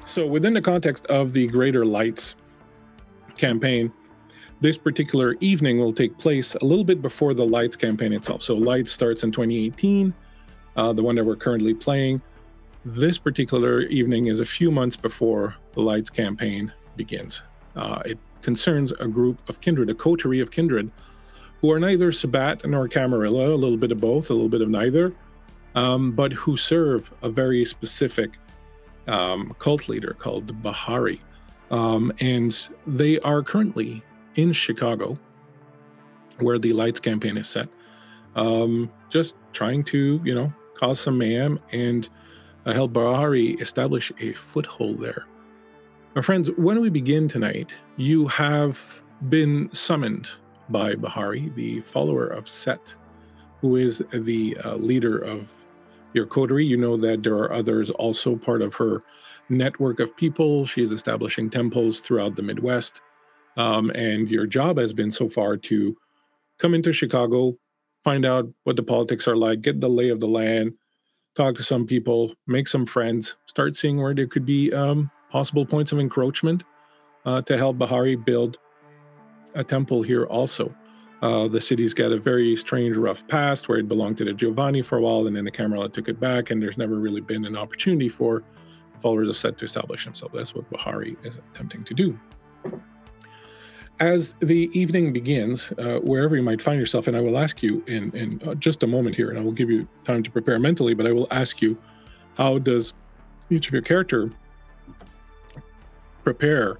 So within the context of the Greater Lights campaign, this particular evening will take place a little bit before the Lights campaign itself. So Lights starts in 2018, the one that we're currently playing. This particular evening is a few months before the Lights campaign begins. It concerns a group of kindred, a coterie of kindred, who are neither Sabat nor Camarilla, a little bit of both, a little bit of neither, but who serve a very specific cult leader called Bahari. And they are currently in Chicago, where the Lights campaign is set, just trying to, cause some mayhem and help Bahari establish a foothold there. My friends, when we begin tonight, you have been summoned by Bahari, the follower of Set, who is the leader of your coterie. You know that there are others also part of her network of people. She is establishing temples throughout the Midwest. And your job has been so far to come into Chicago, find out what the politics are like, get the lay of the land, talk to some people, make some friends, start seeing where there could be possible points of encroachment to help Bahari build a temple here also. The city's got a very strange, rough past where it belonged to the Giovanni for a while, and then the Camarilla took it back, and there's never really been an opportunity for followers of Set to establish themselves. That's what Bahari is attempting to do. As the evening begins, wherever you might find yourself, and I will ask you in just a moment here, and I will give you time to prepare mentally, but I will ask you, how does each of your character prepare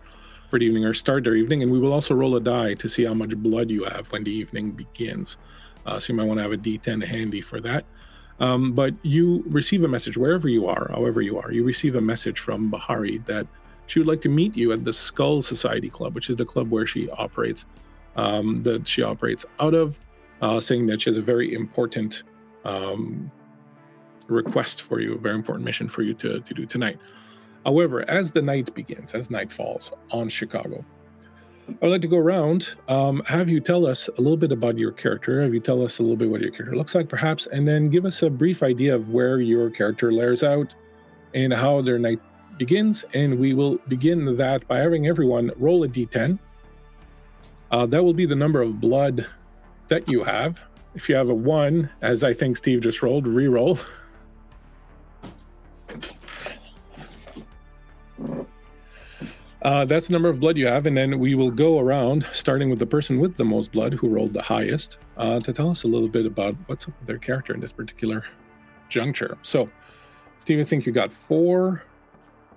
for the evening or start their evening? And we will also roll a die to see how much blood you have when the evening begins. So you might want to have a D10 handy for that. But you receive a message wherever you are, however you are, you receive a message from Bahari that she would like to meet you at the Skull Society Club, which is the club where she operates, out of, saying that she has a very important request for you, a very important mission for you to do tonight. However, as the night begins, as night falls on Chicago, I'd like to go around, have you tell us a little bit about your character, have you tell us a little bit what your character looks like, perhaps, and then give us a brief idea of where your character layers out and how their night begins. And we will begin that by having everyone roll a d10. That will be the number of blood that you have. If you have a 1, as I think Steve just rolled, re-roll. That's the number of blood you have, and then we will go around, starting with the person with the most blood, who rolled the highest, to tell us a little bit about what's up with their character in this particular juncture. So, Steve, I think you got 4.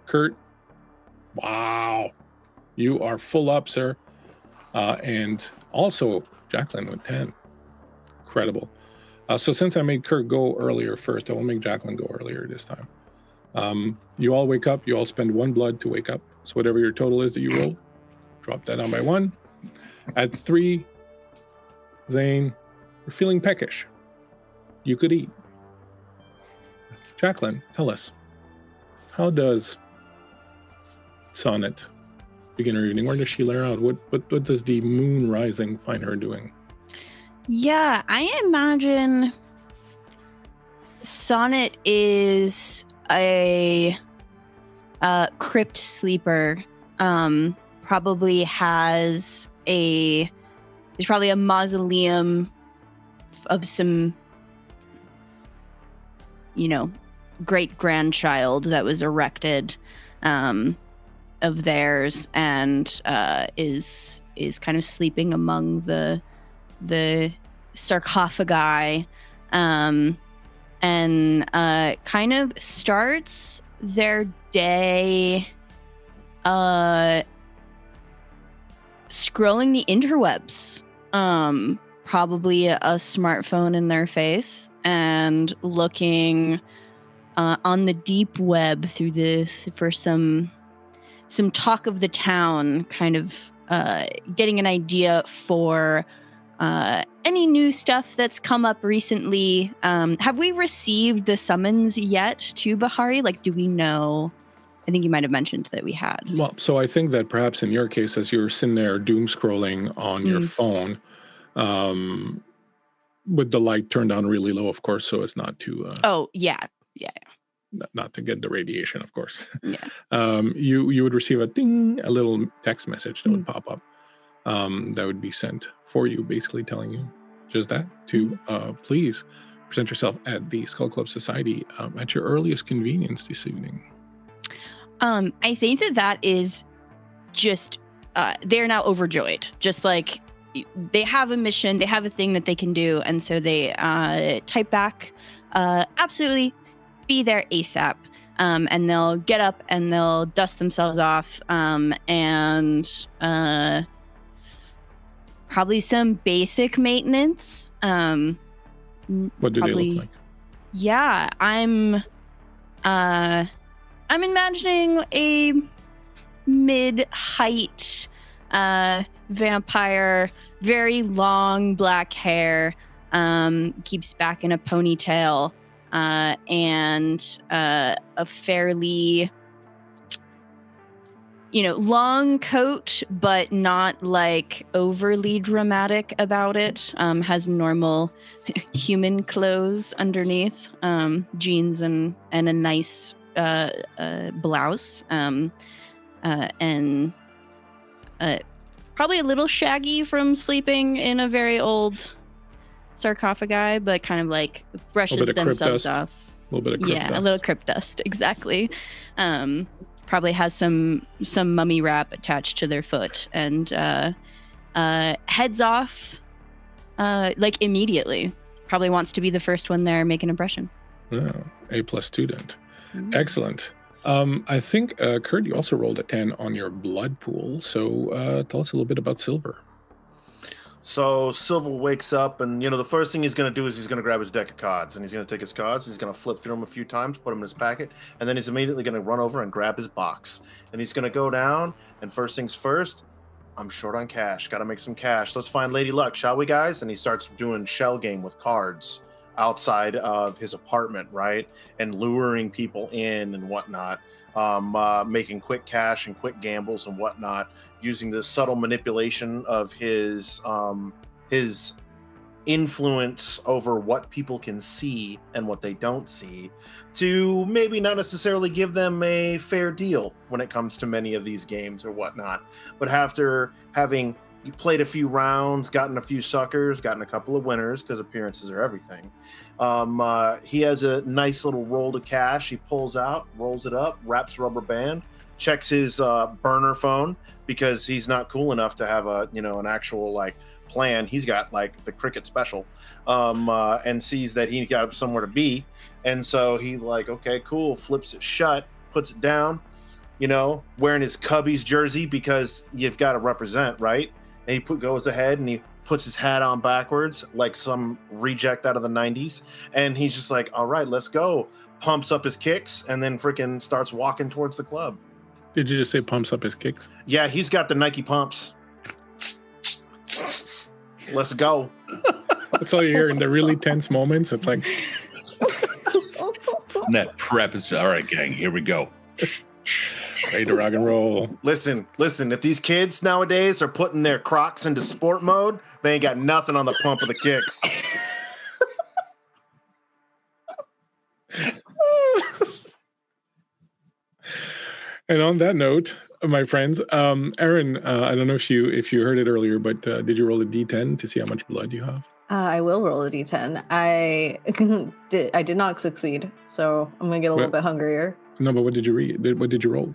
Kurt, wow, you are full up, sir. And also Jacqueline with 10. Incredible. So since I made Kurt go earlier first, I will make Jacqueline go earlier this time. You all wake up, you all spend 1 blood to wake up. So whatever your total is that you roll, drop that down by 1. At 3, Zane, you're feeling peckish. You could eat. Jacqueline, tell us, how does Sonnet begin her evening? Where does she layer out? What does the moon rising find her doing? Yeah, I imagine Sonnet is a crypt sleeper. Probably there's probably a mausoleum of some, great grandchild that was erected of theirs, and is kind of sleeping among the sarcophagi, and kind of starts their day scrolling the interwebs, probably a smartphone in their face, and looking on the deep web for some talk of the town, kind of getting an idea for any new stuff that's come up recently. Have we received the summons yet to Bahari? Like, do we know? I think you might have mentioned that we had. Well, so I think that perhaps in your case, as you were sitting there doom scrolling on your phone, with the light turned down really low, of course, so as not to... Oh, yeah. not to get the radiation, of course. Yeah. You would receive a ding, a little text message that would pop up. That would be sent for you, basically telling you just that, to please present yourself at the Skull Club Society at your earliest convenience this evening. I think that is just, they're now overjoyed. Just like they have a mission, they have a thing that they can do. And so they type back, absolutely be there ASAP. And they'll get up and they'll dust themselves off. And probably some basic maintenance. What do they look like? Yeah, I'm imagining a mid-height vampire, very long black hair, keeps back in a ponytail, and a fairly, long coat, but not like overly dramatic about it. Has normal human clothes underneath, jeans and a nice blouse, and probably a little shaggy from sleeping in a very old sarcophagi, but kind of like brushes themselves off. A little bit of crypt dust. A little crypt dust, exactly. Probably has some mummy wrap attached to their foot, and heads off like immediately. Probably wants to be the first one there, make an impression. Oh, A+ student. Excellent. I think, Kurt, you also rolled a 10 on your blood pool. So tell us a little bit about Silver. So Silver wakes up, and the first thing he's going to do is he's going to grab his deck of cards, and he's going to take his cards, he's going to flip through them a few times, put them in his packet, and then he's immediately going to run over and grab his box. And he's going to go down, and first things first, I'm short on cash. Got to make some cash. Let's find Lady Luck, shall we, guys? And he starts doing shell game with cards outside of his apartment, right? And luring people in and whatnot, making quick cash and quick gambles and whatnot, using the subtle manipulation of his influence over what people can see and what they don't see to maybe not necessarily give them a fair deal when it comes to many of these games or whatnot. But after having played a few rounds, gotten a few suckers, gotten a couple of winners, because appearances are everything, he has a nice little roll to cash. He pulls out, rolls it up, wraps rubber band, checks his burner phone, because he's not cool enough to have an actual plan. He's got the cricket special, and sees that he got somewhere to be, and so he okay, cool, flips it shut, puts it down, wearing his Cubbies jersey, because you've got to represent, right? And he goes ahead and he puts his hat on backwards like some reject out of the 90s, and he's just all right, let's go. Pumps up his kicks and then freaking starts walking towards the club. Did you just say pumps up his kicks? Yeah, he's got the Nike pumps. Let's go. That's all you hear in the really tense moments. It's like that prep is all right, gang. Here we go. Ready to rock and roll. Listen. If these kids nowadays are putting their Crocs into sport mode, they ain't got nothing on the pump of the kicks. And on that note, my friends, Erin, I don't know if you heard it earlier, but did you roll a D10 to see how much blood you have? I will roll a D10. I did not succeed, so I'm gonna get a little bit hungrier. No, but what did you read? What did you roll?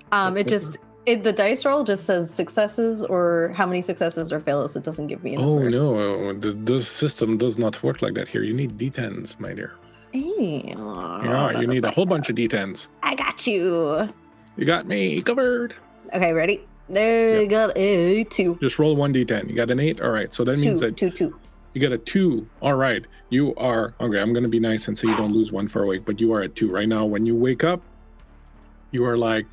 The dice roll just says successes or how many successes or fails. It doesn't give me a number. Oh no, the system does not work like that here. You need D10s, my dear. Yeah, you need a whole bunch of D10s. I got you. You got me covered. Okay, ready? There you got a 2. Just roll 1d10. You got an 8? All right, so that means that 2. You got a 2. All right, you are okay. I'm going to be nice and say you don't lose 1 for a week, but you are at 2 right now. When you wake up, you are like,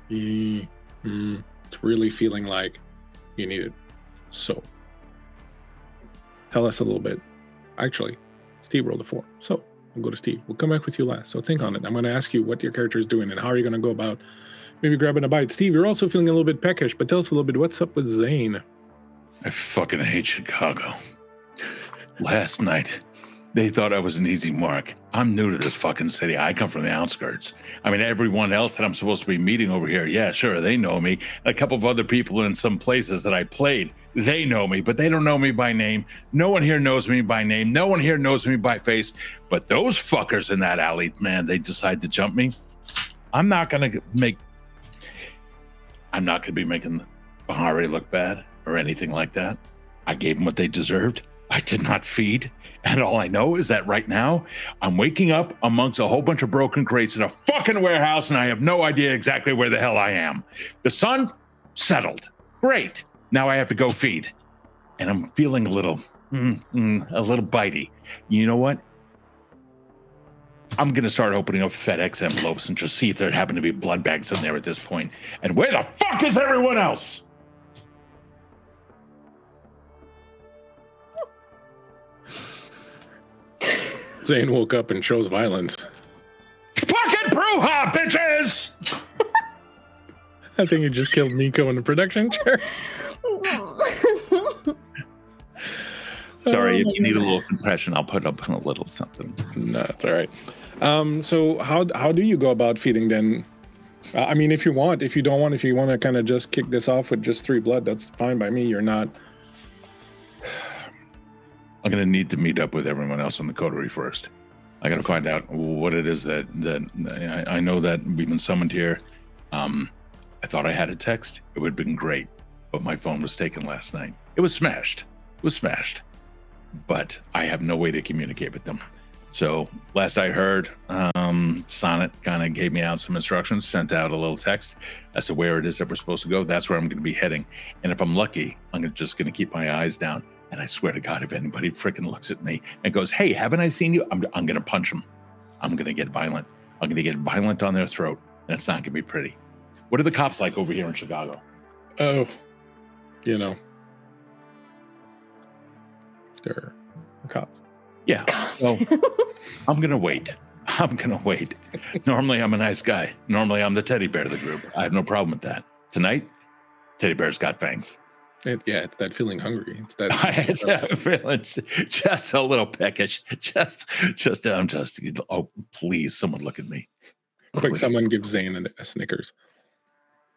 it's really feeling like you need it. So, tell us a little bit. Actually, Steve rolled a 4, so we'll go to Steve. We'll come back with you last. So think on it. I'm going to ask you what your character is doing and how are you going to go about maybe grabbing a bite. Steve, you're also feeling a little bit peckish, but tell us a little bit what's up with Zane. I fucking hate Chicago. Last night, They thought I was an easy mark. I'm new to this fucking city. I come from the outskirts. I mean, everyone else that I'm supposed to be meeting over here, yeah, sure, they know me. A couple of other people in some places that I played, they know me, but they don't know me by name. No one here knows me by name. No one here knows me by face. But those fuckers in that alley, man, they decide to jump me. I'm not going to be making Bahari look bad or anything like that. I gave them what they deserved. I did not feed. And all I know is that right now I'm waking up amongst a whole bunch of broken crates in a fucking warehouse and I have no idea exactly where the hell I am. The sun settled. Great. Now I have to go feed. And I'm feeling a little bitey. You know what? I'm going to start opening up FedEx envelopes and just see if there happen to be blood bags in there at this point. And where the fuck is everyone else? Zane woke up and shows violence. Fucking Brujah, bitches! I think he just killed Miko in the production chair. Sorry, if you need a little compression, I'll put up a little something. No, it's all right. So how do you go about feeding then? I mean, if you want to kind of just kick this off with just 3 blood, that's fine by me. You're not. I'm going to need to meet up with everyone else on the coterie first. I got to find out what it is that I know that we've been summoned here. I thought I had a text. It would have been great, but my phone was taken last night. It was smashed. But I have no way to communicate with them. So last I heard, Sonnet kind of gave me out some instructions, sent out a little text as to where it is that we're supposed to go. That's where I'm going to be heading. And if I'm lucky, I'm just going to keep my eyes down. And I swear to God, if anybody freaking looks at me and goes, "Hey, haven't I seen you?" I'm going to punch them. I'm going to get violent. I'm going to get violent on their throat. And it's not going to be pretty. What are the cops like over here in Chicago? Oh, they're cops. Yeah. So I'm going to wait. Normally, I'm a nice guy. Normally, I'm the teddy bear of the group. I have no problem with that. Tonight, teddy bear's got fangs. It's that feeling hungry. It's that. It's just a little peckish. Oh, please, someone look at me. Quick, someone give Zane a Snickers.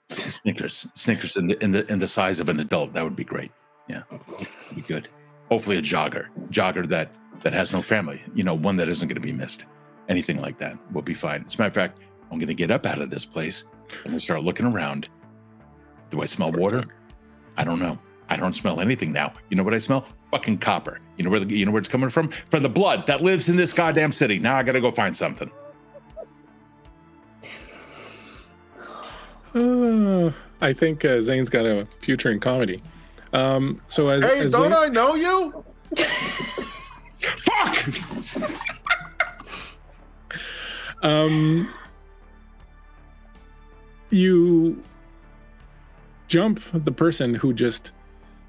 Snickers in the size of an adult. That would be great. Yeah, that'd be good. Hopefully, a jogger that has no family. One that isn't going to be missed. Anything like that will be fine. As a matter of fact, I'm going to get up out of this place and we start looking around. Do I smell water? I don't know. I don't smell anything now. You know what I smell? Fucking copper. You know where it's coming from? From the blood that lives in this goddamn city. Now I gotta go find something. I think Zane's got a future in comedy. I know you? Fuck! You jump the person who just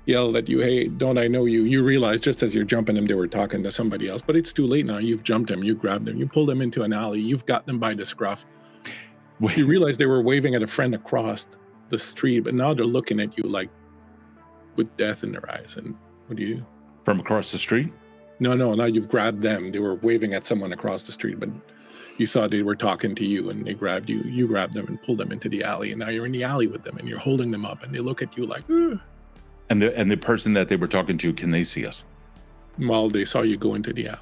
yelled at you, "Hey, don't I know you?" You realize just as you're jumping him, they were talking to somebody else, but it's too late now. You've jumped him, you grabbed him, you pulled him into an alley, you've got them by the scruff. You realize they were waving at a friend across the street, but now they're looking at you like with death in their eyes. And what do you do? From across the street? No, now you've grabbed them. They were waving at someone across the street, but you thought they were talking to you and they grabbed you. You grabbed them and pulled them into the alley, and now you're in the alley with them and you're holding them up and they look at you like, ugh. And the person that they were talking to, can they see us? Well, they saw you go into the alley.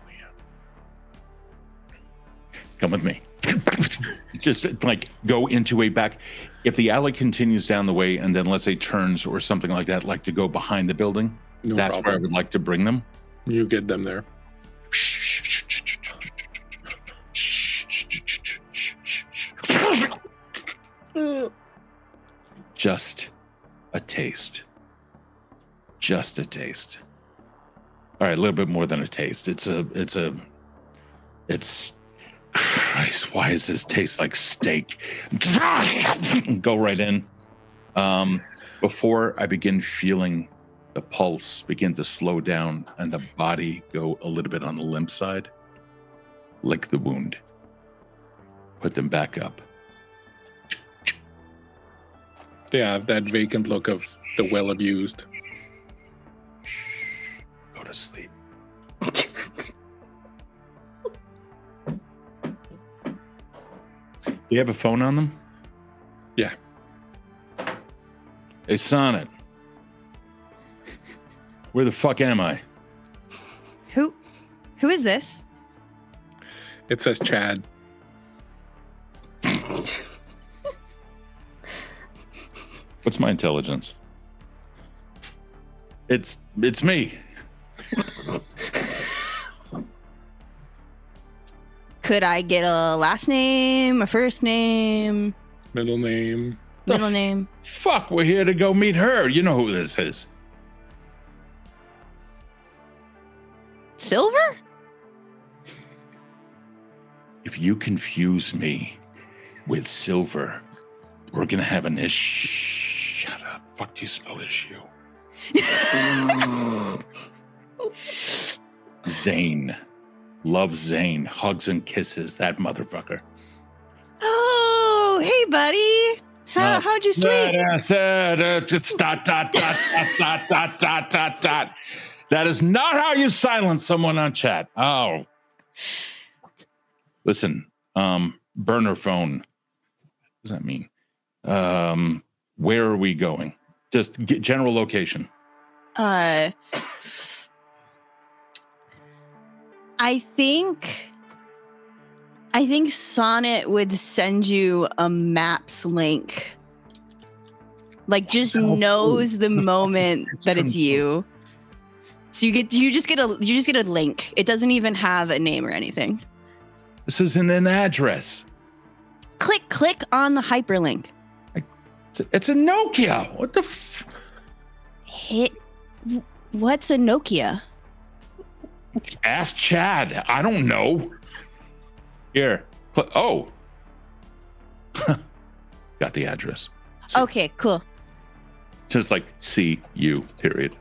Come with me. Just like go into a back. If the alley continues down the way and then let's say turns or something like that, like to go behind the building, that's where I would like to bring them. You get them there. Just a taste. Just a taste. All right, a little bit more than a taste. It's Christ, why does this taste like steak? Go right in. Before I begin feeling the pulse begin to slow down and the body go a little bit on the limp side, lick the wound. Put them back up. They have that vacant look of the well-abused. Go to sleep. you have a phone on them? Yeah. Hey, Sonnet. Where the fuck am I? Who is this? It says Chad. What's my intelligence? It's me. Could I get a last name, a first name, Middle name. middle name? Fuck, we're here to go meet her. You know who this is. Silver? If you confuse me with Silver, we're gonna have an issue. Shut up. Fuck, do you spell issue? Zane. Love Zane. Hugs and kisses. That motherfucker. Oh, hey, buddy. How'd you sleep? Just dot. That is not how you silence someone on chat. Oh. Listen, burner phone. What does that mean? Where are we going? Just get general location. I think Sonnet would send you a maps link. Like, just knows the moment that it's you. So you just get a link. It doesn't even have a name or anything. This isn't an address. Click on the hyperlink. It's a Nokia. What the What's a Nokia? Ask Chad. I don't know. Here. Oh. Got the address. See. Okay, cool. Just like CU, period.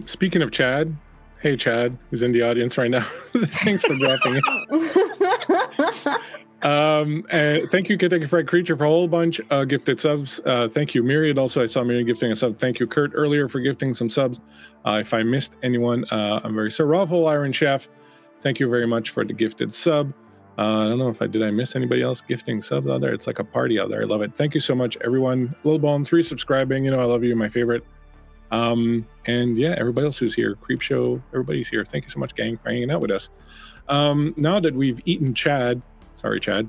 Speaking of Chad, hey Chad, who's in the audience right now. Thanks for dropping it. Thank you, Kinetic Fried Creature, for a whole bunch of gifted subs. Thank you, Myriad. Also, I saw Myriad gifting a sub. Thank you, Kurt, earlier for gifting some subs. If I missed anyone, I'm very sorry. Raffle Iron Chef, thank you very much for the gifted sub. I don't know if I miss anybody else gifting subs out there. It's like a party out there. I love it. Thank you so much, everyone. Little Bones, resubscribing. You know, I love you, my favorite. And yeah, everybody else who's here, Creepshow, everybody's here. Thank you so much, gang, for hanging out with us. Now that we've eaten Chad, sorry, Chad.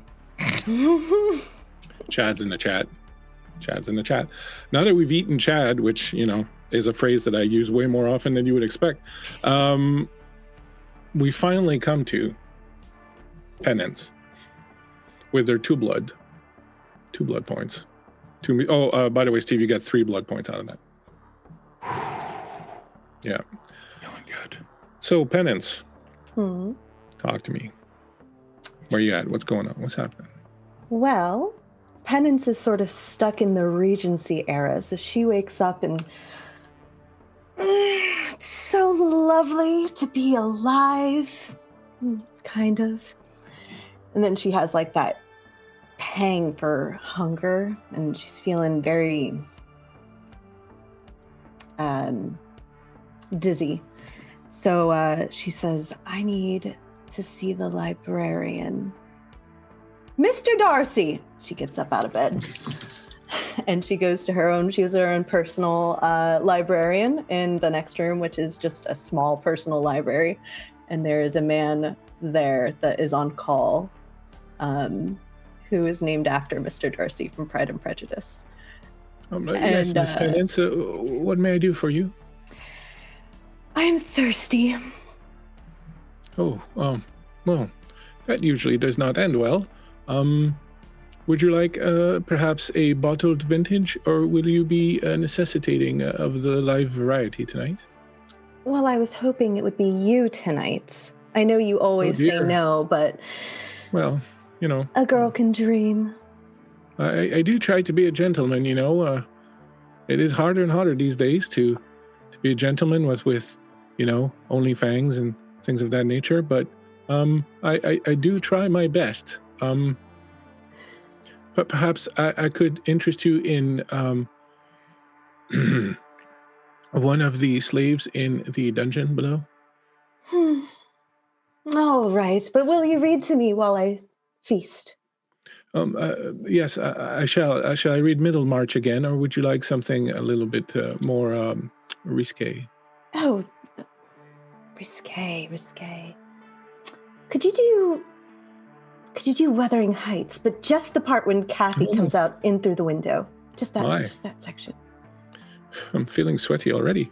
Chad's in the chat. Now that we've eaten Chad, which, you know, is a phrase that I use way more often than you would expect, we finally come to Penance with their two blood points. By the way, Steve, you got 3 blood points out of that. Yeah. Feeling good. So, Penance, talk to me. Where you at? What's going on? What's happening? Well, Penance is sort of stuck in the Regency era, so she wakes up and it's so lovely to be alive, kind of. And then she has like that pang for hunger, and she's feeling very dizzy. So she says, I need to see the librarian. Mr. Darcy! She gets up out of bed and she goes to she has her own personal librarian in the next room, which is just a small personal library. And there is a man there that is on call, who is named after Mr. Darcy from Pride and Prejudice. Yes, Miss Penance, what may I do for you? I'm thirsty. Oh, well, that usually does not end well. Would you like perhaps a bottled vintage, or will you be necessitating of the live variety tonight? Well, I was hoping it would be you tonight. I know you always say no, but... Well, you know... A girl can dream. I do try to be a gentleman, you know. It is harder and harder these days to be a gentleman with you know, only fangs and things of that nature, but I do try my best. But perhaps I could interest you in one of the slaves in the dungeon below. All right, but will you read to me while I feast? Yes, I shall. Shall I read Middlemarch again, or would you like something a little bit more risque? Oh, risque. Could you do Wuthering Heights, but just the part when Kathy comes out in through the window? Just that section. I'm feeling sweaty already.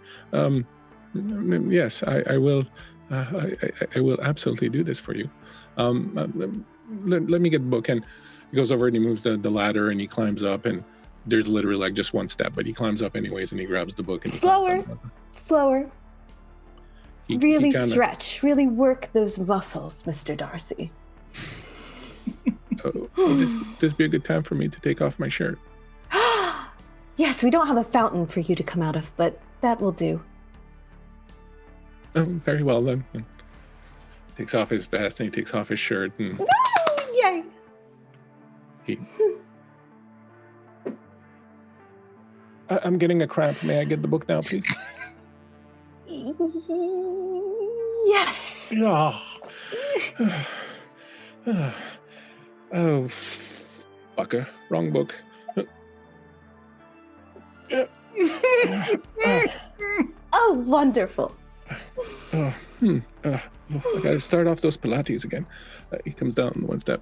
Yes, I will. I will absolutely do this for you. Let me get the book. And he goes over and he moves the ladder and he climbs up, and there's literally like just one step, but he climbs up anyways and he grabs the book and he Slower. He really kinda, stretch, really work those muscles, Mr. Darcy. Will this be a good time for me to take off my shirt? Yes, we don't have a fountain for you to come out of, but that will do. Oh, very well then. He takes off his vest and he takes off his shirt and Yay! I'm getting a cramp. May I get the book now, please? Yes. Oh, fucker. Wrong book. Oh, wonderful. I gotta start off those Pilates again. He comes down one step.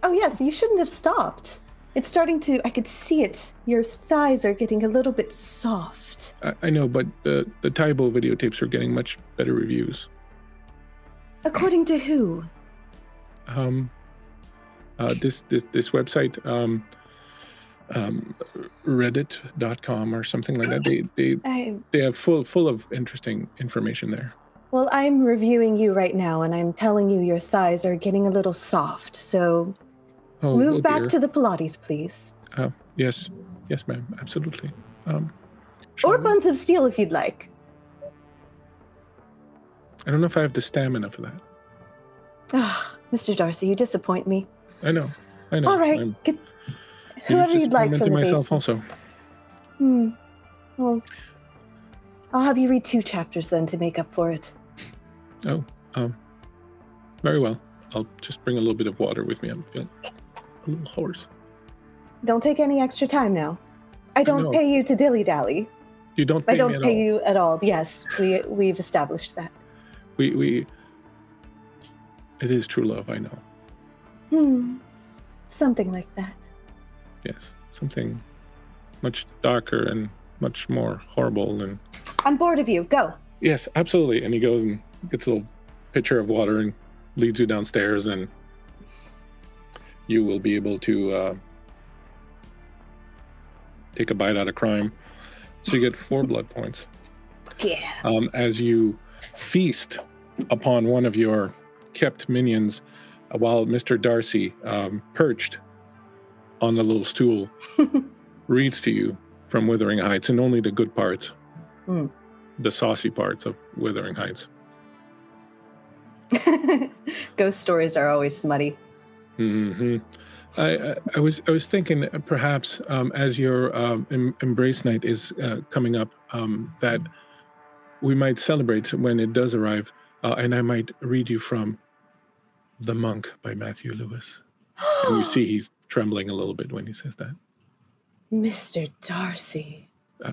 Oh, yes, you shouldn't have stopped. It's starting to, I could see it. Your thighs are getting a little bit soft. I know, but the Taibo videotapes are getting much better reviews. According to who? This website, reddit.com or something like that. They have full of interesting information there. Well, I'm reviewing you right now, and I'm telling you your thighs are getting a little soft, so move back to the Pilates, please. Yes, ma'am, absolutely. Or buns of steel if you'd like. I don't know if I have the stamina for that. Ah, Mr. Darcy, you disappoint me. I know. All right, whoever you'd like from the myself basement. Also. Well, I'll have you read 2 chapters then to make up for it. Oh, very well. I'll just bring a little bit of water with me. I'm feeling a little hoarse. Don't take any extra time now. I don't pay you to dilly-dally. You don't pay me at all. I don't pay you at all. Yes, we've established that. It is true love, I know. Something like that. Yes, something much darker and much more horrible. And I'm bored of you. Go. Yes, absolutely. And he goes and gets a little pitcher of water and leads you downstairs, and you will be able to take a bite out of crime. So you get 4 blood points. Yeah. As you feast upon one of your kept minions, while Mr. Darcy, perched on the little stool, reads to you from Wuthering Heights, and only the good parts, the saucy parts of Wuthering Heights. Ghost stories are always smutty. Mm-hmm. I was thinking perhaps as your Embrace Night is coming up, that we might celebrate when it does arrive, and I might read you from The Monk by Matthew Lewis. And you see he's trembling a little bit when he says that. Mr. Darcy.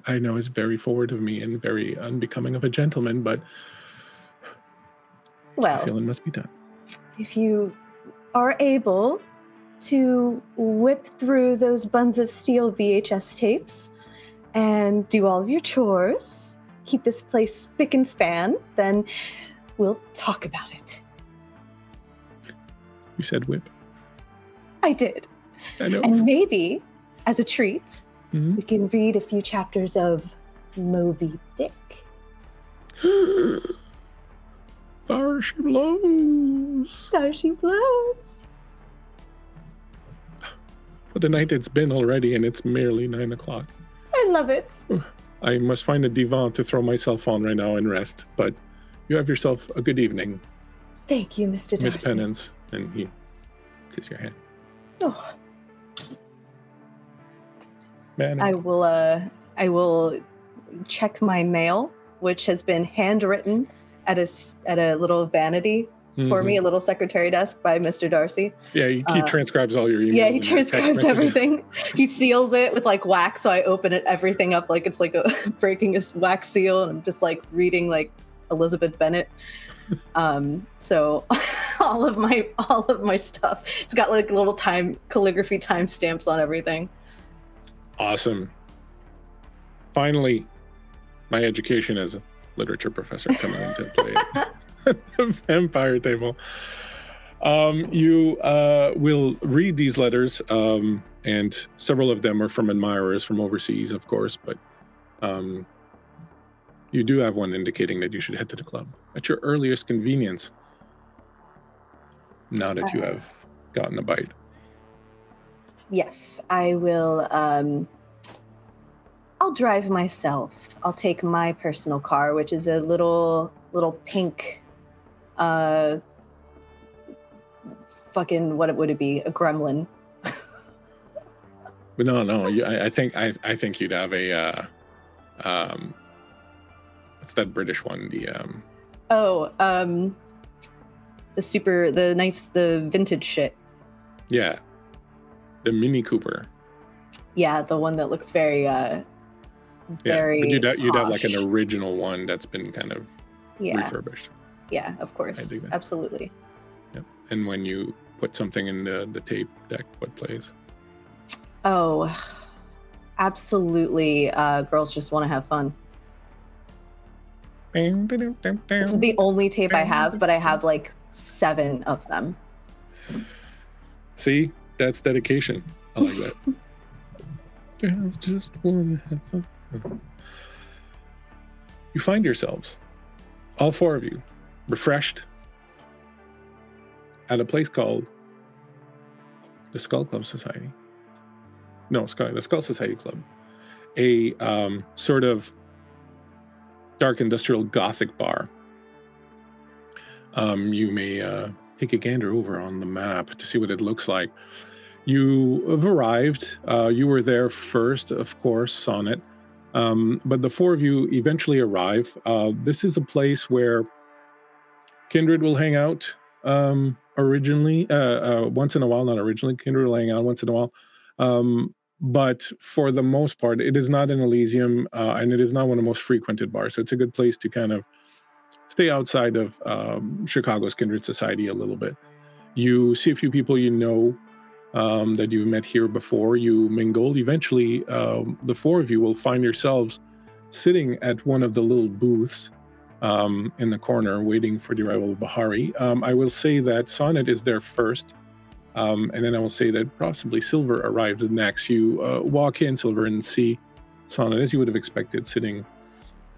I know it's very forward of me and very unbecoming of a gentleman, but I feel it must be done. If you are able to whip through those buns of steel VHS tapes and do all of your chores, keep this place spick and span, then we'll talk about it. You said whip. I did. I know. And maybe, as a treat, we can read a few chapters of Moby Dick. There she blows. There she blows. What a night it's been already, and it's merely 9 o'clock. I love it. I must find a divan to throw myself on right now and rest, but you have yourself a good evening. Thank you, Mr. Darcy. Miss Penance. And he kisses your hand. Oh. Man, I will check my mail, which has been handwritten at a little vanity for me, a little secretary desk by Mr. Darcy. Yeah, he transcribes all your emails. Yeah, he and your text transcribes messages. everything. He seals it with like wax, so I open everything up like it's like breaking a wax seal, and I'm just like reading like Elizabeth Bennet. So all of my stuff, it's got like little calligraphy timestamps on everything. Awesome. Finally, my education as a literature professor coming into play at the vampire table. You will read these letters, and several of them are from admirers from overseas, of course, but you do have one indicating that you should head to the club at your earliest convenience, now that you have gotten a bite. Yes, I will. I'll drive myself. I'll take my personal car, which is a little pink, fucking, what would it be? A gremlin. But no. I think you'd have a what's that British one? The vintage shit. Yeah, the Mini Cooper. Yeah, the one that looks very But you'd have like posh. an original one that's been kind of refurbished. Yeah, of course. I dig that. Absolutely. Yep. And when you put something in the tape deck, what plays? Oh, absolutely. Girls just want to have fun. This is the only tape I have, but I have like 7 of them. See, that's dedication. I like that. Girls just want to have fun. You find yourselves, all 4 of you, refreshed at a place called the Skull Club Society. No, the Skull Society Club. A sort of dark industrial gothic bar. You may take a gander over on the map to see what it looks like. You have arrived. You were there first, of course, Sonnet. But the 4 of you eventually arrive. This is a place where Kindred will hang out originally, once in a while, not originally. Kindred will hang out once in a while. But for the most part, it is not an Elysium, and it is not one of the most frequented bars. So it's a good place to kind of stay outside of Chicago's Kindred Society a little bit. You see a few people you know that you've met here before. You mingle. Eventually, the 4 of you will find yourselves sitting at one of the little booths in the corner, waiting for the arrival of Bahari. I will say that Sonnet is there first, and then I will say that possibly Silver arrives next. You walk in, Silver, and see Sonnet, as you would have expected, sitting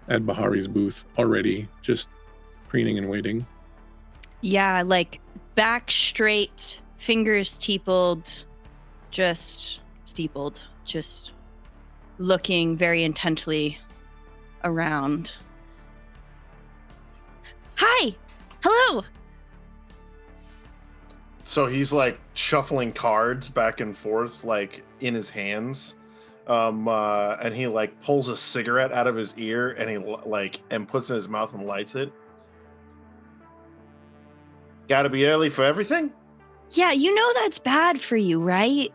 at Bahari's booth already, just preening and waiting. Yeah, like back straight, fingers steepled, just looking very intently around. Hi! Hello! So he's like shuffling cards back and forth, like in his hands. And he like pulls a cigarette out of his ear and he and puts it in his mouth and lights it. Gotta be early for everything? Yeah, you know that's bad for you, right?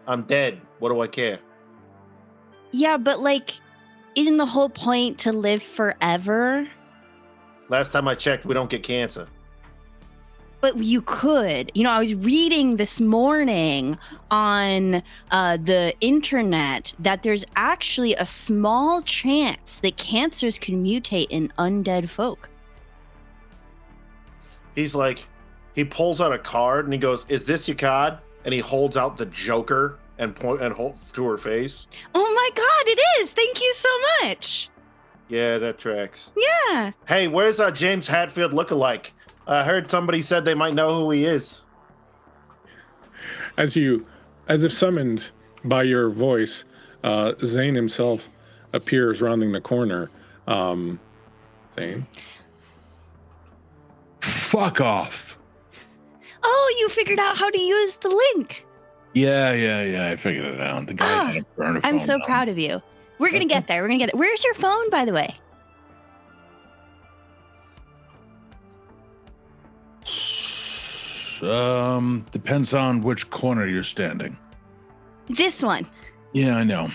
I'm dead. What do I care? Yeah, but like, isn't the whole point to live forever? Last time I checked, we don't get cancer. But you could. You know, I was reading this morning on the internet that there's actually a small chance that cancers can mutate in undead folk. He's like, he pulls out a card and he goes, "Is this your card?" And he holds out the Joker and hold to her face. Oh my God, it is! Thank you so much. Yeah, that tracks. Yeah. Hey, where's our James Hatfield lookalike? I heard somebody said they might know who he is. As if summoned by your voice, Zane himself appears rounding the corner. Zane? Fuck off. Oh, you figured out how to use the link. Yeah, I figured it out. The guy had a burner phone I'm so down. proud of you. We're going to get there. Where's your phone, by the way? Depends on which corner you're standing. This one. Yeah, I know.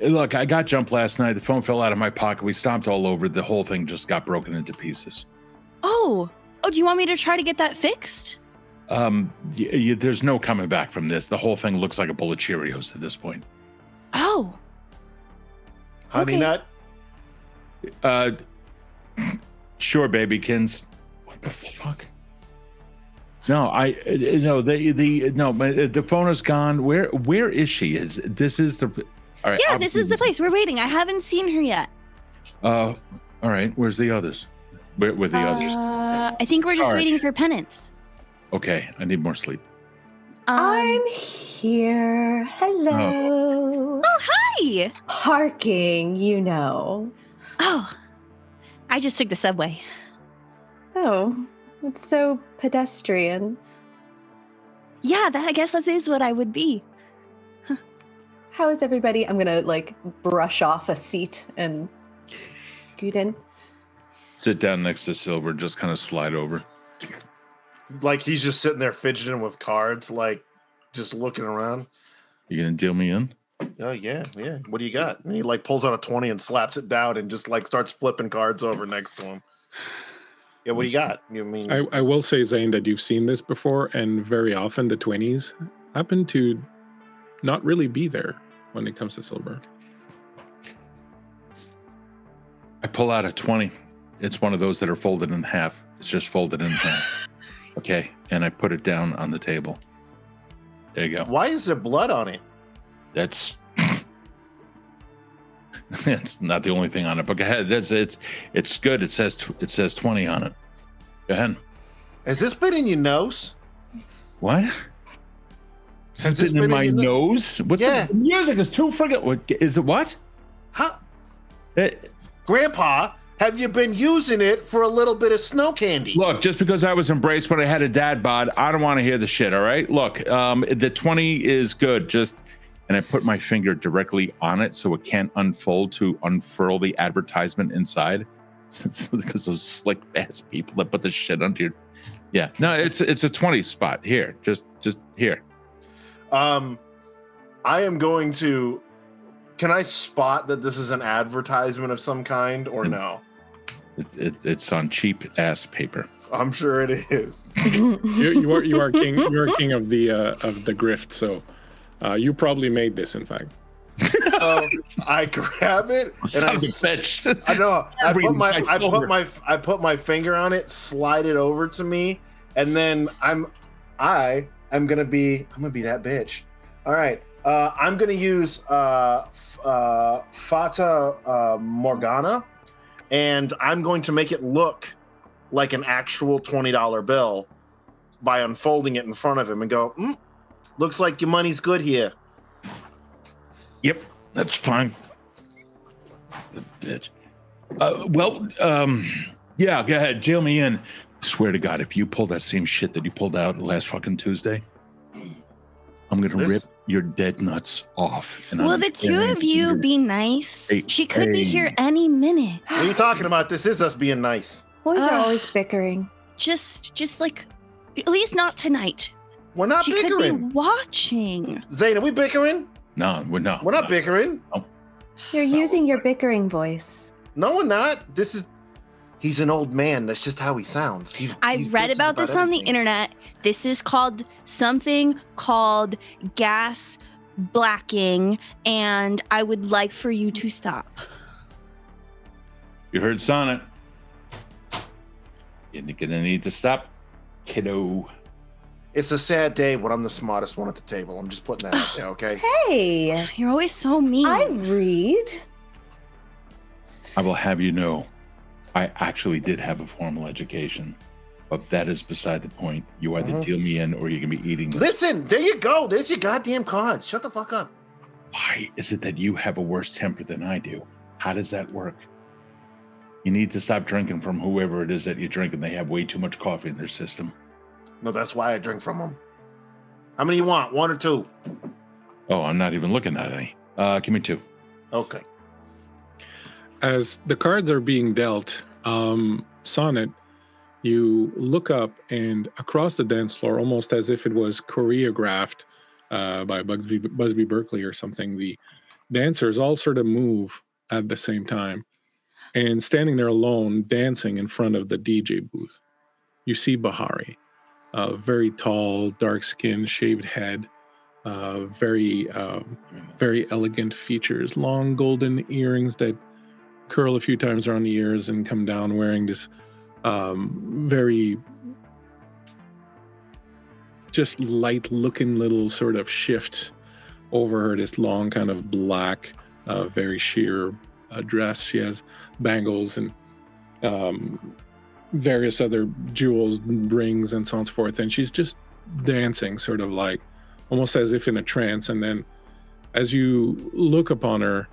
Look, I got jumped last night. The phone fell out of my pocket. We stomped all over. The whole thing just got broken into pieces. Oh, do you want me to try to get that fixed? There's no coming back from this. The whole thing looks like a bowl of Cheerios at this point. Oh. Honey Okay. Nut? Sure, babykins. What the fuck? No, the phone is gone. Where is she? This is the all right. Yeah, this is the place. We're waiting. I haven't seen her yet. All right. Where's the others? Where the others? I think we're just Sorry. waiting for Penance. Okay, I need more sleep. I'm here. Hello. Oh, hi. Parking, you know. Oh, I just took the subway. Oh, it's so pedestrian. Yeah, I guess that is what I would be. How is everybody? I'm gonna brush off a seat and scoot in. Sit down next to Silver. Just kind of slide over. Like he's just sitting there fidgeting with cards, like just looking around. You gonna deal me in? Oh yeah. What do you got? And he pulls out a 20 and slaps it down and just starts flipping cards over next to him. Yeah, what do you got? You mean I will say, Zane, that you've seen this before, and very often the 20s happen to not really be there when it comes to silver. I pull out a 20. It's one of those that are folded in half. It's just folded in half. Okay, and I put it down on the table. There you go. why is there blood on it? That's that's not the only thing on it. But go ahead. It's good. It says 20 on it. Go ahead. Has this been in your nose? What? Has this Sitting in been my in your nose? What's Yeah. the music is too friggin'. What is it? What? Huh? It, Grandpa, have you been using it for a little bit of snow candy? Look, just because I was embraced when I had a dad bod, I don't want to hear the shit. All right. Look, the 20 is good. And I put my finger directly on it so it can't unfold to unfurl the advertisement inside. Because those slick ass people that put the shit under your. Yeah. No, it's a 20 spot here. Just here. I am going to. Can I spot that this is an advertisement of some kind or no? It's on cheap ass paper. I'm sure it is. You are king. You are king of the grift. So you probably made this, in fact. I grab it and Son of a bitch. I know. I put my finger on it, slide it over to me, and then I'm gonna be that bitch. All right. I'm gonna use Fata Morgana, and I'm going to make it look like an actual $20 bill by unfolding it in front of him and go, looks like your money's good here. Yep, that's fine. Bitch. Yeah, go ahead, jail me in. Swear to God, if you pull that same shit that you pulled out last fucking Tuesday, I'm gonna rip your dead nuts off. Will the two of you be nice? She could be here any minute. What are you talking about? This is us being nice. Boys are always bickering. Just like, at least not tonight. We're not She bickering. could be watching. Zane, are we bickering? No, we're not. We're not bickering. You're using your bickering voice. No, we're not. He's an old man. That's just how he sounds. I read bitches about this on the everything. internet. This is called something called gas blacking, and I would like for you to stop. You heard Sonnet. You're gonna need to stop, kiddo. It's a sad day, but I'm the smartest one at the table. I'm just putting that out there, okay? Hey, You're always so mean. I read. I will have you know, I actually did have a formal education, but that is beside the point. You either deal me in or you're gonna be eating them. Listen, there you go. There's your goddamn cards. Shut the fuck up. Why is it that you have a worse temper than I do? How does that work? You need to stop drinking from whoever it is that you're drinking. They have way too much coffee in their system. No, that's why I drink from them. How many you want? 1 or 2? Oh, I'm not even looking at any. Give me 2. Okay. As the cards are being dealt, Sonnet, You look up, and across the dance floor, almost as if it was choreographed by Busby Berkeley or something, the dancers all sort of move at the same time. And standing there alone, dancing in front of the DJ booth, you see Bahari, very tall, dark-skinned, shaved head, very elegant features, long golden earrings that curl a few times around the ears and come down, wearing this very just light-looking little sort of shift over her, this long kind of black, very sheer dress. She has bangles and various other jewels, rings, and so on and so forth. And she's just dancing sort of like almost as if in a trance. And then as you look upon her,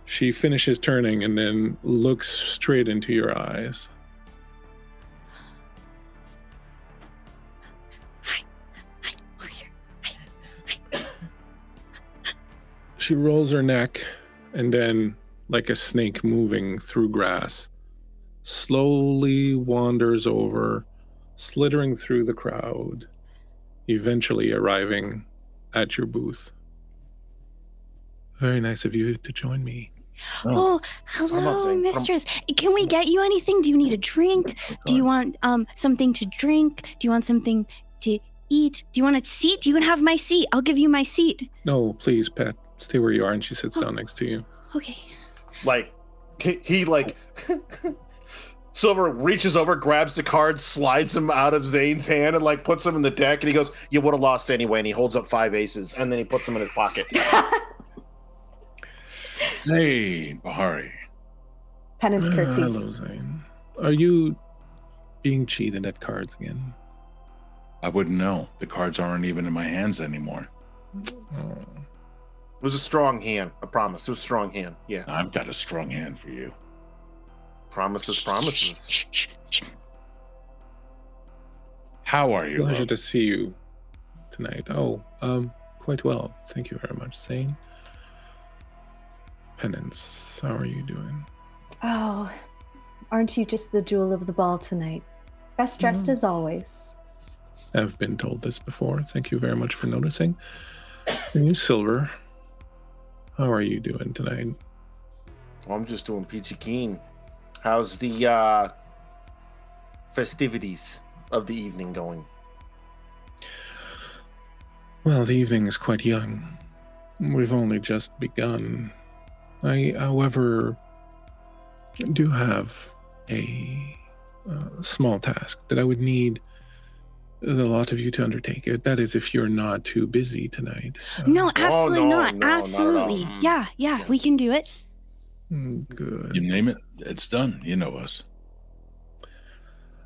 she finishes turning and then looks straight into your eyes. She rolls her neck and then, like a snake moving through grass, slowly wanders over, slithering through the crowd, eventually arriving at your booth. Very nice of you to join me. Oh, hello, mistress. Can we get you anything? Do you need a drink? Do you want something to drink? Do you want something to eat? Do you want a seat? You can have my seat. I'll give you my seat. No, please, Pat. Stay where you are. And she sits down next to you. Okay. Like, he like... Silver reaches over, grabs the card, slides him out of Zane's hand, and like puts him in the deck, and he goes, "You would have lost anyway." And he holds up 5 aces, and then he puts them in his pocket. Hey, Bahari. Penance curtsies. Hello, Zane. Are you being cheated at cards again? I wouldn't know. The cards aren't even in my hands anymore. Oh. It was a strong hand. I promise. It was a strong hand. Yeah. I've got a strong hand for you. Promises. How are you? Pleasure to see you tonight. Oh, quite well. Thank you very much, Zane. Penance, how are you doing? Oh, aren't you just the jewel of the ball tonight? Best dressed as always. I've been told this before. Thank you very much for noticing. And you, Silver, how are you doing tonight? Well, I'm just doing peachy keen. How's the festivities of the evening going? Well, the evening is quite young. We've only just begun. I, however, do have a small task that I would need the lot of you to undertake. That is, if you're not too busy tonight. No, absolutely not. No, Absolutely. not at all. Yeah, we can do it. Good. You name it, it's done. You know us.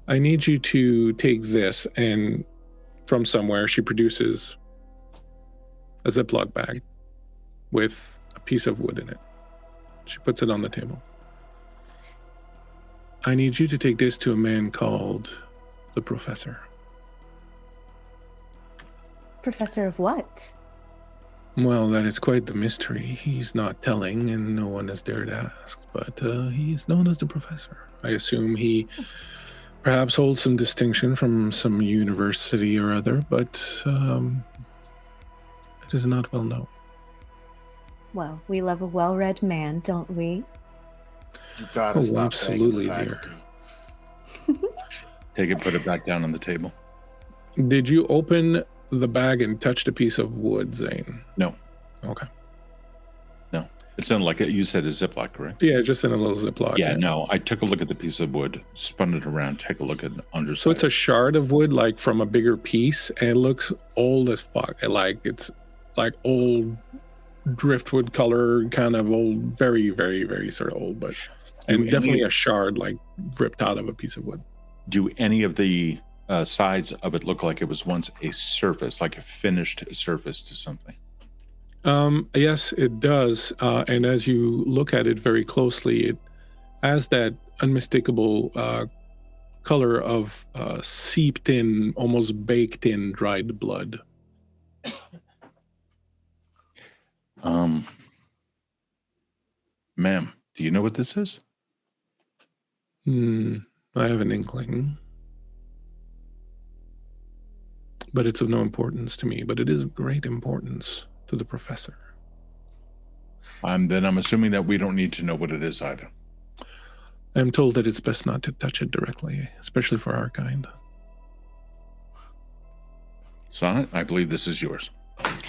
I need you to take this, and from somewhere she produces a Ziploc bag with a piece of wood in it. She puts it on the table. I need you to take this to a man called the Professor. Professor of what? Well, that is quite the mystery. He's not telling, and no one has dared ask, but he's known as the Professor. I assume he perhaps holds some distinction from some university or other, but it is not well known. Well, we love a well-read man, don't we? You gotta Oh, stop absolutely, begging the dear. faculty. Take it, put it back down on the table. Did you open the bag and touch the piece of wood, Zane? No. Okay. No. It's in like, you said a Ziploc, correct? Yeah, just in a little Ziploc. Yeah, no. I took a look at the piece of wood, spun it around, take a look at the underside. So it's a shard of wood, like from a bigger piece, and it looks old as fuck. Like it's like old driftwood color, kind of old, very, very, very sort of old, but and definitely a shard, like ripped out of a piece of wood. Do any of the sides of it look like it was once a surface, like a finished surface to something? Yes, it does. And as you look at it very closely, it has that unmistakable color of seeped in, almost baked in dried blood. Ma'am, do you know what this is? I have an inkling. but it's of no importance to me. But it is of great importance to the professor. Then I'm assuming that we don't need to know what it is either. I'm told that it's best not to touch it directly, especially for our kind. Sonnet, I believe this is yours.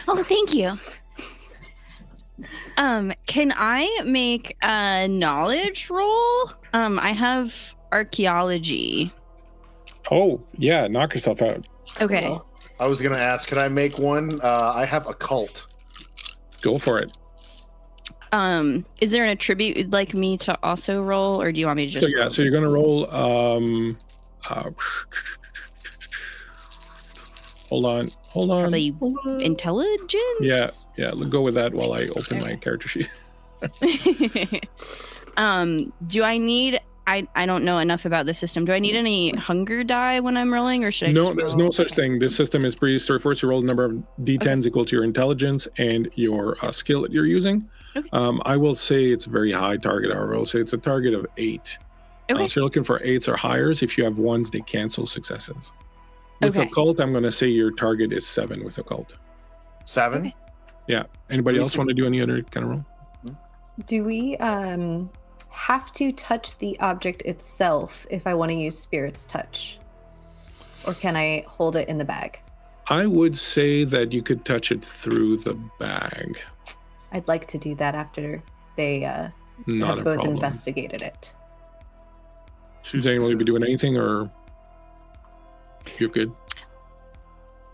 Oh, thank you. Can I make a knowledge roll? I have archaeology. Oh, yeah, knock yourself out. Okay. Well, I was going to ask, can I make one? I have occult. Go for it. Is there an attribute you'd like me to also roll, or do you want me to just So yeah, so you're gonna roll hold on. probably intelligence? Yeah, go with that while I open my character sheet. Do I need I don't know enough about the system. Do I need any hunger die when I'm rolling, or should I No, just there's roll? no such thing. This system is pretty straightforward. You roll the number of d10s equal to your intelligence and your skill that you're using. Okay. I will say it's a very high target. I will say it's a target of 8. Okay. So you're looking for 8s or higher. If you have 1s, they cancel successes. With Okay. occult, I'm going to say your target is 7 with occult. 7? Okay. Yeah. Anybody else want to do any other kind of roll? Do we have to touch the object itself if I want to use Spirit's Touch? Or can I hold it in the bag? I would say that you could touch it through the bag. I'd like to do that after they Not have a both problem. investigated it. Zane, will you be doing anything, or you're good?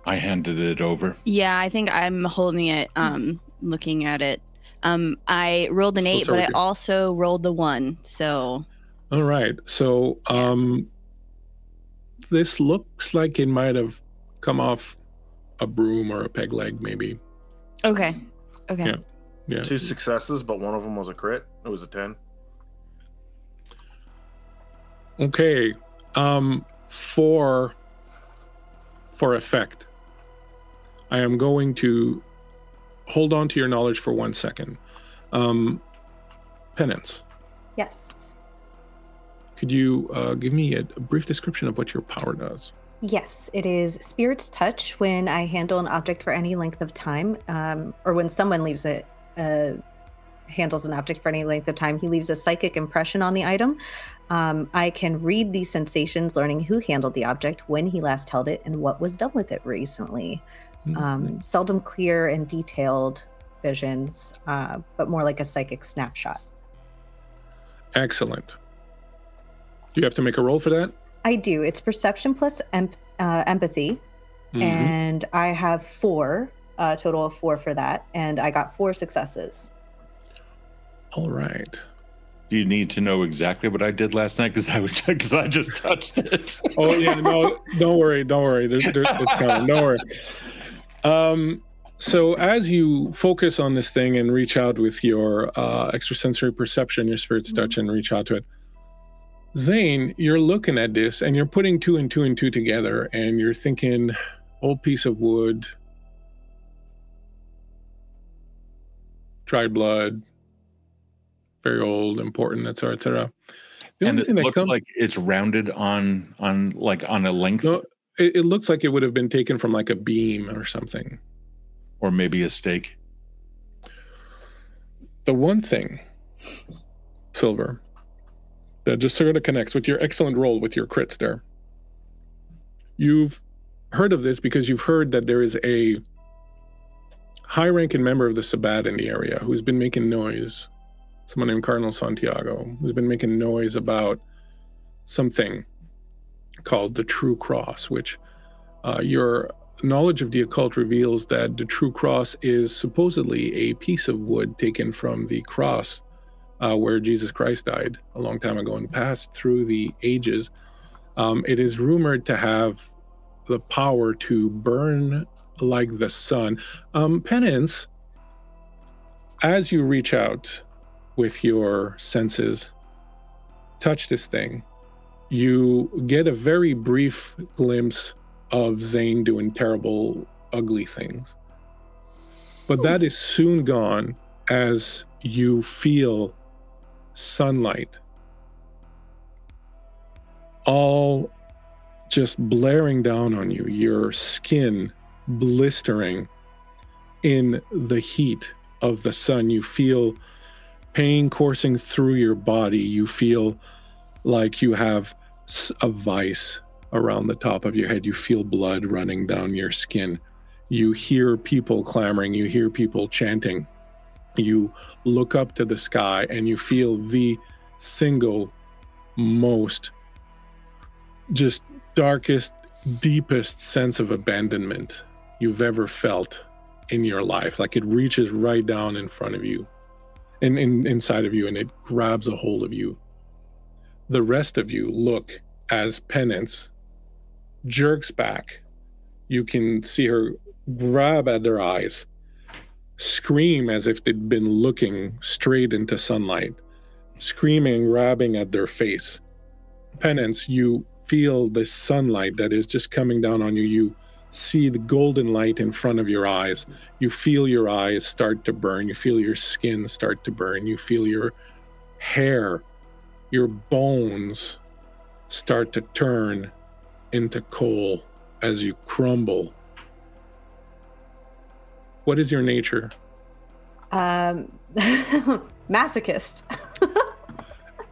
I handed it over. Yeah, I think I'm holding it, looking at it. I rolled an 8, but I also rolled the 1, so. All right. So this looks like it might have come off a broom or a peg leg, maybe. Okay. Yeah. 2 successes, but one of them was a crit. It was a 10. Okay. For effect, I am going to hold on to your knowledge for 1 second. Penance, Yes. could you give me a brief description of what your power does? Yes, it is Spirit's Touch. When I handle an object for any length of time, or when someone leaves it, handles an object for any length of time, he leaves a psychic impression on the item. I can read these sensations, learning who handled the object, when he last held it, and what was done with it recently. Seldom clear and detailed visions, but more like a psychic snapshot. Excellent. Do you have to make a roll for that? I do. It's perception plus empathy, and I have 4, a total of 4 for that, and I got 4 successes. All right. Do you need to know exactly what I did last night? Because I just touched it. Oh yeah, no, don't worry. It's coming. Don't worry. So as you focus on this thing and reach out with your extrasensory perception, your spirit's touch, and reach out to it, Zane, you're looking at this and you're putting 2 and 2 and 2 together, and you're thinking, old piece of wood, dried blood, very old, important, etc., etc. And it looks like it's rounded on a length. No, it looks like it would have been taken from like a beam or something. Or maybe a stake. The one thing, Silver, that just sort of connects with your excellent roll with your crits there. You've heard of this because you've heard that there is a high-ranking member of the Sabbat in the area who's been making noise. Someone named Cardinal Santiago, who's been making noise about something called the True Cross, which your knowledge of the occult reveals that the True Cross is supposedly a piece of wood taken from the cross where Jesus Christ died a long time ago and passed through the ages. It is rumored to have the power to burn like the sun. Penance, as you reach out with your senses, touch this thing, you get a very brief glimpse of Zane doing terrible, ugly things. But that is soon gone as you feel sunlight all just blaring down on you, your skin blistering in the heat of the sun. You feel pain coursing through your body. You feel like you have a vice around the top of your head. You feel blood running down your skin. You hear people clamoring. You hear people chanting. You look up to the sky and you feel the single most just darkest, deepest sense of abandonment you've ever felt in your life. Like it reaches right down in front of you and inside of you, and it grabs a hold of you. The rest of you look as Penance jerks back. You can see her grab at their eyes, scream as if they'd been looking straight into sunlight, screaming, grabbing at their face. Penance, you feel the sunlight that is just coming down on you. You see the golden light in front of your eyes. You feel your eyes start to burn. You feel your skin start to burn. You feel your hair, your bones start to turn into coal as you crumble. What is your nature? Masochist.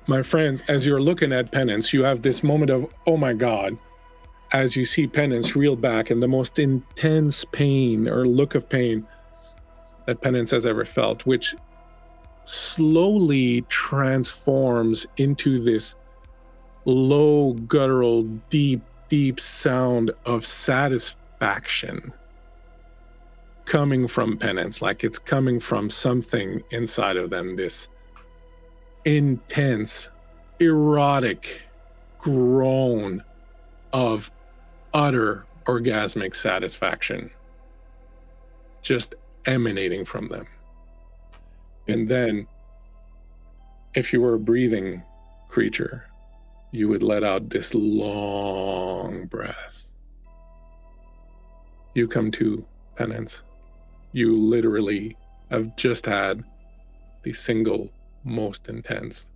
My friends, as you're looking at Penance, you have this moment of, oh my God, as you see Penance reel back in the most intense pain or look of pain that Penance has ever felt, which slowly transforms into this low, guttural, deep, deep sound of satisfaction coming from Penance, like it's coming from something inside of them, this intense, erotic groan of utter orgasmic satisfaction just emanating from them. And then, if you were a breathing creature, you would let out this long breath. You come to, Penance. You literally have just had the single most intense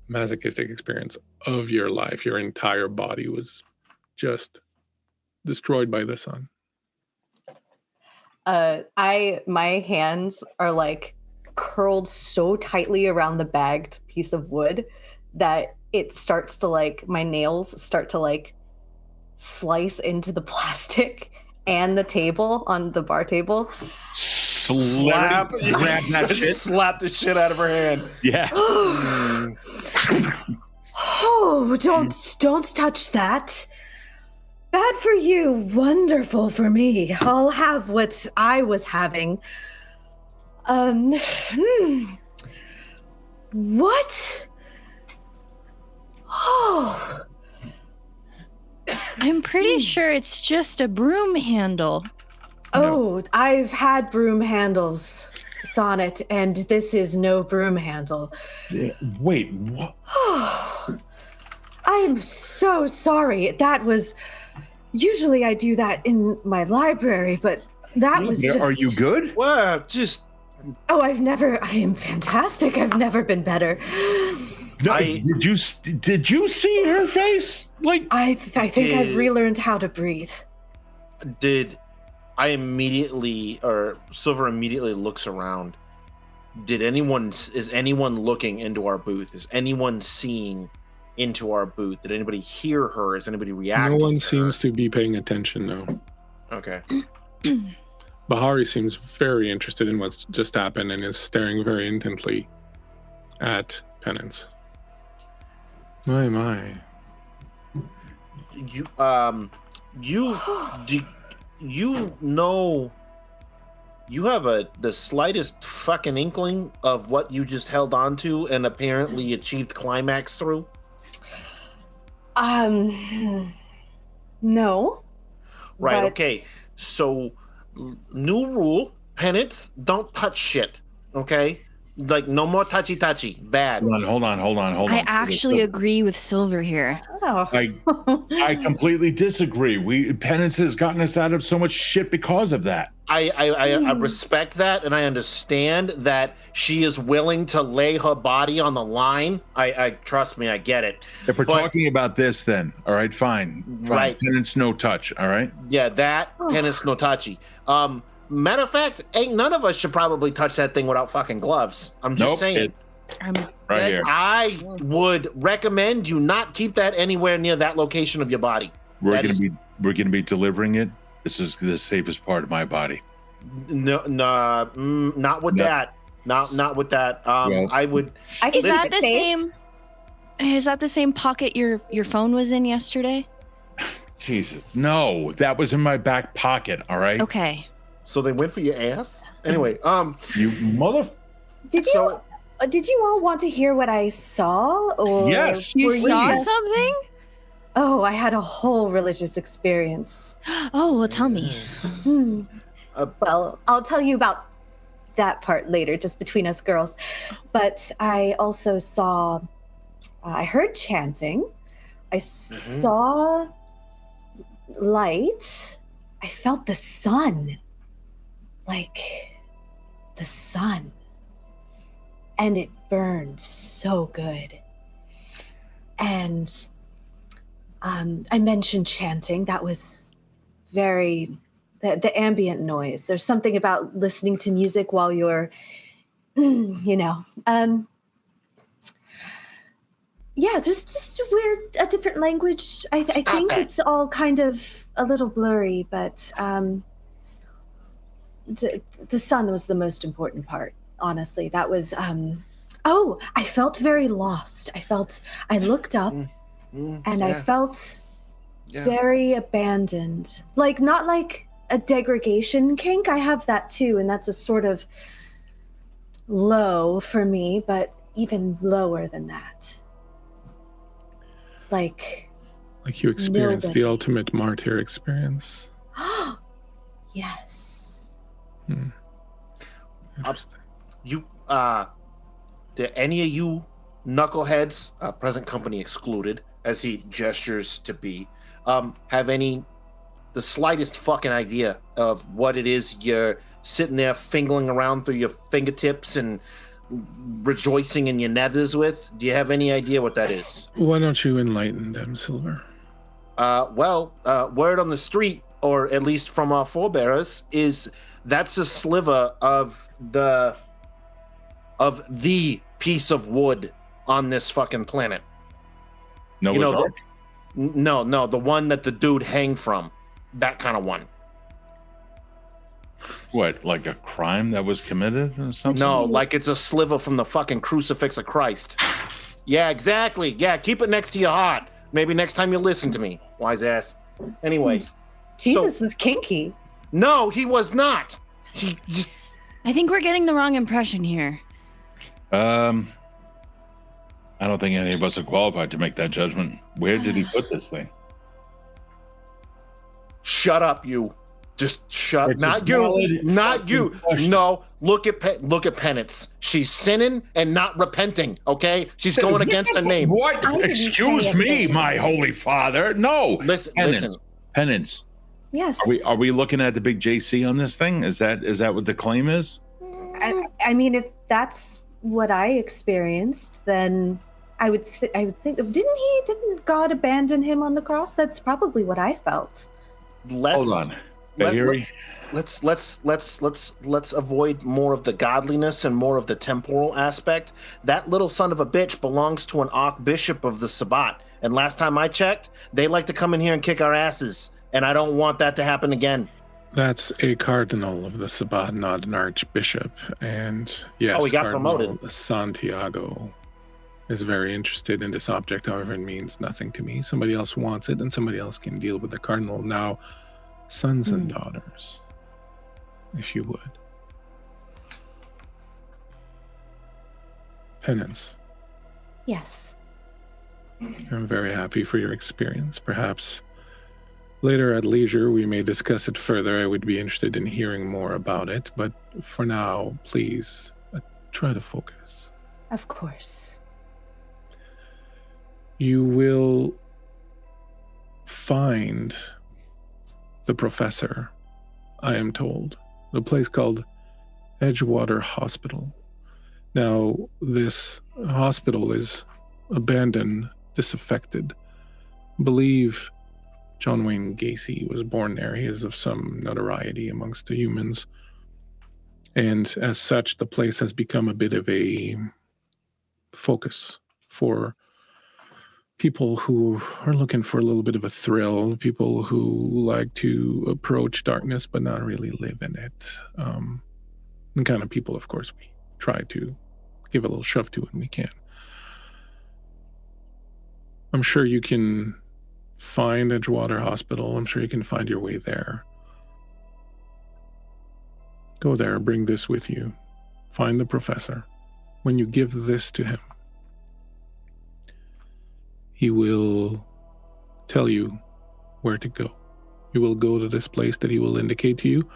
masochistic experience of your life. Your entire body was just destroyed by the sun. My hands are like curled so tightly around the bagged piece of wood that it starts to like, my nails start to like slice into the plastic and the table on the bar table. Slap the shit out of her hand. Yeah. Oh, don't touch that. Bad for you, wonderful for me. I'll have what I was having. What? Oh. I'm pretty sure it's just a broom handle. Oh, I've had broom handles, Sonnet, and this is no broom handle. Wait, what? I am so sorry. That was... Usually I do that in my library, but that was just... Are you good? Well, just... Oh, I am fantastic. I've never been better. No, did you see her face? Like I think I've relearned how to breathe. Silver immediately looks around. Is anyone looking into our booth? Is anyone seeing into our booth? Did anybody hear her? Is anybody reacting? No one seems to be paying attention, no. Okay. Bahari seems very interested in what's just happened and is staring very intently at Penance. My. You know, you have the slightest fucking inkling of what you just held on to and apparently achieved climax through? No. Right, okay. So, new rule, Penance, don't touch shit, okay? Like, no more touchy. Bad. Hold on. I actually agree with Silver here. Oh. I completely disagree. Penance has gotten us out of so much shit because of that. I respect that, and I understand that she is willing to lay her body on the line. I trust me, I get it. If we're talking about this, then all right, fine. Right. Penance, no touch. All right. Yeah, that Penance no touchy. Matter of fact, ain't none of us should probably touch that thing without fucking gloves. I'm just saying. It's I'm right here. I would recommend you not keep that anywhere near that location of your body. We're gonna be delivering it. This is the safest part of my body. No, not with that. Not with that. Well, I would. Is that the same? Is that the same pocket your phone was in yesterday? Jesus, no, that was in my back pocket. All right. Okay. So they went for your ass. Anyway, You mother. Did you all want to hear what I saw? Or Yes. You were saw just- something? Oh, I had a whole religious experience. Oh, well, tell me. Well, I'll tell you about that part later, just between us girls. But I also saw, I heard chanting. I saw light. I felt the sun. Like the sun. And it burned so good. And I mentioned chanting. That was very... The ambient noise. There's something about listening to music while you're, yeah, just a different language. I think it's all kind of a little blurry, but the sun was the most important part. Honestly, that was. I felt very lost. I looked up, and I felt very abandoned. Like not like a degradation kink. I have that too, and that's a sort of low for me, but even lower than that. Like you experienced the ultimate martyr experience. Yes. Interesting. Do any of you knuckleheads, present company excluded, as he gestures to be, have the slightest fucking idea of what it is you're sitting there fingering around through your fingertips and rejoicing in your nethers with? Do you have any idea what that is? Why don't you enlighten them, Silver? Word on the street, or at least from our forebearers, is that's a sliver of the piece of wood on this fucking planet. Noah's Ark? No, the one that the dude hanged from. That kind of one. What, like a crime that was committed or something? No, like it's a sliver from the fucking crucifix of Christ. Yeah, exactly. Yeah, keep it next to your heart. Maybe next time you listen to me, wise ass. Anyway. Jesus was kinky. No, he was not. I think we're getting the wrong impression here. I don't think any of us are qualified to make that judgment. Where did he put this thing? Shut up, you. Just shut. It's not you. Not you. Question. No. Look at Penance. She's sinning and not repenting. Okay. She's going against her name. What? I didn't Excuse say a me, thing. my holy father. No. Listen. Penance. Yes. Are we looking at the big JC on this thing? Is that what the claim is? I mean, if that's what I experienced, then I would think. Didn't God abandon him on the cross? That's probably what I felt. Hold on. Let's avoid more of the godliness and more of the temporal aspect. That little son of a bitch belongs to an archbishop of the Sabbat, and last time I checked, they like to come in here and kick our asses, and I don't want that to happen again. That's a cardinal of the Sabbat, not an archbishop. And yes, he got Cardinal promoted. Santiago is very interested in this object. However, it means nothing to me. Somebody else wants it, and somebody else can deal with the cardinal. Now, sons and daughters, if you would. Penance. Yes. I'm very happy for your experience. Perhaps later at leisure we may discuss it further. I would be interested in hearing more about it, but for now, please try to focus. Of course. You will find the professor, I am told, a place called Edgewater Hospital. Now, this hospital is abandoned, disaffected. I believe John Wayne Gacy was born there. He is of some notoriety amongst the humans. And as such, the place has become a bit of a focus for people who are looking for a little bit of a thrill, people who like to approach darkness but not really live in it. The kind of people, of course, we try to give a little shove to when we can. I'm sure you can find Edgewater Hospital. I'm sure you can find your way there. Go there, bring this with you. Find the professor. When you give this to him, he will tell you where to go. You will go to this place that he will indicate to you.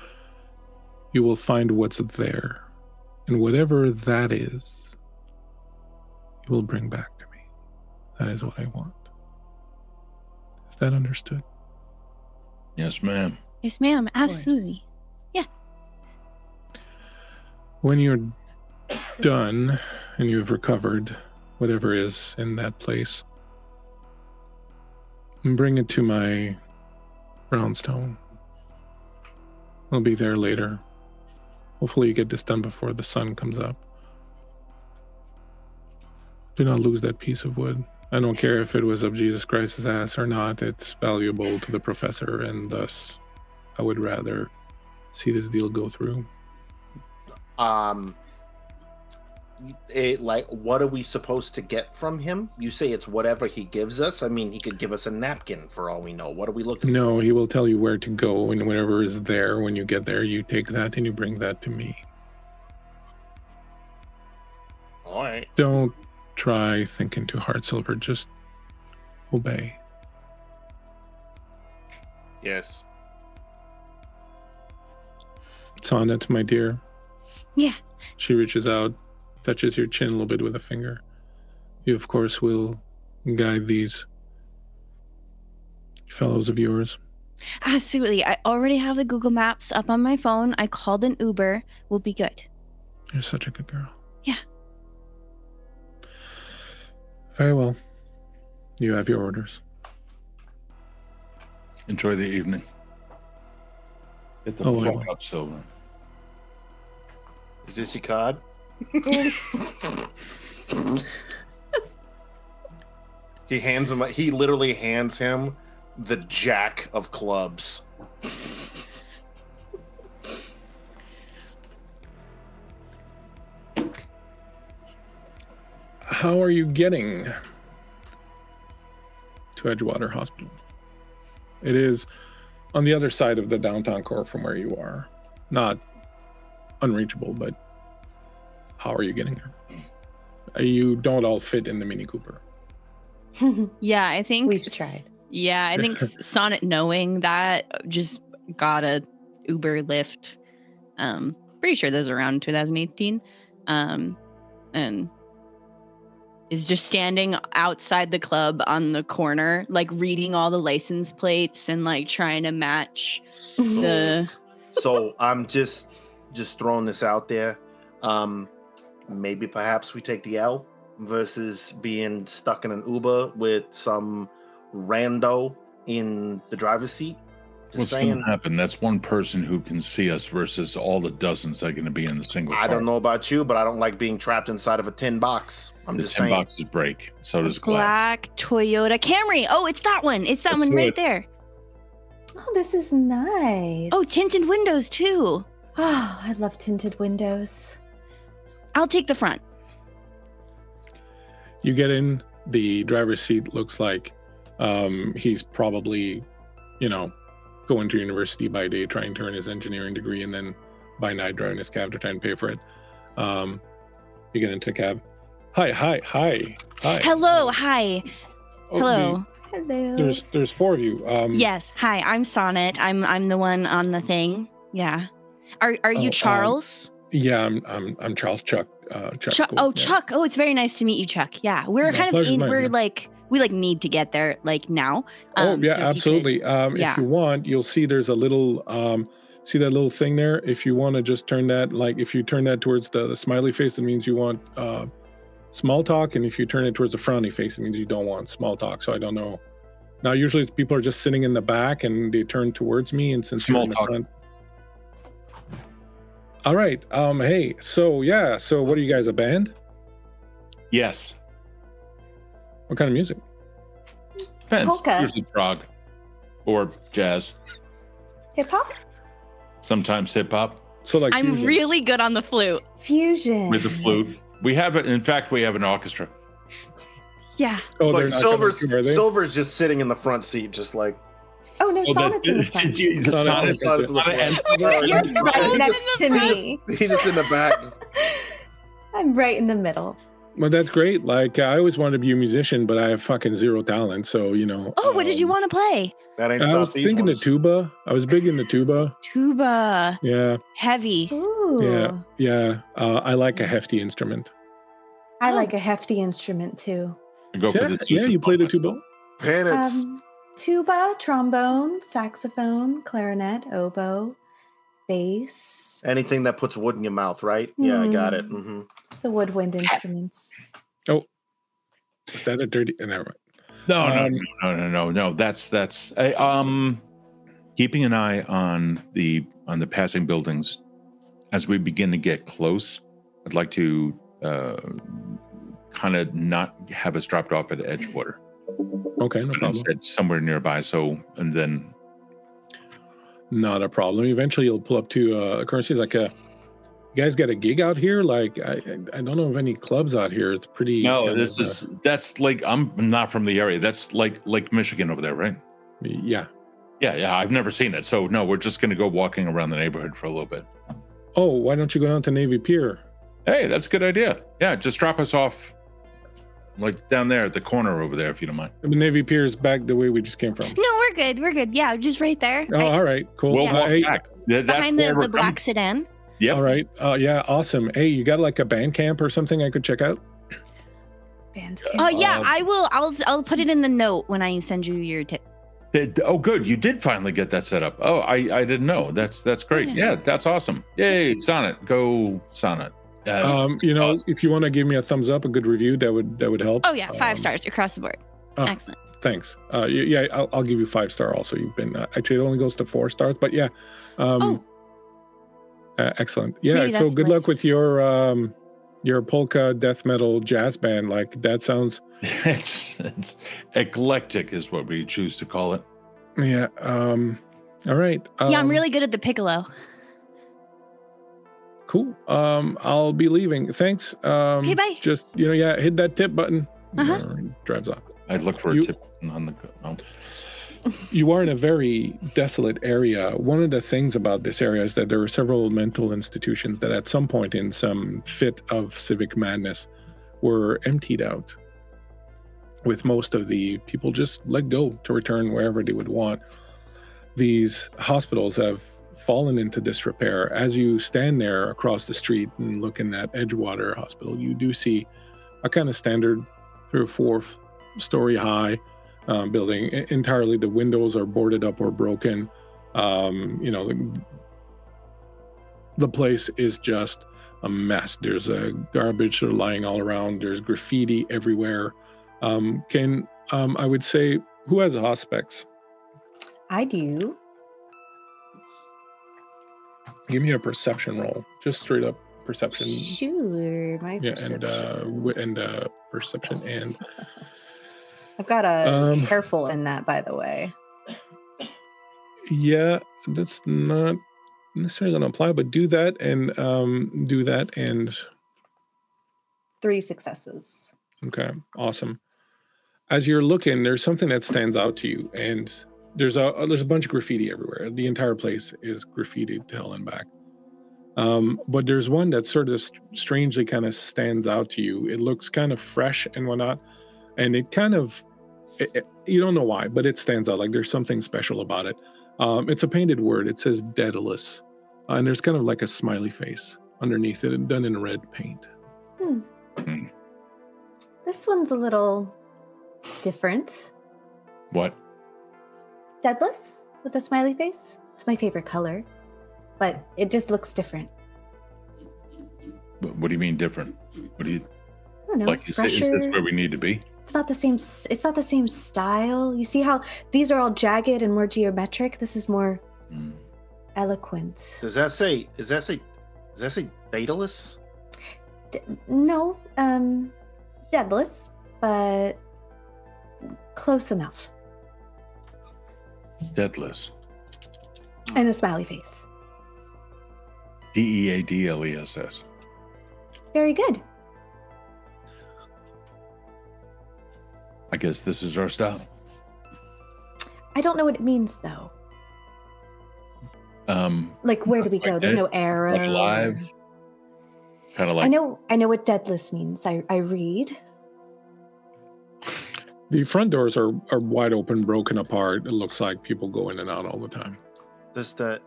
You will find what's there. And whatever that is, you will bring back to me. That is what I want. Is that understood? Yes, ma'am. Yes, ma'am. Absolutely. Yeah. When you're done and you've recovered whatever is in that place, bring it to my brownstone. I'll be there later. Hopefully you get this done before the sun comes up. Do not lose that piece of wood. I don't care if it was of Jesus Christ's ass or not. It's valuable to the professor, and thus I would rather see this deal go through. What are we supposed to get from him? You say it's whatever he gives us. I mean, he could give us a napkin for all we know. What are we looking for? No, he will tell you where to go, and whatever is there, when you get there, you take that and you bring that to me. All right. Don't try thinking too hard, Silver. Just obey. Yes. Sonnet, my dear. Yeah. She reaches out, touches your chin a little bit with a finger. You, of course, will guide these fellows of yours. Absolutely. I already have the Google Maps up on my phone. I called an Uber. We'll be good. You're such a good girl. Yeah. Very well. You have your orders. Enjoy the evening. Get the fuck up, Silver. Is this your card? He literally hands him the jack of clubs. How are you getting to Edgewater Hospital? It is on the other side of the downtown core from where you are. Not unreachable, but how are you getting there? You don't all fit in the Mini Cooper. Yeah, I think We've tried. Yeah, I think Sonnet knowing that just got a Uber Lyft. Pretty sure those are around 2018. And is just standing outside the club on the corner, like reading all the license plates and like trying to match the. So I'm just throwing this out there. Maybe perhaps we take the L versus being stuck in an Uber with some rando in the driver's seat. What's going to happen? That's one person who can see us versus all the dozens that are going to be in the single car. I don't know about you, but I don't like being trapped inside of a tin box. I'm just saying. The tin boxes break. So does glass. Black Toyota Camry. Oh, it's that one. It's that one right there. Oh, this is nice. Oh, tinted windows too. Oh, I love tinted windows. I'll take the front. You get in. The driver's seat looks like he's probably, going to university by day, trying to earn his engineering degree, and then by night driving his cab to try and pay for it. You get into the cab. Hi. Hello, hi. Oh, Hello. There's four of you. Yes, hi. I'm Sonnet. I'm the one on the thing. Yeah. Are you Charles? Yeah, I'm Charles. Chuck. Chuck. Cool. Oh, Chuck. Oh, it's very nice to meet you, Chuck. Yeah, we're kind of in. We're like we need to get there like now. Absolutely. If you want, you'll see there's a little See that little thing there? If you want to just turn that, like if you turn that towards the smiley face, it means you want small talk. And if you turn it towards the frowny face, it means you don't want small talk. So I don't know. Now, usually people are just sitting in the back and they turn towards me. And since Small you're in talk. the front. All right. Hey, so yeah. So what are you guys, a band? Yes. What kind of music? Depends. Polka. Usually prog or jazz. Hip hop? Sometimes hip hop So like I'm fusion. really good on the flute. Fusion. with the flute. We have it. In fact, we have an orchestra. Yeah. Oh, Like they're not coming through, are they? Silver's just sitting in the front seat, just like Oh, no, Sonnet's in the front. Sonnet's in the front. You're right next to me. He's just in the back. Just, I'm right in the middle. Well, that's great. Like I always wanted to be a musician, but I have fucking zero talent. So Oh, what did you want to play? that ain't I stopped was these thinking ones. the tuba. I was big in the tuba. Tuba. Yeah, Heavy. Ooh. yeah. I like a hefty instrument. I like a hefty instrument too. Go for the Yeah, you play the tuba. Penance. Tuba, trombone, saxophone, clarinet, oboe, bass, Anything that puts wood in your mouth, right? Yeah, I got it. Hmm. Hmm. the woodwind instruments. Is that a dirty? Never No, Um, no. That's keeping an eye on the passing buildings as we begin to get close. I'd like to kind of not have us dropped off at Edgewater, Okay, no but problem. instead somewhere nearby. So, and then Not a problem. Eventually, you'll pull up to Currency's like you guys got a gig out here? Like I don't know of any clubs out here. It's pretty. no, kind this of, is that's like I'm not from the area. That's like Michigan over there, right? yeah. Yeah. I've never seen it. So no, we're just gonna go walking around the neighborhood for a little bit. Oh, why don't you go down to Navy Pier? Hey, that's a good idea. Yeah, just drop us off like down there at the corner over there, if you don't mind. The Navy Pier is back the way we just came from. No, we're good. We're good. Yeah, just right there. Oh, all right, cool. We'll walk Hey, back. That's Behind where the we're black coming. sedan. Yep. all right. Yeah, awesome. Hey, you got like a band camp or something I could check out? Bandcamp. Oh yeah, Um, I will. I'll put it in the note when I send you your tip. Oh, good. You did finally get that set up. Oh, I didn't know. That's great. Yeah, that's awesome. Yay, Sonnet. Go Sonnet. Awesome. If you want to give me a thumbs up, a good review, that would help. Oh yeah, 5 stars across the board. oh. Excellent. Thanks. Yeah, I'll give you 5-star. Also, you've been actually it only goes to 4 stars, but yeah. Excellent. Yeah. Maybe So that's good like- luck with your polka death metal jazz band. Like that sounds. it's eclectic is what we choose to call it. Yeah. All right. Yeah, I'm really good at the piccolo. Cool. I'll be leaving. Thanks. Okay, bye. Just hit that tip button. Uh-huh. Drives off. I looked for a You- tip on the. Oh. You are in a very desolate area. One of the things about this area is that there are several mental institutions that at some point in some fit of civic madness were emptied out, with most of the people just let go to return wherever they would want. These hospitals have fallen into disrepair. As you stand there across the street and looking at Edgewater Hospital, you do see a kind of standard 3 or 4 story high building. Entirely the windows are boarded up or broken. The place is just a mess. There's garbage sort of lying all around. There's graffiti everywhere. I would say, who has hospice? I do. Give me a perception roll, just straight up perception. Sure, my Yeah, perception. and perception and I've got a um, careful in that, by the way. yeah, that's not necessarily going to apply, but do that and 3 successes. okay, awesome. As you're looking, there's something that stands out to you, and there's a bunch of graffiti everywhere. The entire place is graffitied to hell and back. But there's one that sort of strangely kind of stands out to you. It looks kind of fresh and whatnot, and it kind of you don't know why, but it stands out. Like there's something special about it. It's a painted word. It says Daedalus, and there's kind of like a smiley face underneath it, done in red paint. This one's a little different. What? Deadless with a smiley face. It's my favorite color. but it just looks different. What do you mean different? What do you I don't know. like? Is this where we need to be? It's not the same. It's not the same style. You see how these are all jagged and more geometric. This is more eloquent. Does that say Daedalus? No, deadless, but close enough. Deadless. And a smiley face. Deadless. Very good. I guess this is our style. I don't know what it means though. Like where do we go? Like There's no arrow. Like live. Kind of like. I know what deadless means. I read. The front doors are wide open, broken apart. It looks like people go in and out all the time. Does the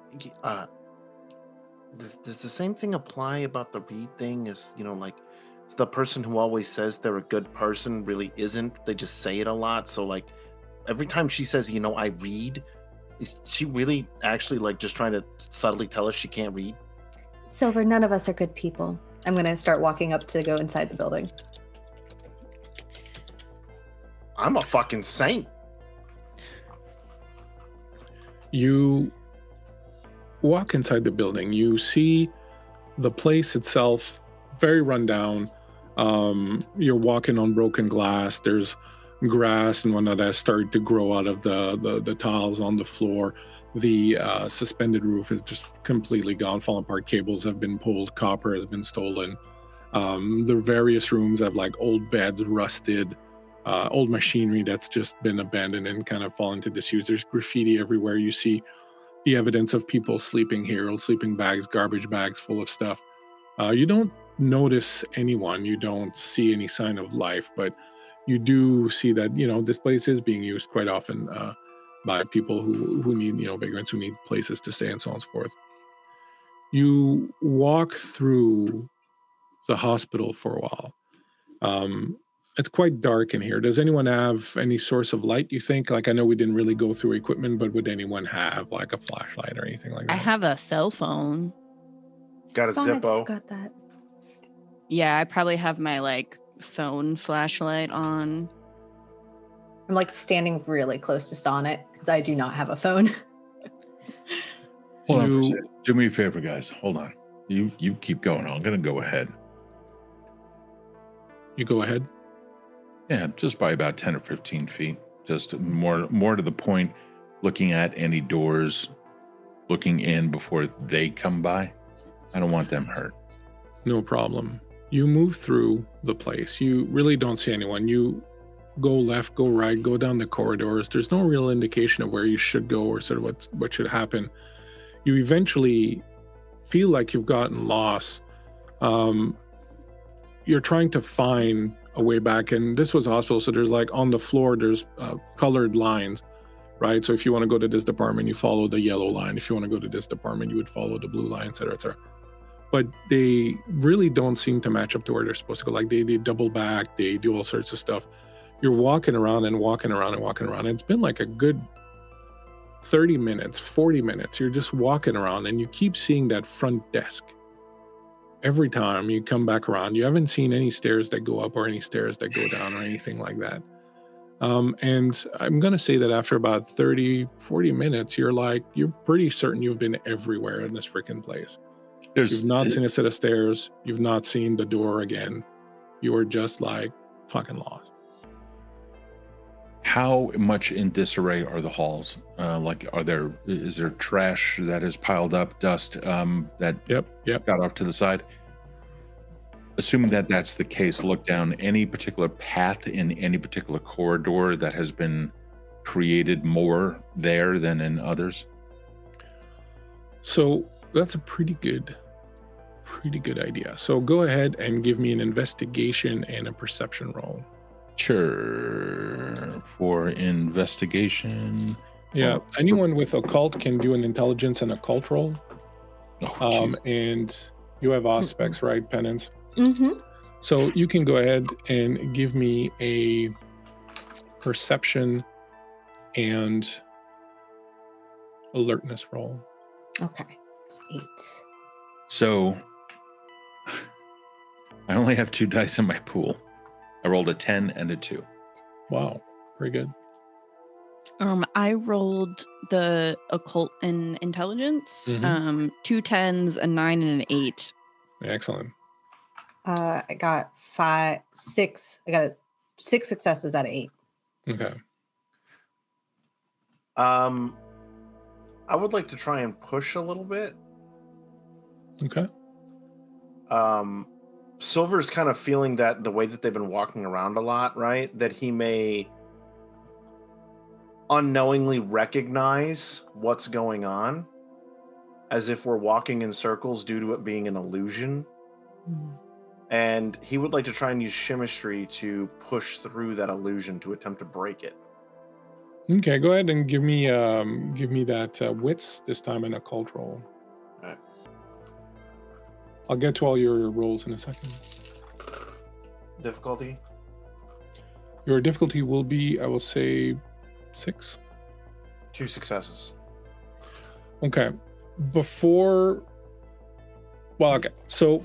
same thing apply about the read thing? Is like the person who always says they're a good person really isn't. They just say it a lot. So like every time she says, I read, is she really actually like just trying to subtly tell us she can't read? Silver, none of us are good people. I'm going to start walking up to go inside the building. I'm a fucking saint. You walk inside the building. You see the place itself very run down. You're walking on broken glass. There's grass and whatnot that started to grow out of the tiles on the floor. The suspended roof is just completely gone, falling apart. Cables have been pulled. Copper has been stolen. The various rooms have like old beds, rusted, old machinery that's just been abandoned and kind of fallen to disuse. There's graffiti everywhere. You see the evidence of people sleeping here, old sleeping bags, garbage bags full of stuff. You don't notice anyone. You don't see any sign of life, but you do see that, this place is being used quite often by people who need, vagrants who need places to stay and so on and so forth. You walk through the hospital for a while. It's quite dark in here. Does anyone have any source of light, you think? Like, I know we didn't really go through equipment, but would anyone have like a flashlight or anything like that? I have a cell phone. Got a Sonnet's Zippo. got that. Yeah, I probably have my like phone flashlight on. I'm like standing really close to Sonnet because I do not have a phone. Hold on for a second. Do me a favor, guys. Hold on. You keep going. I'm going to go ahead. You go ahead. Yeah, just by about 10 or 15 feet. Just more to the point, looking at any doors, looking in before they come by. I don't want them hurt. No problem. You move through the place. You really don't see anyone. You go left, go right, go down the corridors. There's no real indication of where you should go or sort of what should happen. You eventually feel like you've gotten lost. You're trying to find a way back, and this was a hospital, so there's like on the floor there's colored lines, right? So if you want to go to this department, you follow the yellow line. If you want to go to this department, you would follow the blue line, etc., etc. But they really don't seem to match up to where they're supposed to go. Like they double back, they do all sorts of stuff. You're walking around and walking around and walking around. It's been like a good 30 minutes, 40 minutes. You're just walking around and you keep seeing that front desk. Every time you come back around, you haven't seen any stairs that go up or any stairs that go down or anything like that. And I'm going to say that after about 30, 40 minutes, you're pretty certain you've been everywhere in this freaking place. You've not seen a set of stairs. You've not seen the door again. You are just like fucking lost. How much in disarray are the halls? Is there trash that is piled up, dust that Yep. got off to the side? Assuming that that's the case, look down any particular path in any particular corridor that has been created more there than in others. So that's a pretty good idea. So go ahead and give me an investigation and a perception roll. Sure. For investigation. Yeah, anyone with occult can do an intelligence and occult roll. Oh, and you have aspects, right, Penance? Mm-hmm. So you can go ahead and give me a perception and alertness roll. Okay. It's 8. So I only have 2 dice in my pool. I rolled a 10 and a 2. Wow, very good. I rolled the occult and intelligence. Mhm. 2 10s, a 9, and an 8. Excellent. I got 6. I got 6 successes out of 8. Okay. I would like to try and push a little bit. Okay. Silver's kind of feeling that the way that they've been walking around a lot, right? That he may unknowingly recognize what's going on as if we're walking in circles due to it being an illusion. And he would like to try and use chemistry to push through that illusion to attempt to break it. Okay, go ahead and give me that wits this time in a occult roll. All right. I'll get to all your rolls in a second. Difficulty? Your difficulty will be, I will say, 6. 2 successes. Okay. Okay. So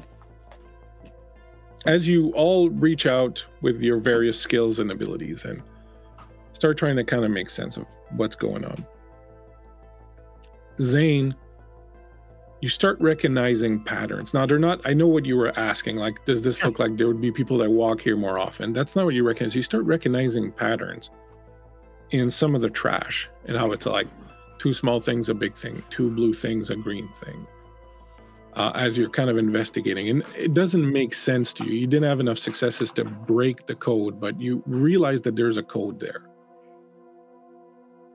as you all reach out with your various skills and abilities and start trying to kind of make sense of what's going on, Zane, you start recognizing patterns. Now, they're not, I know what you were asking, like, does this look like there would be people that walk here more often? That's not what you recognize. You start recognizing patterns in some of the trash and how it's like 2 small things, a big thing, 2 blue things, a green thing, as you're kind of investigating. And it doesn't make sense to you. You didn't have enough successes to break the code, but you realize that there's a code there.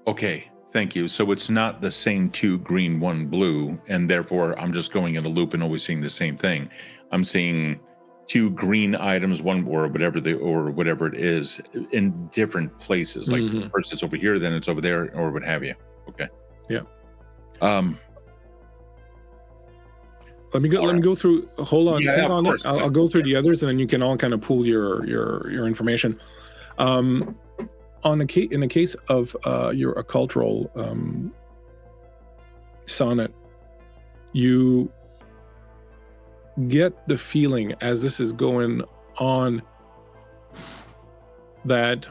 Okay, thank you. So it's not the same 2 green, 1 blue, and therefore I'm just going in a loop and always seeing the same thing. I'm seeing 2 green items, 1 or whatever it is, in different places. Like first it's over here, then it's over there, or what have you. Okay. Yeah. Let me go through. Hold on, think on it. I'll go through the others, and then you can all kind of pool your information. In the case of your occult roll, Sonnet, you get the feeling as this is going on that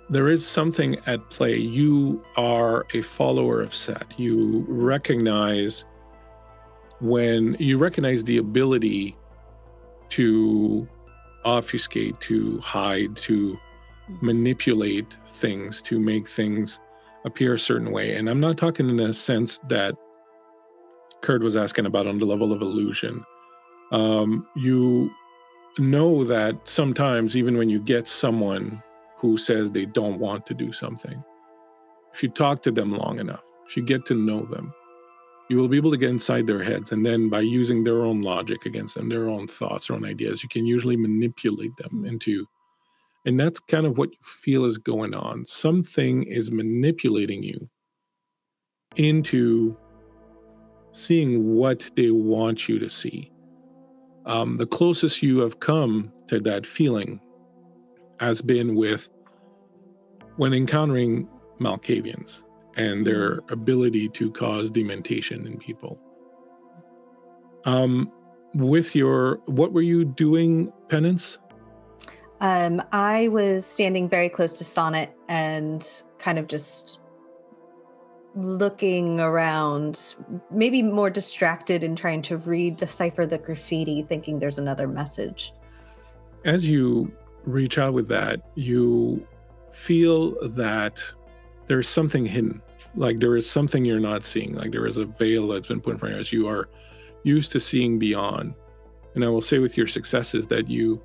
there is something at play. You are a follower of Set. You recognize the ability to obfuscate, to hide, to manipulate things, to make things appear a certain way. And I'm not talking in a sense that Kurt was asking about on the level of illusion. You know that sometimes, even when you get someone who says they don't want to do something, if you talk to them long enough, if you get to know them, you will be able to get inside their heads, and then by using their own logic against them, their own thoughts, their own ideas, you can usually manipulate them into, and that's kind of what you feel is going on. Something is manipulating you into seeing what they want you to see. The closest you have come to that feeling has been when encountering Malkavians and their ability to cause dementation in people. What were you doing, Penance? I was standing very close to Sonnet and kind of just looking around, maybe more distracted and trying to decipher the graffiti, thinking there's another message. As you reach out with that, you feel that there's something hidden, like there is something you're not seeing, like there is a veil that's been put in front of you as you are used to seeing beyond. And I will say with your successes that you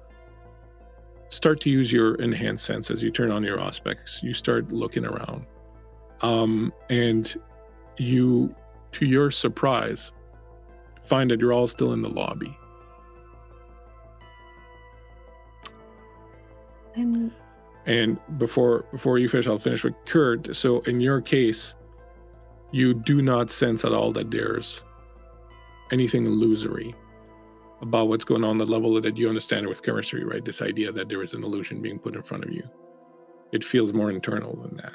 start to use your enhanced senses. You turn on your aspects, you start looking around. And you, to your surprise, find that you're all still in the lobby. And before you finish, I'll finish with Kurt. So in your case, you do not sense at all that there's anything illusory about what's going on the level that you understand with chemistry, right? This idea that there is an illusion being put in front of you. It feels more internal than that.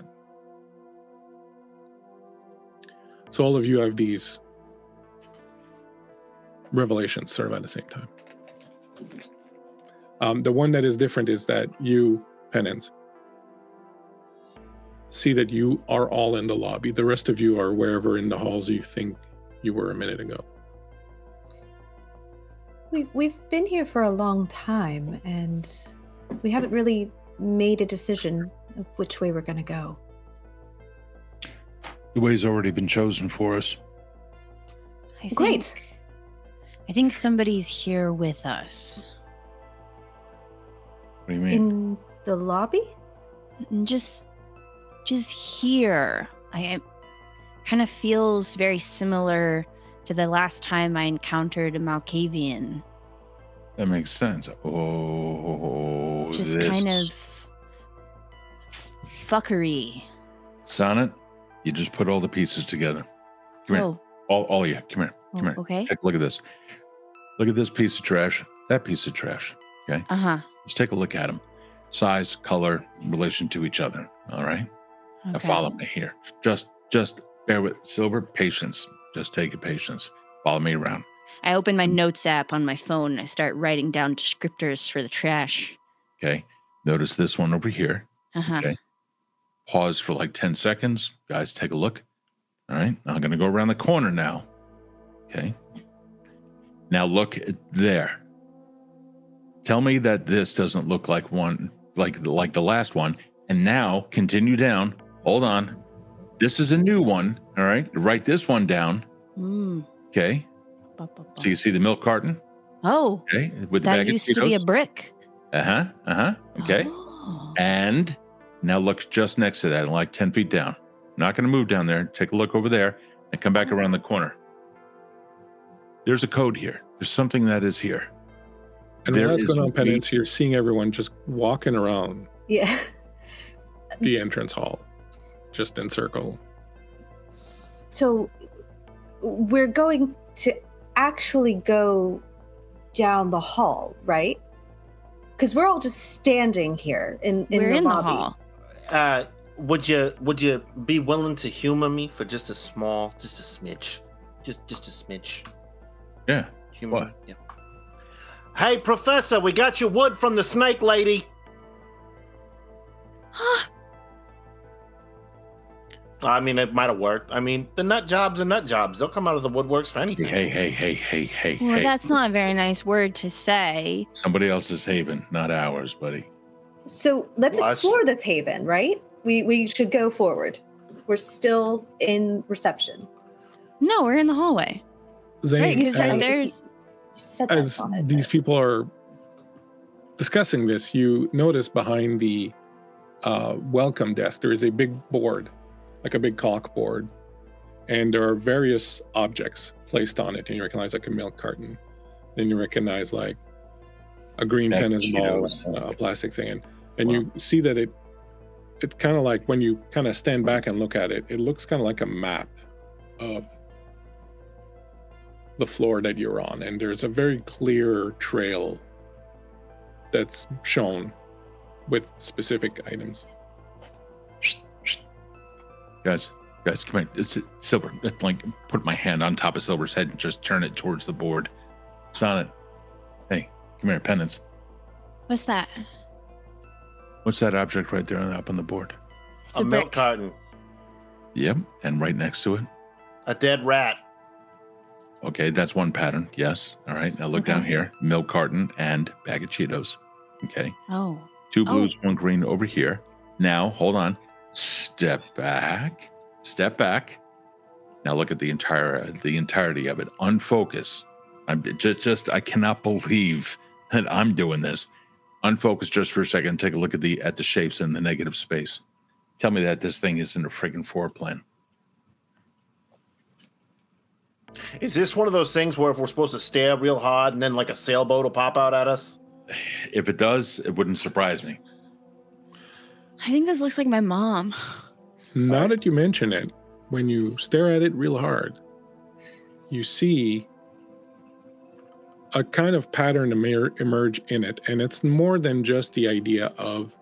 So all of you have these revelations sort of at the same time. The one that is different is that you, Penance, see that you are all in the lobby. The rest of you are wherever in the halls you think you were a minute ago. We've been here for a long time, and we haven't really made a decision of which way we're going to go. The way's already been chosen for us. Great. I think somebody's here with us. What do you mean? In the lobby? Just here. It kind of feels very similar to the last time I encountered a Malkavian. That makes sense. Oh, Just kind of fuckery. Sonnet, you just put all the pieces together. Come here. All of you. Come here. Come here. Okay. Take a look at this. Look at this piece of trash. That piece of trash. Okay. Let's take a look at them. Size, color, relation to each other. All right. Now follow me here. Just bear with Silver. Patience. Just take it, patience. Follow me around. I open my notes app on my phone and I start writing down descriptors for the trash. Okay. Notice this one over here. Okay. Pause for like 10 seconds. Guys, take a look. All right. I'm going to go around the corner now. Okay. Now look at there. Tell me that this doesn't look like one, like the last one. And now continue down. Hold on. This is a new one. All right. Write this one down. Okay. So you see the milk carton? Oh. Okay. With the that bag used of to be a brick. Okay. Oh. And now look just next to that, like 10 feet down. Not going to move down there. Take a look over there and come back around the corner. There's a code here. There's something that is here. And while that's going on, Penance, you're seeing everyone just walking around the entrance hall, just in circle. So we're going to actually go down the hall, right? Because we're all just standing here in the lobby. The hall. Would you be willing to humor me for just a smidge? Just a smidge. Yeah. Humor. What? Yeah. Hey, Professor, we got your wood from the snake lady. I mean, it might have worked. I mean, the nut jobs are nut jobs. They'll come out of the woodworks for anything. Hey. Well, that's not a very nice word to say. Somebody else's haven, not ours, buddy. So let's explore this haven, right? We should go forward. We're still in reception. No, we're in the hallway. Zane, Right, because right there's... As these people are discussing this, you notice behind the welcome desk, there is a big board, like a big caulk board, and there are various objects placed on it, and you recognize like a milk carton, then you recognize like a green tennis ball, plastic thing, and you see that it kind of like, when you kind of stand back and look at it, it looks kind of like a map of the floor that you're on, and there's a very clear trail that's shown with specific items. Guys, come here. It's Silver. It's like, put my hand on top of Silver's head and just turn it towards the board. Sonnet. Hey, come here, Penance. What's that? What's that object right there up on the board? It's a milk carton. Yep, and right next to it? A dead rat. Okay, that's one pattern. Yes. All right. Now look down here. Milk carton and bag of Cheetos. Okay. Oh. 2 blues, 1 green over here. Now, hold on. Step back. Now look at the entirety of it. Unfocus. I cannot believe that I'm doing this. Unfocus just for a second. Take a look at the shapes in the negative space. Tell me that this thing isn't a friggin' floor plan. Is this one of those things where if we're supposed to stare real hard and then like a sailboat will pop out at us? If it does, it wouldn't surprise me. I think this looks like my mom. Now that you mention it, when you stare at it real hard, you see a kind of pattern emerge in it. And it's more than just the idea of,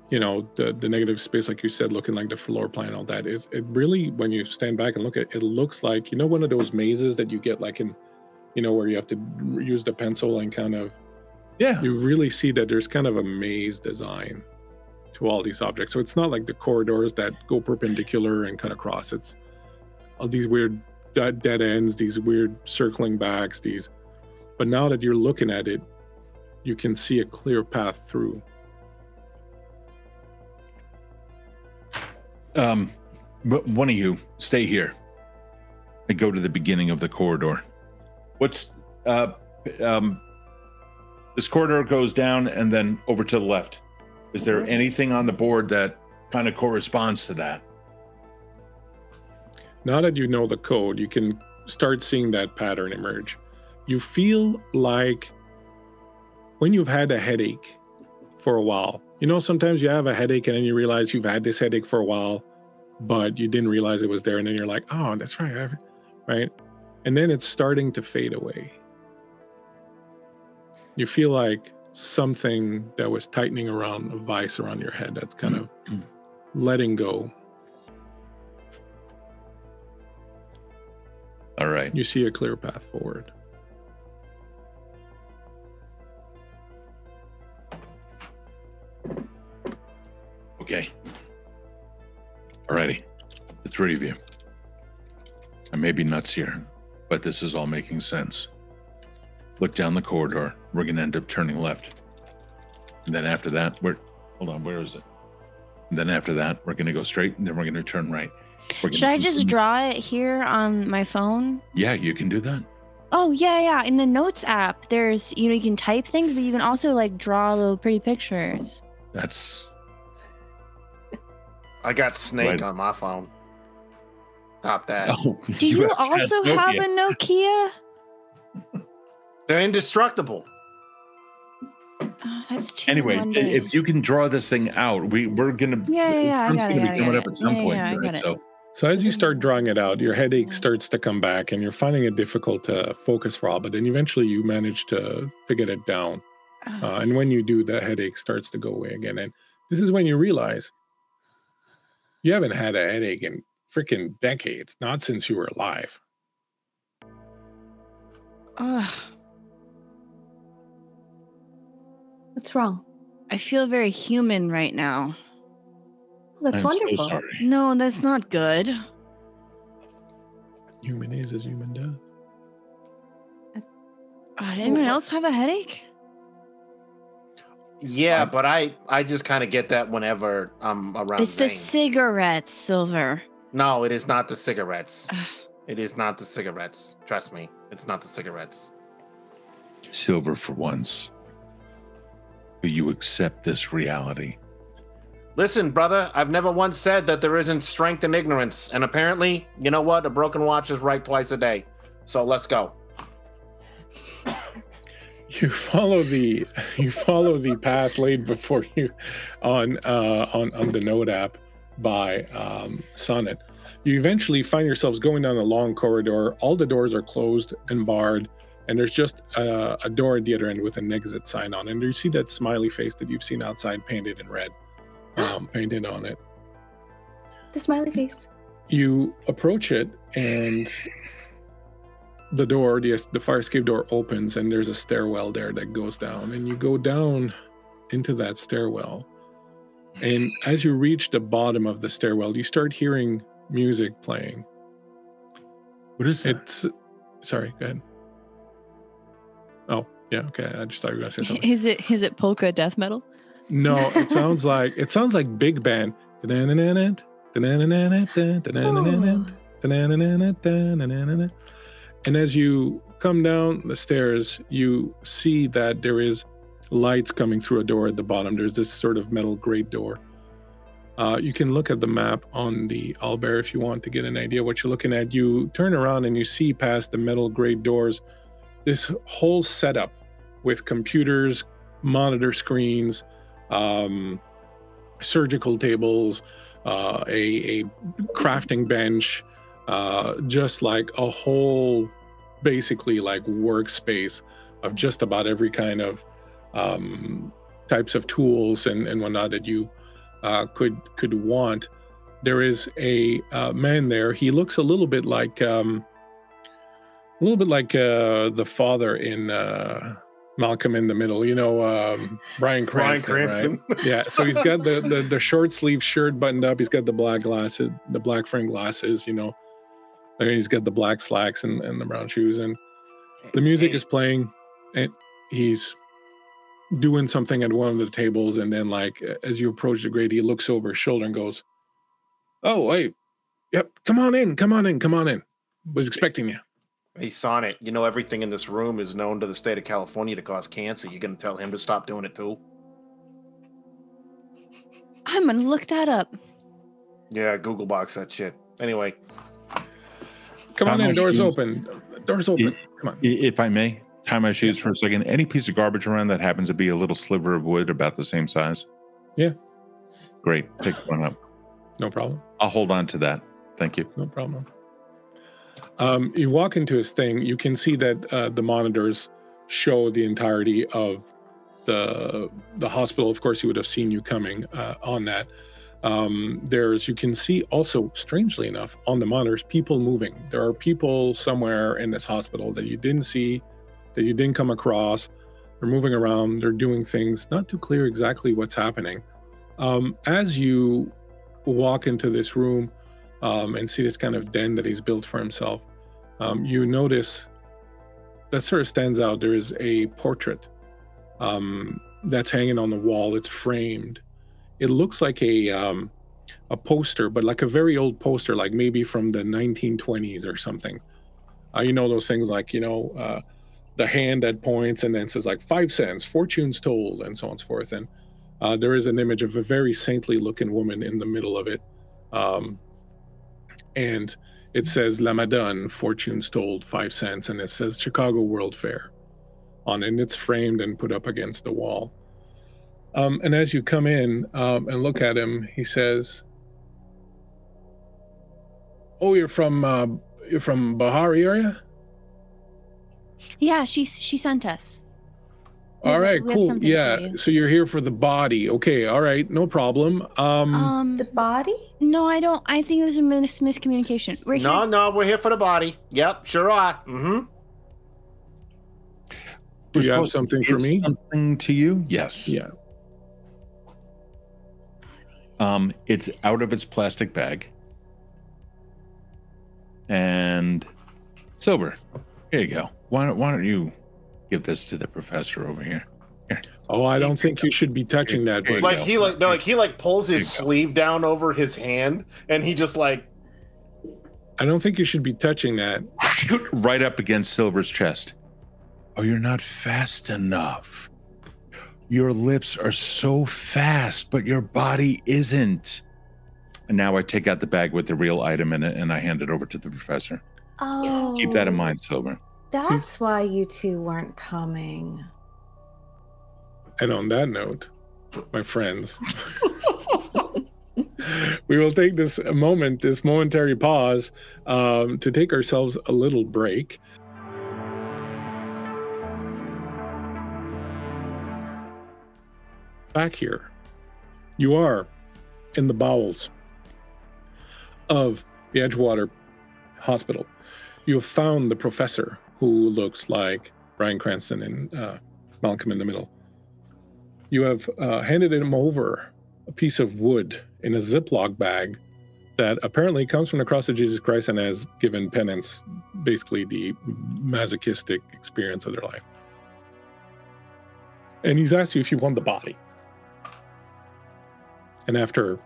the negative space, like you said, looking like the floor plan and all that. It really, when you stand back and look at it, it looks like, one of those mazes that you get like in where you have to use the pencil and kind of, Yeah. you really see that there's kind of a maze design to all these objects. So it's not like the corridors that go perpendicular and cut across. It's all these weird dead ends, these weird circling backs, but now that you're looking at it, you can see a clear path through. But one of you stay here and go to the beginning of the corridor. What's this corridor goes down and then over to the left. Is there anything on the board that kind of corresponds to that? Now that you know the code, you can start seeing that pattern emerge. You feel like when you've had a headache for a while, sometimes you have a headache and then you realize you've had this headache for a while, but you didn't realize it was there. And then you're like, oh, that's right. Right. And then it's starting to fade away. You feel like something that was tightening around a vice around your head that's kind of letting go. All right. You see a clear path forward. Okay. Alrighty. The three of you. I may be nuts here, but this is all making sense. Look down the corridor. We're going to end up turning left. And then after that, where is it? And then after that, we're going to go straight, and then we're going to turn right. Should I just draw it here on my phone? Yeah, you can do that. Oh, yeah. In the Notes app, there's, you can type things, but you can also, draw little pretty pictures. That's... I got Snake on my phone. Top that. Oh, Do you also have a Nokia? They're indestructible. That's too Anyway, mundane. if you can draw this thing out, we're gonna. Yeah, It's gonna be coming up at some point, I right? got it. So as you start drawing it out, your headache starts to come back and you're finding it difficult to focus for a while, but then eventually you manage to get it down. And when you do, the headache starts to go away again. And this is when you realize you haven't had a headache in freaking decades, not since you were alive. What's wrong? I feel very human right now. Well, that's I'm wonderful. so sorry. No, that's not good. Human is as human does. Did anyone else have a headache? Yeah, but I just kind of get that whenever I'm around It's the Zane. cigarettes, Silver. No, it is not the cigarettes. It is not the cigarettes. Trust me, it's not the cigarettes. Silver, for once, will you accept this reality? Listen, brother, I've never once said that there isn't strength in ignorance. And apparently, you know what? A broken watch is right twice a day. So let's go. You follow the path laid before you on the Note app by Sonnet. You eventually find yourselves going down a long corridor. All the doors are closed and barred, and there's just a door at the other end with an exit sign on. And you see that smiley face that you've seen outside painted in red, painted on it. The smiley face. You approach it, and the door, the fire escape door opens, and there's a stairwell there that goes down. And you go down into that stairwell. And as you reach the bottom of the stairwell, you start hearing music playing. What is that? Sorry, go ahead. Oh, yeah, okay. I just thought you were going to say something. Is it polka death metal? No, it sounds like big band. And as you come down the stairs, you see that there is lights coming through a door at the bottom. There's this sort of metal grate door. You can look at the map on the owlbear if you want to get an idea what you're looking at. You turn around and you see past the metal grate doors this whole setup with computers, monitor screens, surgical tables, a crafting bench, just like a whole, basically like workspace of just about every kind of types of tools and whatnot that you could want. There is a man there. He looks a little bit like little bit like the father in Malcolm in the Middle, Bryan Cranston, Cranston. right? Yeah, so he's got the short sleeve shirt buttoned up. He's got the black glasses, the black frame glasses, and he's got the black slacks and the brown shoes, and the music is playing, and he's doing something at one of the tables, and then like as you approach the grate, he looks over his shoulder and goes, "Oh, wait, yep, come on in. Was expecting you." Hey, Sonnet, everything in this room is known to the state of California to cause cancer. You gonna tell him to stop doing it too? I'm gonna look that up. Yeah, Google box that shit. Anyway. Come on in, doors open. Doors open. Come on. If I may, tie my shoes for a second. Any piece of garbage around that happens to be a little sliver of wood about the same size? Yeah. Great. Take one up. No problem. I'll hold on to that. Thank you. No problem. You walk into his thing. You can see that the monitors show the entirety of the hospital. Of course, he would have seen you coming on that. You can see also, strangely enough, on the monitors, people moving. There are people somewhere in this hospital that you didn't see, that you didn't come across. They're moving around. They're doing things. Not too clear exactly what's happening. As you walk into this room and see this kind of den that he's built for himself, you notice that sort of stands out. There is a portrait that's hanging on the wall. It's framed. It looks like a poster, but like a very old poster, like maybe from the 1920s or something. Those things like, the hand that points and then says like 5 cents, fortunes told, and so on and so forth. And there is an image of a very saintly looking woman in the middle of it. And it says La Madone, fortunes told, 5 cents. And it says Chicago World Fair on it. And it's framed and put up against the wall. And as you come in and look at him, he says, "Oh, you're from Bahari area?" Yeah, she sent us. All right, we have cool. something for Yeah, you. so you're here for the body. Okay, all right, no problem. The body? No, I don't. I think there's a miscommunication. We're here. No, we're here for the body. Yep, sure are. Mm-hmm. Do you have something for me? Something to you? Yes. Yeah. It's out of its plastic bag. And Silver, here you go. Why don't you give this to the professor over here? Here. Oh, I don't think you should be touching that. But He pulls his sleeve down over his hand, and he just like. I don't think you should be touching that. Right up against Silver's chest. Oh, you're not fast enough. Your lips are so fast, but your body isn't. And now I take out the bag with the real item in it, and I hand it over to the professor. Oh. Keep that in mind, Silver. That's why you two weren't coming. And on that note, my friends, we will take this momentary pause to take ourselves a little break. Back here, you are in the bowels of the Edgewater Hospital. You have found the professor who looks like Bryan Cranston in Malcolm in the Middle. You have handed him over a piece of wood in a Ziploc bag that apparently comes from the cross of Jesus Christ and has given Penance basically the masochistic experience of their life. And he's asked you if you want the body. And after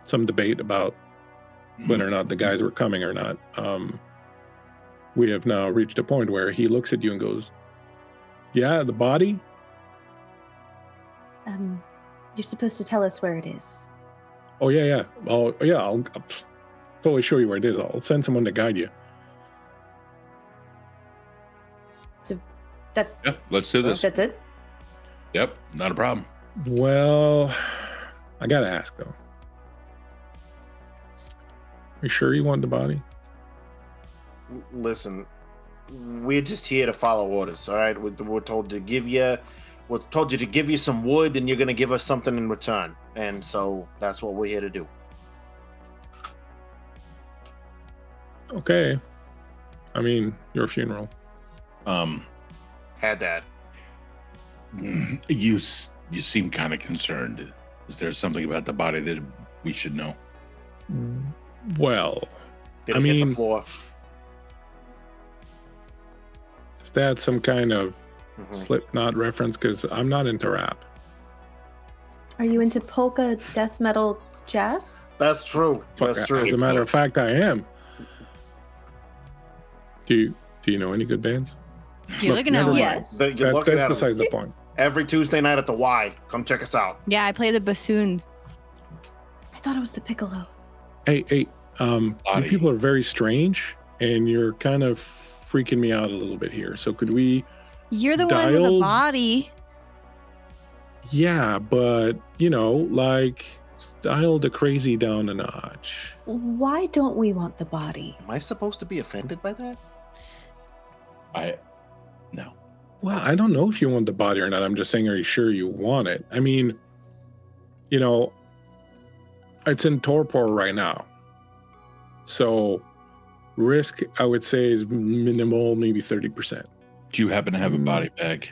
some debate about whether or not the guys were coming or not, we have now reached a point where he looks at you and goes, "Yeah, the body?" You're supposed to tell us where it is. Oh, yeah. I'll totally show you where it is. I'll send someone to guide you. Yep, let's do this. That's it? Yep, not a problem. Well, I gotta ask, though. Are you sure you want the body? Listen, we're just here to follow orders, all right? We're told to give you some wood, and you're going to give us something in return. And so that's what we're here to do. Okay. I mean, your funeral. Had that. You seem kind of concerned. Is there something about the body that we should know? Well, Did I it hit mean- the floor? is that some kind of Mhm. Slipknot reference? Because I'm not into rap. Are you into polka, death metal, jazz? That's true. Fuck, That's true. as a matter of fact, I am. Do you know any good bands? You're Look, looking at never one. mind. Yes. You're looking That's at 'em. besides the point. Every Tuesday night at the Y. Come check us out. Yeah, I play the bassoon. I thought it was the piccolo. Hey, you Body. people are very strange, and you're kind of freaking me out a little bit here. So could we? You're the one with a Dialed- body. Yeah, but like dial the crazy down a notch. Why don't we want the body? Am I supposed to be offended by that? No. Well, I don't know if you want the body or not. I'm just saying, are you sure you want it? I mean, it's in torpor right now. So risk, I would say, is minimal, maybe 30%. Do you happen to have a body bag?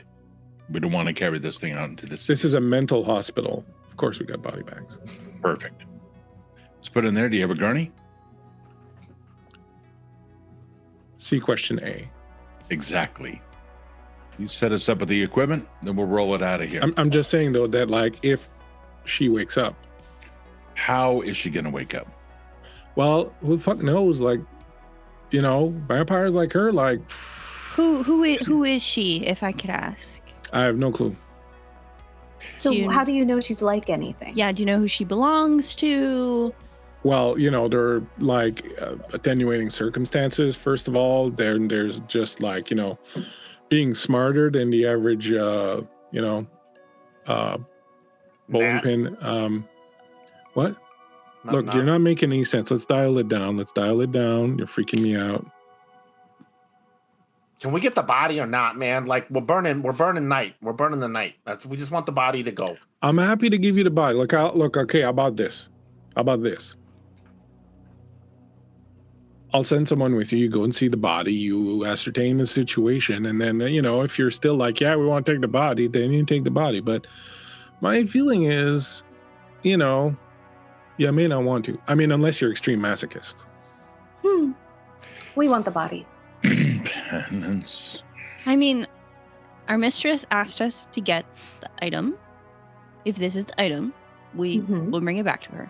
We don't want to carry this thing out into the city. This is a mental hospital. Of course, we got body bags. Perfect. Let's put it in there. Do you have a gurney? See question A. Exactly. You set us up with the equipment, then we'll roll it out of here. I'm just saying, though, that like if she wakes up, How is she going to wake up? well, who the fuck knows? Like, vampires like her, like, Who is she, if I could ask? I have no clue. So June. how do you know she's like anything? Yeah, do you know who she belongs to? Well, there are like attenuating circumstances. First of all, then there's just like, being smarter than the average, bowling Nat? pin. What? Not- Look, you're not making any sense. Let's dial it down. You're freaking me out. Can we get the body or not, man? Like we're burning night. We're burning the night. We just want the body to go. I'm happy to give you the body. Look, okay, how about this? I'll send someone with you. You go and see the body. You ascertain the situation. And then, if you're still like, yeah, we want to take the body, then you take the body. But my feeling is, you may not want to. I mean, unless you're extreme masochist. We want the body. Penance. I mean, our mistress asked us to get the item. If this is the item, we Mhm. will bring it back to her.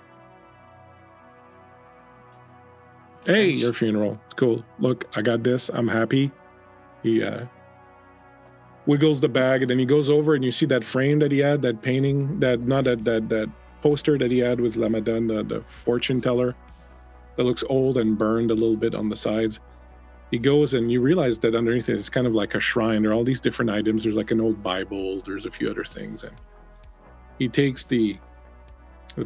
Hey, Yes. your funeral. It's cool. Look, I got this. I'm happy. He wiggles the bag, and then he goes over, and you see that frame that he had, that painting, that poster that he had with La Madone, the fortune teller, that looks old and burned a little bit on the sides. He goes, and you realize that underneath it is kind of like a shrine. There are all these different items. There's like an old Bible. There's a few other things, and he takes the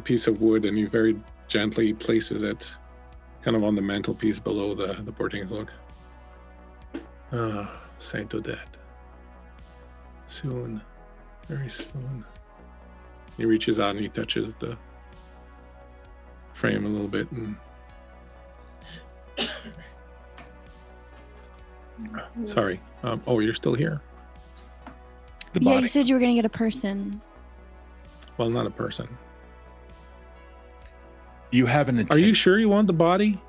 piece of wood, and he very gently places it kind of on the mantelpiece below the portings. Look. Saint Odette. Soon. Very soon. He reaches out and he touches the frame a little bit, and sorry. You're still here? The Yeah, body. you said you were going to get a person. Well, not a person. You have an Are you sure you want the body?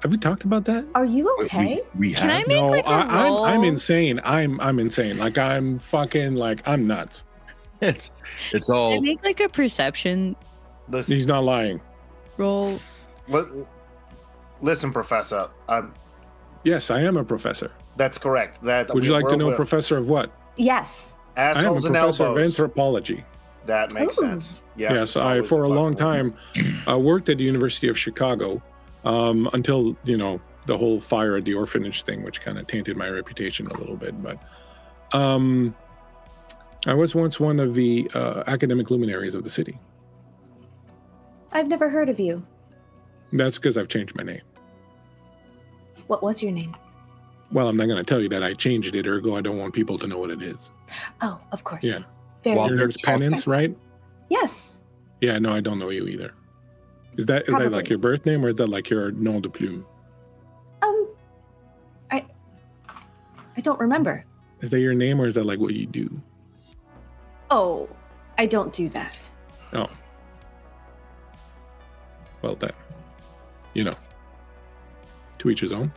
Have we talked about that? Are you okay? We Can I have. make No, like a I'm roll? insane. I'm insane. Like I'm fucking like I'm nuts. It's Can I all. make like a perception Listen, He's not lying. roll? listen, Professor. Yes, I am a professor. That's correct. Would you like to know professor of what? Yes. I am a assholes and professor of elbows? anthropology. That makes Ooh. sense. Yeah. Yes, it's I always for a the long fucking- time worked at the University of Chicago until the whole fire at the orphanage thing, which kind of tainted my reputation a little bit. But I was once one of the academic luminaries of the city. I've never heard of you. That's because I've changed my name. What was your name? Well, I'm not going to tell you that I changed it, ergo I don't want people to know what it is. Oh, of course. Yeah. Very Well, Your name's Penance, right? Yes. Yeah, no, I don't know you either. Is that like Probably. your birth name, or is that like your nom de plume? I don't remember. Is that your name or is that like what you do? Oh, I don't do that. Oh. Well then, to each his own.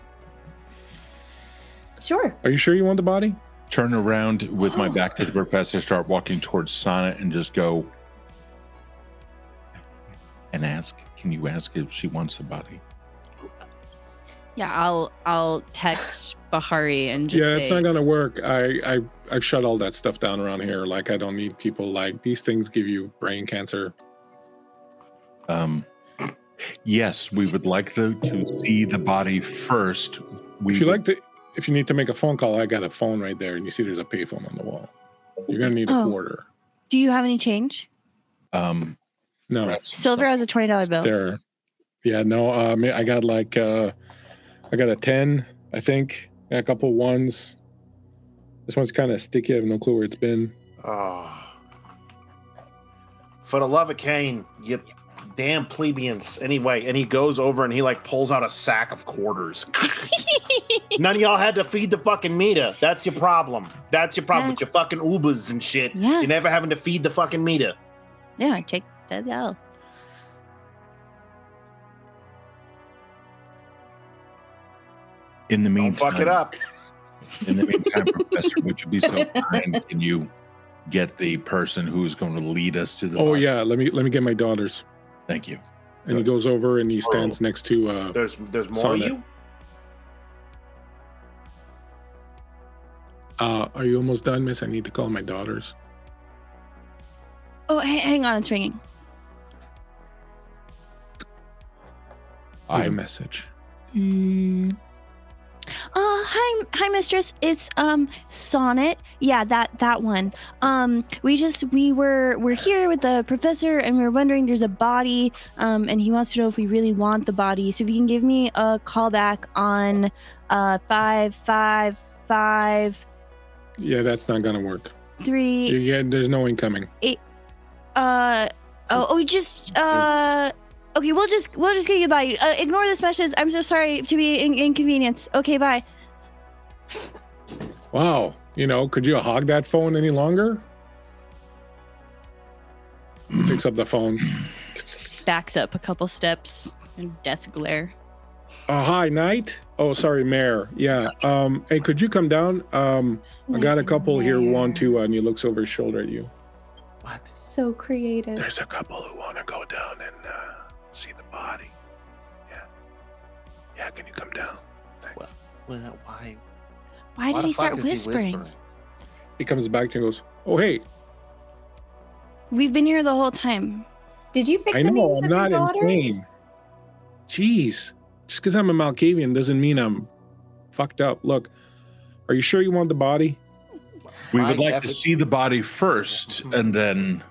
Sure. Are you sure you want the body? Turn around with my back to the professor, start walking towards Sonnet, and just go and ask. Can you ask if she wants the body? Yeah, I'll text Bahari and just Yeah, say, it's not gonna work. I've shut all that stuff down around here. Like I don't need people like these things give you brain cancer. Yes, we would like to see the body first. If you need to make a phone call, I got a phone right there, and you see there's a payphone on the wall. You're gonna need a quarter. Do you have any change? No. Silver has a $20 bill. There. Yeah, no. I got like I got a 10, I think, and a couple ones. This one's kind of sticky. I have no clue where it's been. Oh. For the love of Cain, you damn plebeians. Anyway, and he goes over and he like pulls out a sack of quarters. None of y'all had to feed the fucking meter. That's your problem. That's your problem with your fucking Ubers and shit. Yeah. You're never having to feed the fucking meter. Yeah, take that out. In the meantime, Don't fuck it up. In the meantime, Professor, would you be so kind? Can you get the person who's going to lead us to the body? Yeah, let me get my daughters. Thank you. And he goes over and he stands next to There's more Sonnet. of you? Are you almost done, miss? I need to call my daughters. Oh, hang on, it's ringing. I have a message. Hi, mistress. It's Sonnet. Yeah, that one. We're here with the professor, and we're wondering there's a body, and he wants to know if we really want the body. So if you can give me a call back on 555. Yeah, that's not gonna work. 3. Yeah, there's no incoming. Okay, we'll just get you by. Ignore this message. I'm so sorry to be inconvenience. Okay, bye. Wow, could you hog that phone any longer? Picks up the phone. Backs up a couple steps in death glare. Hi, Knight. Oh, sorry, Mayor. Yeah. Hey, could you come down? I got a couple here who want to, and he looks over his shoulder at you. What? So creative. There's a couple who want to go down and see the body. Yeah, can you come down? Well, why? Why did he start whispering? He comes back to you and goes, oh, hey. We've been here the whole time. Did you pick I the know, names I'm of your not daughters? insane. Jeez. Just because I'm a Malkavian doesn't mean I'm fucked up. Look, are you sure you want the body? We would like to see the body first, and then...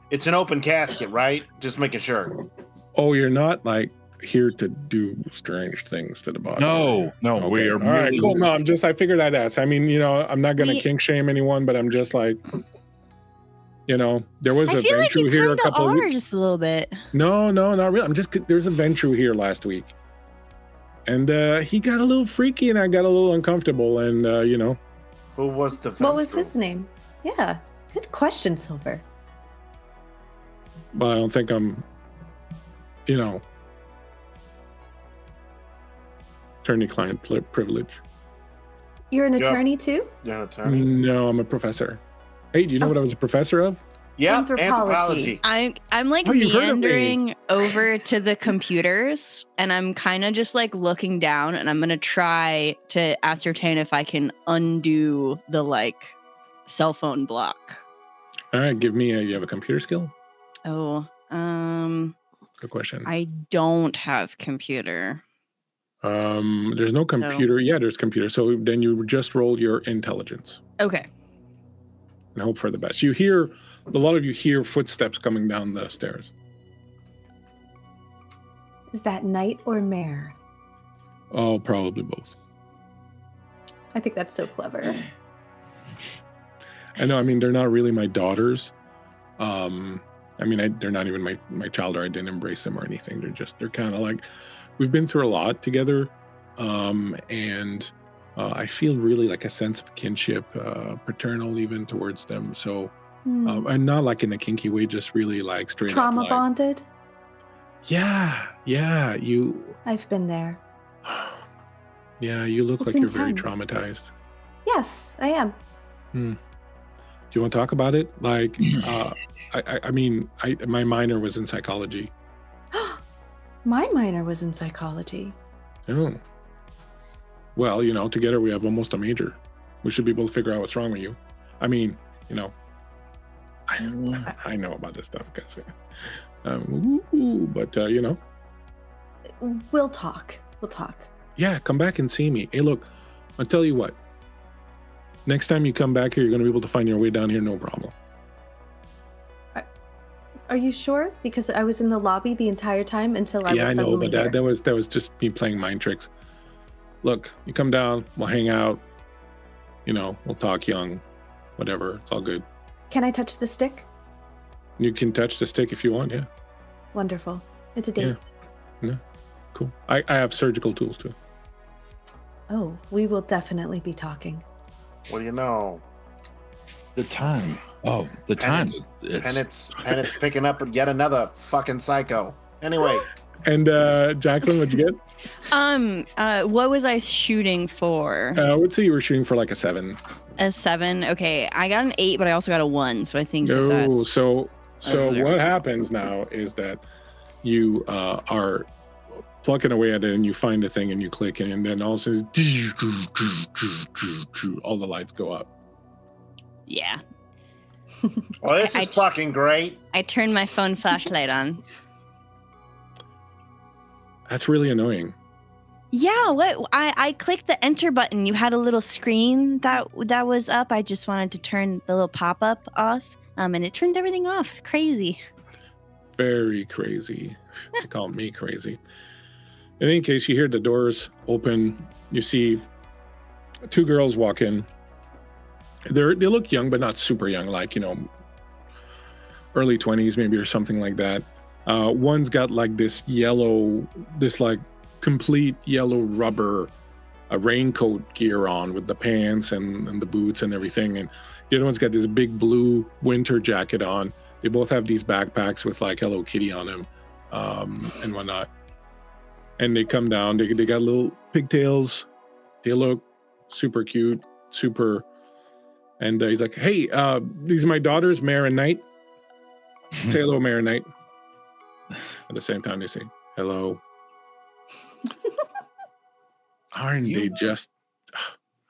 It's an open casket, right? Just making sure. Oh, you're not like here to do strange things to the body. No, Okay. we are. All right, cool. No, I figured I'd ask. I mean, I'm not going to kink shame anyone, but I'm just like, there was I a feel like Ventru you here a kind of couple of are weeks. just a little bit. No, not really. There's a Ventru here last week. And he got a little freaky and I got a little uncomfortable. And, Who was the What was Ventru? his name? Yeah, good question, Silver. but I don't think I'm, attorney-client privilege. You're an Yep. attorney too? You're an attorney? No, I'm a professor. Hey, do you know what I was a professor of? Yeah, Anthropology. anthropology. I'm like Oh, you've heard of me. meandering over to the computers, and I'm kind of just like looking down, and I'm gonna try to ascertain if I can undo the like cell phone block. All right, give me you have a computer skill? Oh, Good question. I don't have computer. There's no computer. Yeah, there's computer. So then you just roll your intelligence Okay. and hope for the best. A lot of you hear footsteps coming down the stairs. Is that knight or mare? Oh, probably both. I think that's so clever. I know. I mean, they're not really my daughters. They're not even my child, or I didn't embrace them or anything. They're kind of like, we've been through a lot together. And I feel really like a sense of kinship, paternal even towards them. So, and not like in a kinky way, just really like straight Trauma up, like, bonded? Yeah, you. I've been there. Yeah, you look It's like you're very intense. traumatized. Yes, I am. Do you want to talk about it? Like, I mean, my minor was in psychology. My minor was in psychology. Oh. Well, together we have almost a major. We should be able to figure out what's wrong with you. I mean, I know about this stuff, guys. But We'll talk. yeah, come back and see me. Hey, look, I'll tell you what. Next time you come back here, you're going to be able to find your way down here, no problem. Are you sure? Because I was in the lobby the entire time until I was Yeah, I know, suddenly but here. that was just me playing mind tricks. Look, you come down, we'll hang out. We'll talk young, whatever. It's all good. Can I touch the stick? You can touch the stick if you want. Yeah. Wonderful. It's a date. Yeah. Cool. I have surgical tools too. Oh, we will definitely be talking. What do you know? The time. Oh, the time. Penance picking up yet another fucking psycho. Anyway. And Jacqueline, what'd you get? What was I shooting for? I would say you were shooting for like a 7. A 7. Okay, I got an 8, but I also got a 1. So I think No, that's so what happens now is that you are plucking away at it, and you find a thing, and you click, and then all of a sudden, all the lights go up. Yeah. Well, this is fucking great. I turned my phone flashlight on. That's really annoying. Yeah, what? I clicked the enter button. You had a little screen that was up. I just wanted to turn the little pop-up off, and it turned everything off. Crazy. Very crazy. They call me crazy. In any case, you hear the doors open. You see 2 girls walk in. They look young, but not super young, like, early 20s maybe or something like that. One's got like this like complete yellow rubber raincoat gear on with the pants and the boots and everything. And the other one's got this big blue winter jacket on. They both have these backpacks with like Hello Kitty on them and whatnot. And they come down, they got little pigtails. They look super cute, super. And he's like, hey, these are my daughters, Mare and Knight. Say hello, Mare and Knight. At the same time, they say, hello. Aren't they just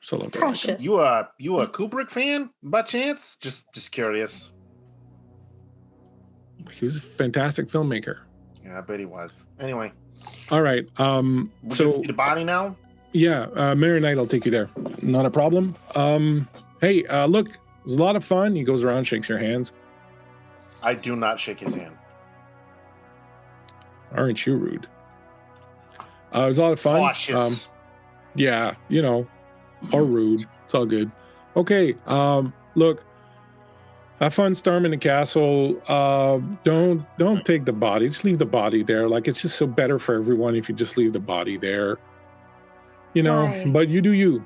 so lovely? Precious. You a Kubrick fan, by chance? Just curious. He was a fantastic filmmaker. Yeah, I bet he was. Anyway. All right. We can see the body now? Yeah, Mary Knight will take you there. Not a problem. Hey, look, it was a lot of fun. He goes around, shakes your hands. I do not shake his hand. Aren't you rude? It was a lot of fun. Cautious. Yeah, or rude. It's all good. Okay, look, have fun storming the castle. Don't take the body. Just leave the body there. Like, it's just so better for everyone if you just leave the body there. Why? But you do you.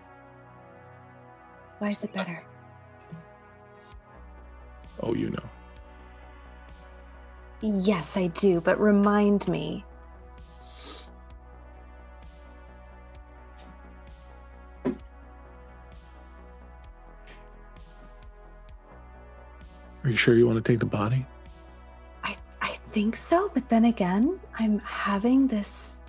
Why is it better? Oh, you know. Yes, I do, but remind me. Are you sure you want to take the body? I think so, but then again, I'm having this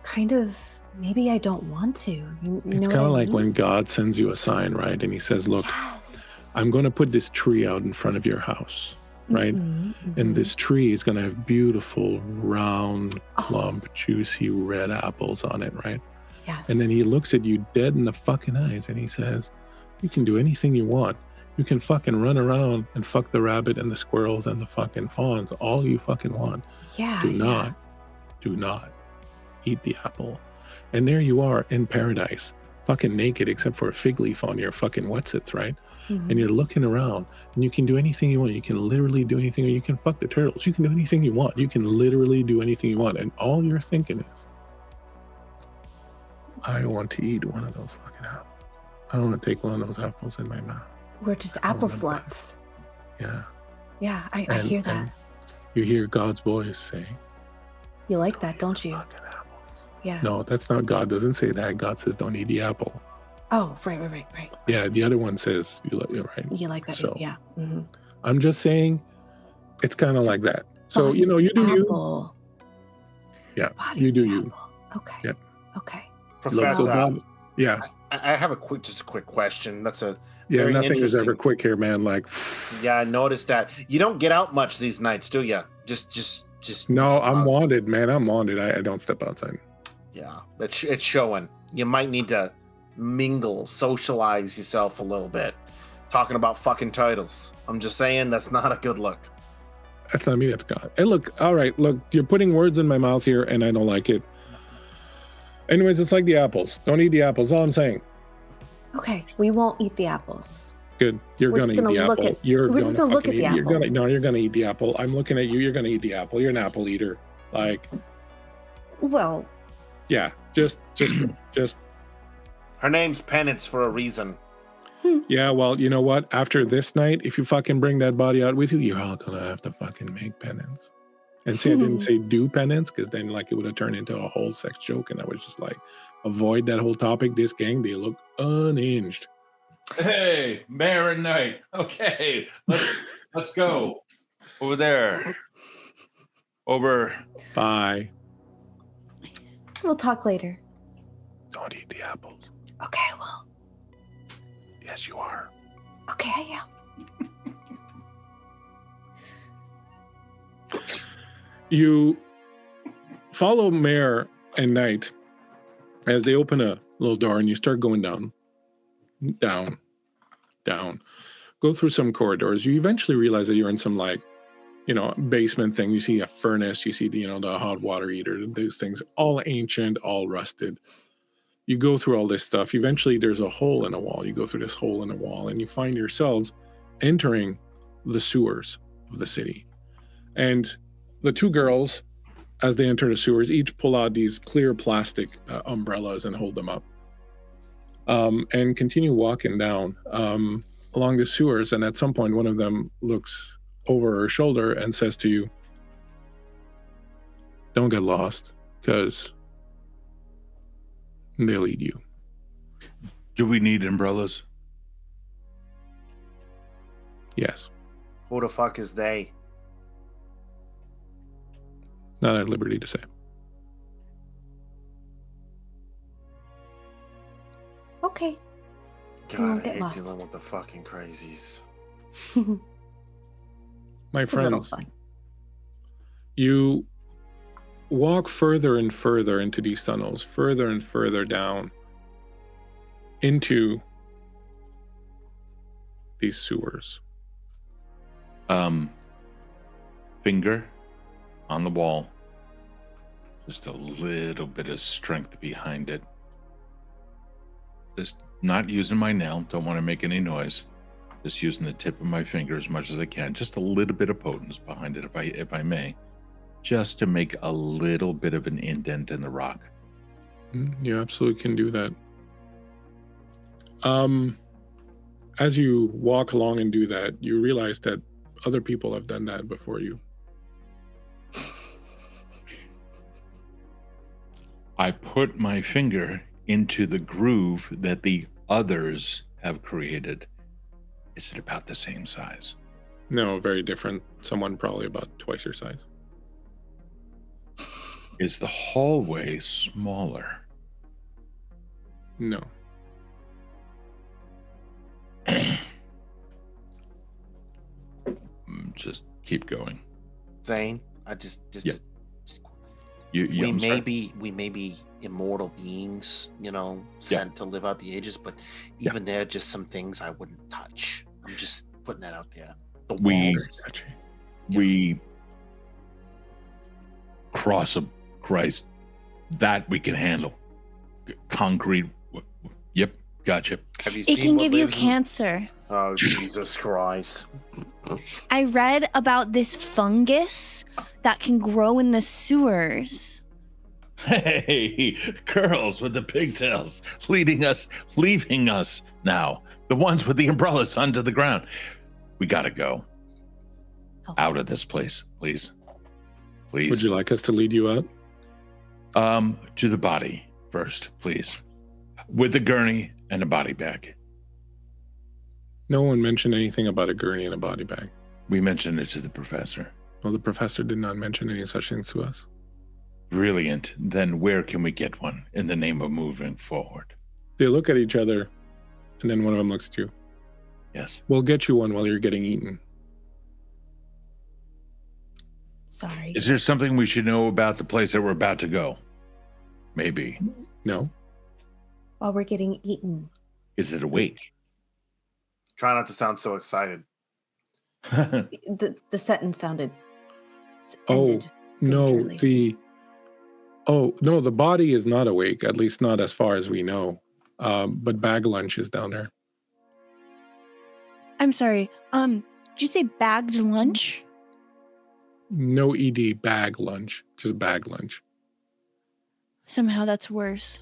kind of, maybe I don't want to. You It's know kind of what I like mean? when God sends you a sign, right? And he says, look, Yes. I'm going to put this tree out in front of your house, right? Mhm, And mhm. this tree is going to have beautiful, round, plump, juicy red apples on it, right? Yes. And then he looks at you dead in the fucking eyes and he says, you can do anything you want. You can fucking run around and fuck the rabbit and the squirrels and the fucking fawns all you fucking want. Yeah. Do not eat the apple. And there you are in paradise, fucking naked except for a fig leaf on your fucking whatsits, right? Mhm. And you're looking around and you can do anything you want. You can literally do anything. You can fuck the turtles. You can do anything you want. You can literally do anything you want. And all you're thinking is, I want to eat one of those fucking apples. I want to take one of those apples in my mouth. We're just apple sluts. Yeah. Yeah, I hear that. And you hear God's voice saying, You like that, don't you? fucking apple. Yeah. No, that's not God. Doesn't say that. God says, don't eat the apple. Oh, right. Yeah, the other one says, you like it, right? You like that, So, yeah. Mm-hmm. I'm just saying, it's kind of like that. So, Body's you do apple. you. Yeah, Body's you do the you. apple. Okay. Yeah. Okay. Professor, Bob. Yeah. I have a quick question. That's a Yeah, very nothing is interesting. ever quick here, man. Like, Yeah, I noticed that. You don't get out much these nights, do you? Just. no, I'm wanted, man. I'm wanted. I don't step outside. Yeah, it's showing. You might need to mingle, socialize yourself a little bit. Talking about fucking titles. I'm just saying that's not a good look. That's not me, that's God. Hey, look, all right, look, you're putting words in my mouth here, and I don't like it. Anyways, it's like the apples. Don't eat the apples, all I'm saying. Okay, we won't eat the apples. Good. You're We're gonna just eat the gonna look apple. at- You're we're just gonna gonna look fucking at the eat- You're apple. gonna you're gonna eat the apple. I'm looking at you. You're gonna eat the apple. You're an apple eater. Like, Well, yeah, just Her name's Penance for a reason. yeah. Well, you know what? After this night, if you fucking bring that body out with you, you're all gonna have to fucking make penance. And see, I didn't say do penance because then like it would have turned into a whole sex joke, and I was just like, avoid that whole topic. This gang, they look unhinged. Hey, Mayor and Knight. Okay, let's go over there. Over. Bye. we'll talk later. Don't eat the apples. Okay, well, Yes, you are. okay, I am. You follow Mare and Knight as they open a little door and you start going down. Go through some corridors. You eventually realize that you're in some basement thing. You see a furnace, you see the hot water heater, those things, all ancient, all rusted. You go through all this stuff. Eventually there's a hole in a wall. You go through this hole in a wall and you find yourselves entering the sewers of the city. And the two girls, as they enter the sewers, each pull out these clear plastic umbrellas and hold them up. And continue walking down along the sewers. And at some point, one of them looks over her shoulder and says to you, don't get lost, because they'll eat you. Do we need umbrellas? Yes. Who the fuck is they? Not at liberty to say. Okay. God, won't I get hate lost. dealing with the fucking crazies. My It's a little friends, fun. you walk further and further into these tunnels, further and further down into these sewers. Finger on the wall. Just a little bit of strength behind it. Just not using my nail. Don't want to make any noise. Just using the tip of my finger as much as I can. Just a little bit of potence behind it, if I may. Just to make a little bit of an indent in the rock. You absolutely can do that. As you walk along and do that, you realize that other people have done that before you. I put my finger into the groove that the others have created. Is it about the same size? No, very different. Someone probably about twice your size. Is the hallway smaller? No. Just keep going. Zane, I just Yeah. You we I'm may sorry. be immortal beings, sent to live out the ages, but even there are just some things I wouldn't touch. I'm just putting that out there. The We- walls. We cross a Christ that we can handle. Concrete. Yep, gotcha. Have you It seen can what give you lives in- cancer. Oh, Jesus Christ. I read about this fungus that can grow in the sewers. Hey, girls with the pigtails leaving us now. The ones with the umbrellas under the ground. We gotta go. Oh. Out of this place, please. Please. Would you like us to lead you out? To the body first, please. With a gurney and a body bag. No one mentioned anything about a gurney and a body bag. We mentioned it to the professor. Well, the professor did not mention any such things to us. Brilliant. Then where can we get one in the name of moving forward? They look at each other, and then one of them looks at you. Yes. We'll get you one while you're getting eaten. Sorry. Is there something we should know about the place that we're about to go? Maybe. No? While we're getting eaten. Is it awake? Try not to sound so excited. The sentence sounded Oh, ended no, prematurely. the body is not awake, at least not as far as we know. But bag lunch is down there. I'm sorry. Did you say bagged lunch? No ED, bag lunch, just bag lunch. Somehow that's worse.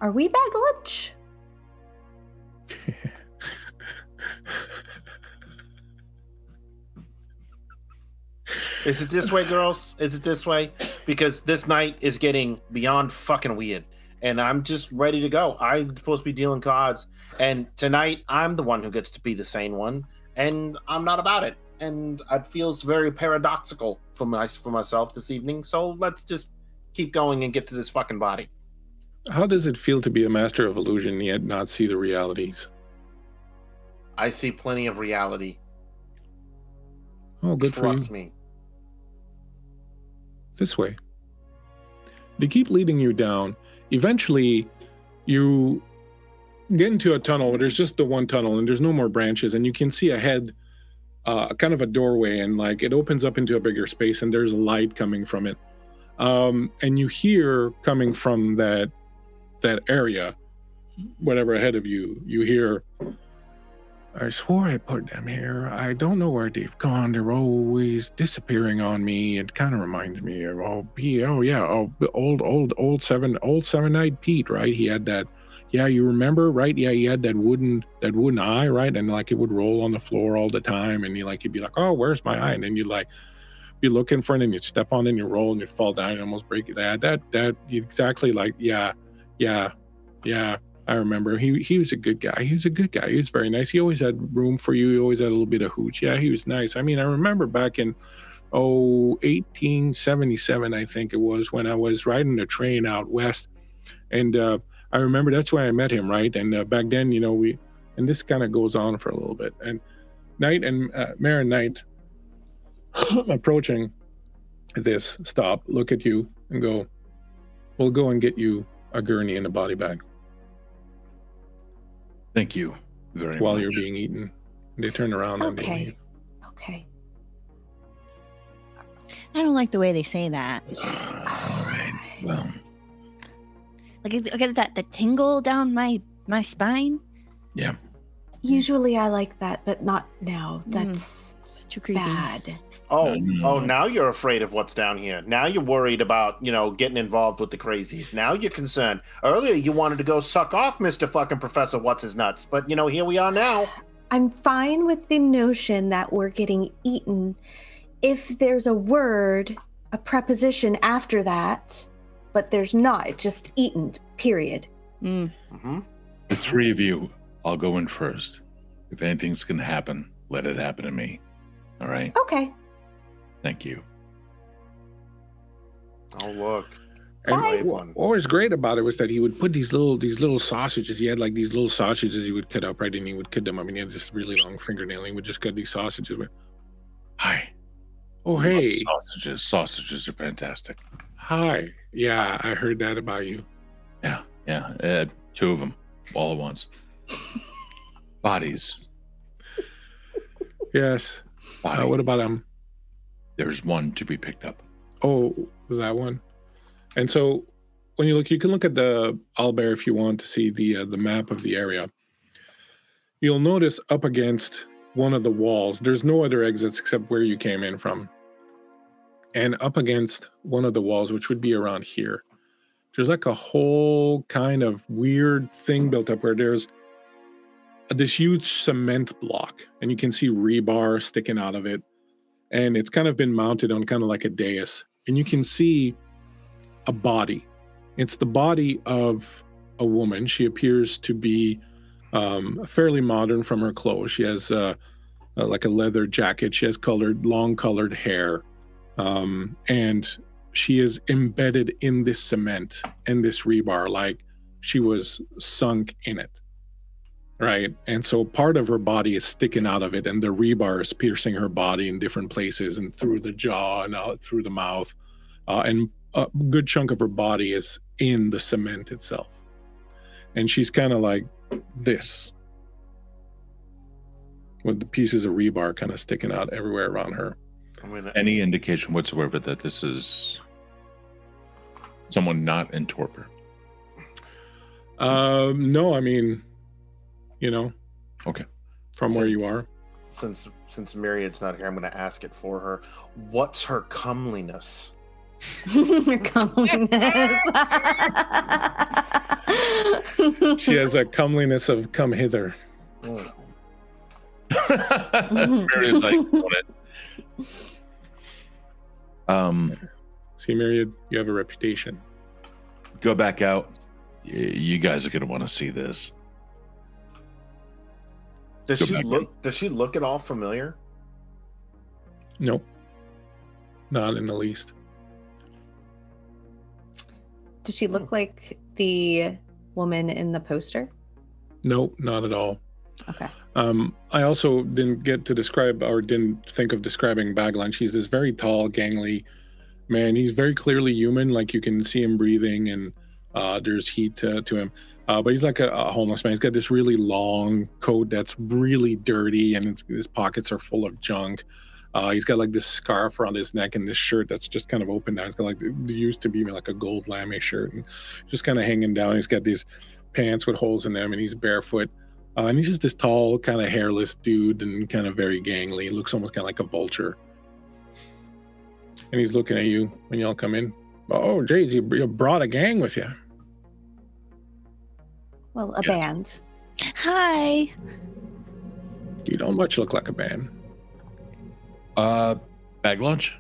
Are we bag lunch? Is it this way, girls? Is it this way? Because this night is getting beyond fucking weird. And I'm just ready to go. I'm supposed to be dealing cards. And tonight, I'm the one who gets to be the sane one. And I'm not about it. And it feels very paradoxical for myself this evening. So let's just keep going and get to this fucking body. How does it feel to be a master of illusion yet not see the realities? I see plenty of reality. Oh, good for you. Trust me. This way. They keep leading you down. Eventually, you get into a tunnel where there's just the one tunnel and there's no more branches, and you can see ahead kind of a doorway, and like it opens up into a bigger space, and there's light coming from it. And you hear coming from that area, whatever ahead of you, you hear, I swore I put them here. I don't know where they've gone. They're always disappearing on me. It kind of reminds me of old seven-eyed Pete, right? He had that. Yeah, you remember, right? Yeah, he had that wooden eye, right? And like it would roll on the floor all the time, and you'd be like, oh, where's my eye? And then you'd like be looking for it, and you'd step on it, and you roll, and you'd fall down, and almost break it. That exactly like yeah. I remember he was a good guy. He was a good guy. He was very nice. He always had room for you. He always had a little bit of hooch. Yeah, he was nice. I mean, I remember back in 1877, I think it was, when I was riding the train out west, and I remember that's where I met him, right? And back then, and this kind of goes on for a little bit. And Knight and Mare and Knight approaching this stop, look at you and go, we'll go and get you a gurney and a body bag. Thank you very much. While you're being eaten. They turn around and they leave. Okay. I don't like the way they say that. All right. Well, Like I get that tingle down my spine. yeah. Usually I like that, but not now. That's It's too creepy. bad. Oh, No. now you're afraid of what's down here. Now you're worried about, getting involved with the crazies. Now you're concerned. Earlier you wanted to go suck off Mr. fucking Professor What's-His-Nuts, but here we are now. I'm fine with the notion that we're getting eaten if there's a word, a preposition after that, but there's not. It's just eaten, period. Mm-hmm. The three of you, I'll go in first. If anything's going to happen, let it happen to me. All right? Okay. Thank you. Oh, look. And Bye. what was great about it was that he would put these little sausages. He had like these little sausages he would cut up, right? And he would cut them up. And he had this really long fingernail. And he would just cut these sausages with. Hi. Oh, Love hey. Sausages. Sausages are fantastic. Hi. Yeah, I heard that about you. Yeah. Two of them, all at once. Bodies. Yes. Body. What about There's one to be picked up. Oh, was that one? And so when you can look at the owlbear if you want to see the map of the area. You'll notice up against one of the walls, there's no other exits except where you came in from. And up against one of the walls, which would be around here, there's like a whole kind of weird thing built up where there's this huge cement block, and you can see rebar sticking out of it. And it's kind of been mounted on kind of like a dais. And you can see a body. It's the body of a woman. She appears to be fairly modern from her clothes. She has like a leather jacket. She has long colored hair. And she is embedded in this cement and this rebar, like she was sunk in it. Right. And so part of her body is sticking out of it, and the rebar is piercing her body in different places and through the jaw and out through the mouth. And a good chunk of her body is in the cement itself. And she's kind of like this, with the pieces of rebar kind of sticking out everywhere around her. Any indication whatsoever that this is someone not in torpor? No, I mean, okay, from where you are. Since Myriad's not here, I'm going to ask it for her. What's her comeliness? Your comeliness. She has a comeliness of come hither. Myriad's like, want it. See, Myriad, you have a reputation. Go back out. You guys are going to want to see this. Does she look at all familiar? Nope. Not in the least. Does she look like the woman in the poster? Nope, not at all. Okay. I also didn't get to describe, or didn't think of describing Baglan. He's this very tall, gangly man. He's very clearly human, like you can see him breathing, and there's heat to him. But he's like a homeless man. He's got this really long coat that's really dirty, and his pockets are full of junk. He's got like this scarf around his neck and this shirt that's just kind of open down. It's got like, it used to be like a gold lame shirt and just kind of hanging down. He's got these pants with holes in them, and he's barefoot. And he's just this tall, kind of hairless dude and kind of very gangly. He looks almost kind of like a vulture. And he's looking at you when y'all come in. Oh, geez, you brought a gang with you. Well, a band. Hi. You don't much look like a band. Bag lunch?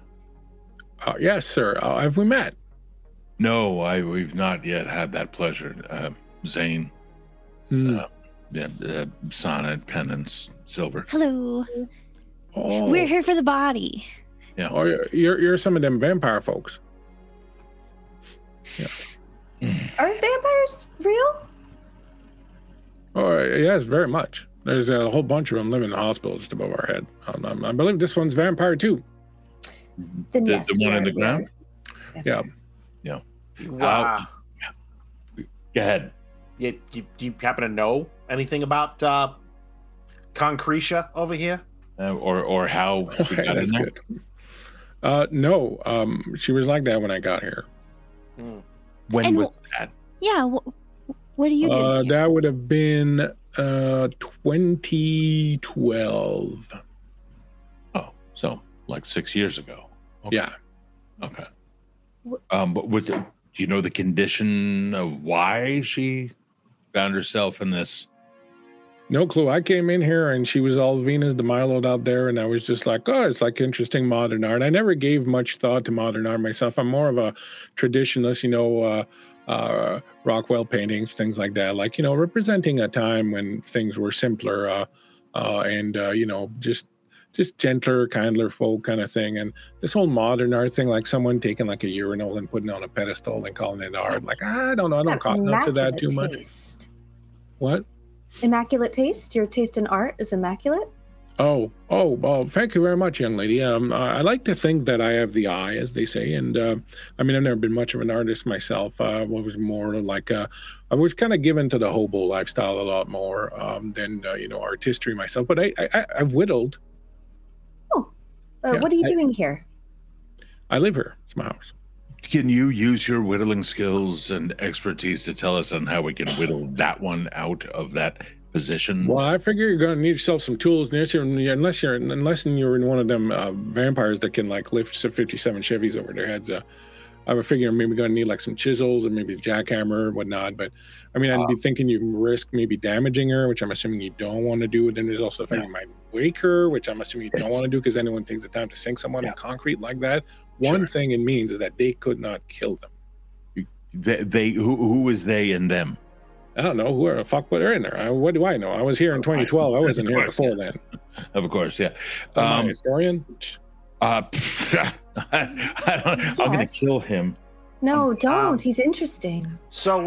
Yes, sir. Have we met? No, we've not yet had that pleasure. Zane, Sonnet, Penance, Silver. Hello. Oh. We're here for the body. Yeah. Oh, you're some of them vampire folks. Yeah. Are vampires real? Oh, yes, very much. There's a whole bunch of them living in the hospital just above our head. I believe this one's vampire too. Then The yes, one in the ground? Yeah. Yeah. Wow. Go ahead. Do you happen to know anything about Concretia over here? Or how she got in That's there? good. No, she was like that when I got here. When And was that? Yeah. What do you do? That would have been 2012. Oh, so like 6 years ago. Okay. Yeah. Okay. But do you know the condition of why she found herself in this? No clue. I came in here and she was all Venus de Milo out there, and I was just like, oh, it's like interesting modern art. I never gave much thought to modern art myself. I'm more of a traditionalist, Rockwell paintings, things like that, like, representing a time when things were simpler and just gentler, kindler folk kind of thing. And this whole modern art thing, like someone taking like a urinal and putting it on a pedestal and calling it art, like, I don't know. I don't cotton up to that too much. What? Immaculate taste? Your taste in art is immaculate? Oh, well, thank you very much, young lady. I like to think that I have the eye, as they say. And I've never been much of an artist myself. I was more like, I was kind of given to the hobo lifestyle a lot more than, artistry myself. But I've whittled. Oh, Yeah, what are you doing here? I live here. It's my house. Can you use your whittling skills and expertise to tell us on how we can whittle that one out of that position. Well, I figure you're gonna need yourself some tools unless you're in one of them vampires that can like lift 57 Chevys over their heads. I would figure maybe gonna need like some chisels and maybe a jackhammer or whatnot. But I mean, I'd be thinking you risk maybe damaging her, which I'm assuming you don't want to do. And then there's also the fact you might wake her, which I'm assuming you don't want to do because anyone takes the time to sink someone in concrete like that. One thing it means is that they could not kill them. Who is they and them? I don't know. Who the fuck put her in there? What do I know? I was here in 2012. I wasn't here before then. Of course, yeah. Am I a historian? I don't, I'm going to kill him. No, don't. He's interesting. So,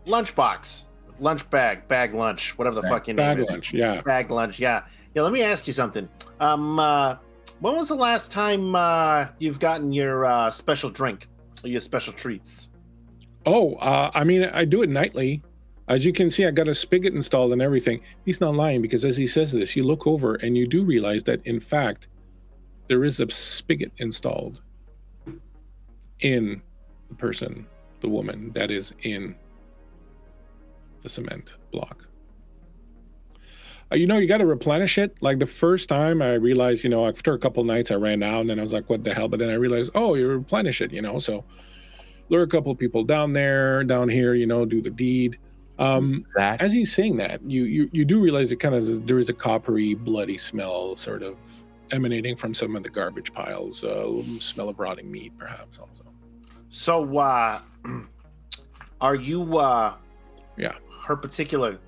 lunchbox, lunch bag lunch, whatever the fuck your name is. Lunch, yeah. Bag lunch, yeah. Yeah, let me ask you something. When was the last time you've gotten your special drink or your special treats? Oh, I mean, I do it nightly. As you can see, I got a spigot installed and everything. He's not lying because as he says this, you look over and you do realize that, in fact, there is a spigot installed in the woman that is in the cement block. You got to replenish it. Like the first time I realized, after a couple nights I ran out and then I was like, what the hell? But then I realized, you replenish it, so lure a couple of people down here, do the deed. As he's saying that, you do realize there is a coppery, bloody smell sort of emanating from some of the garbage piles, smell of rotting meat, perhaps also. So, are you her particular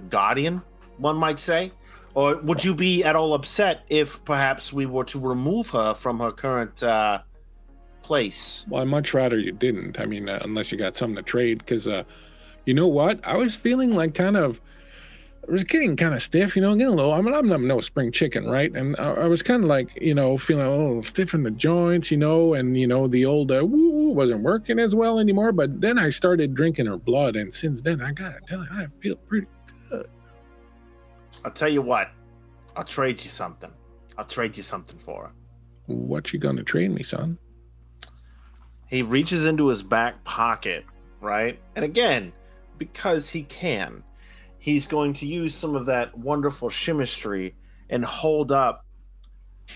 guardian, one might say? Or would you be at all upset if perhaps we were to remove her from her current place? Well, I'd much rather you didn't. I mean, unless you got something to trade, because you know what? I was feeling like I was getting kind of stiff, getting a little, I'm no spring chicken, right? And I was kind of like, feeling a little stiff in the joints, and, the old woo wasn't working as well anymore. But then I started drinking her blood. And since then, I got to tell you, I feel pretty good. I'll tell you what, I'll trade you something. For her. What you going to trade me, son? He reaches into his back pocket, right? And again, because he can, he's going to use some of that wonderful chemistry and hold up.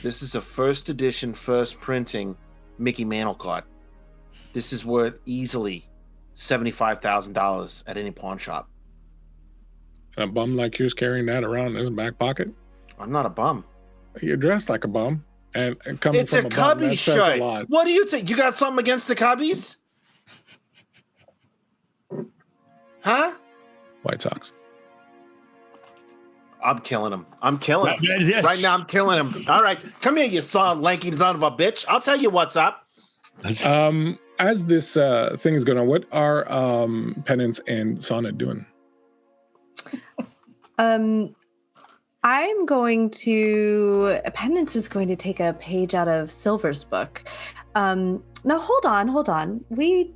This is a first edition, first printing Mickey Mantle card. This is worth easily $75,000 at any pawn shop. And a bum like you's carrying that around in his back pocket? I'm not a bum. You're dressed like a bum. And coming it's from a a bum, Cubby shirt. What do you think? You got something against the Cubbies? Huh? White Sox. I'm killing him. Yes. Right now, I'm killing him. All right. Come here, you lanky son of a bitch. I'll tell you what's up. As this thing is going on, what are Penance and Sonnet doing? Penance is going to take a page out of Silver's book. Now, hold on. We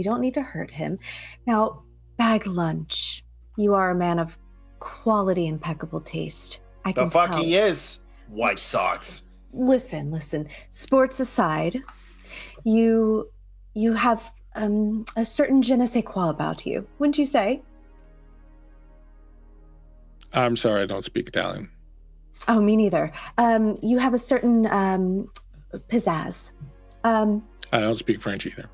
don't need to hurt him. Now, Bag Lunch, you are a man of quality, impeccable taste. I can tell. The fuck he is. White Sox. Listen. Sports aside, you have a certain je ne sais quoi about you, wouldn't you say? I'm sorry, I don't speak Italian. Oh, me neither. You have a certain pizzazz. I don't speak French either.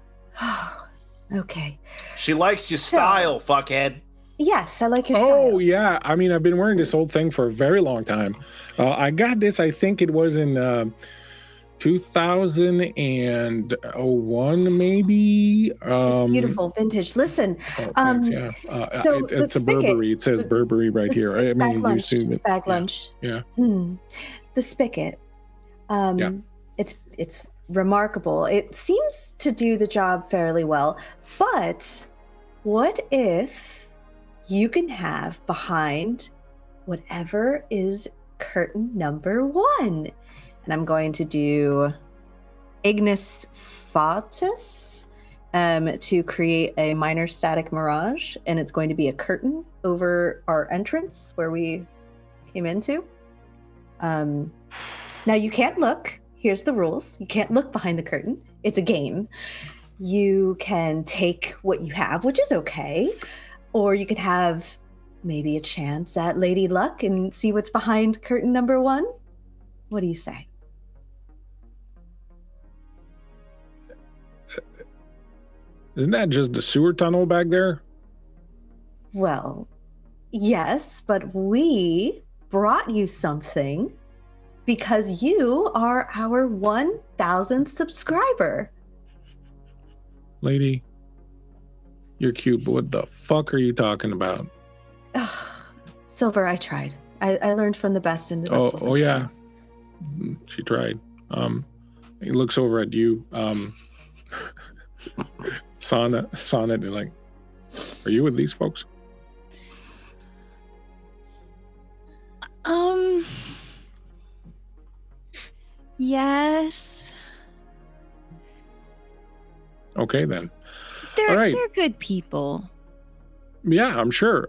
Okay. She likes your style, fuckhead. Yes, I like your style. Oh, yeah. I mean, I've been wearing this old thing for a very long time. I got this, I think it was in 2001, maybe. It's beautiful, vintage. Listen. Thanks, yeah. So it's a Burberry. It says Burberry right here. I mean, lunch. Bag lunch. Yeah. The spigot. It's remarkable. It seems to do the job fairly well. But what if you can have behind whatever is curtain number 1? And I'm going to do Ignis Fatuus to create a minor static mirage. And it's going to be a curtain over our entrance where we came into. Now you can't look. Here's the rules. You can't look behind the curtain. It's a game. You can take what you have, which is okay. Or you could have maybe a chance at Lady Luck and see what's behind curtain number 1? What do you say? Isn't that just the sewer tunnel back there? Well, yes, but we brought you something because you are our 1,000th subscriber. Lady, you're cute, but what the fuck are you talking about? Silver, I tried. I learned from the best, and the best wasn't yeah. She tried. He looks over at you. Sana, they're like, are you with these folks? Yes. Okay, then. They're good people. Yeah, I'm sure.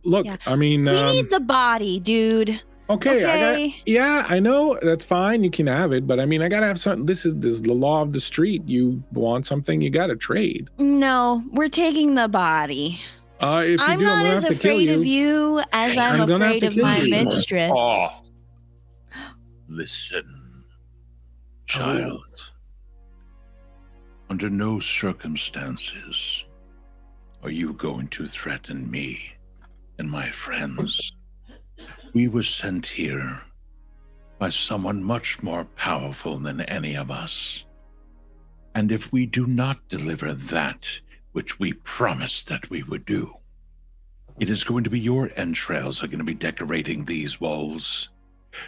Look, Yeah. I mean... we need the body, dude. Okay, I know, that's fine, you can have it, but I mean, I gotta have something. This is the law of the street. You want something, you gotta trade. No, we're taking the body. If you I'm do, not as afraid of you as I'm afraid of my mistress. Oh. Listen, child. Under no circumstances are you going to threaten me and my friends. We were sent here by someone much more powerful than any of us. And if we do not deliver that which we promised that we would do, it is going to be your entrails are going to be decorating these walls.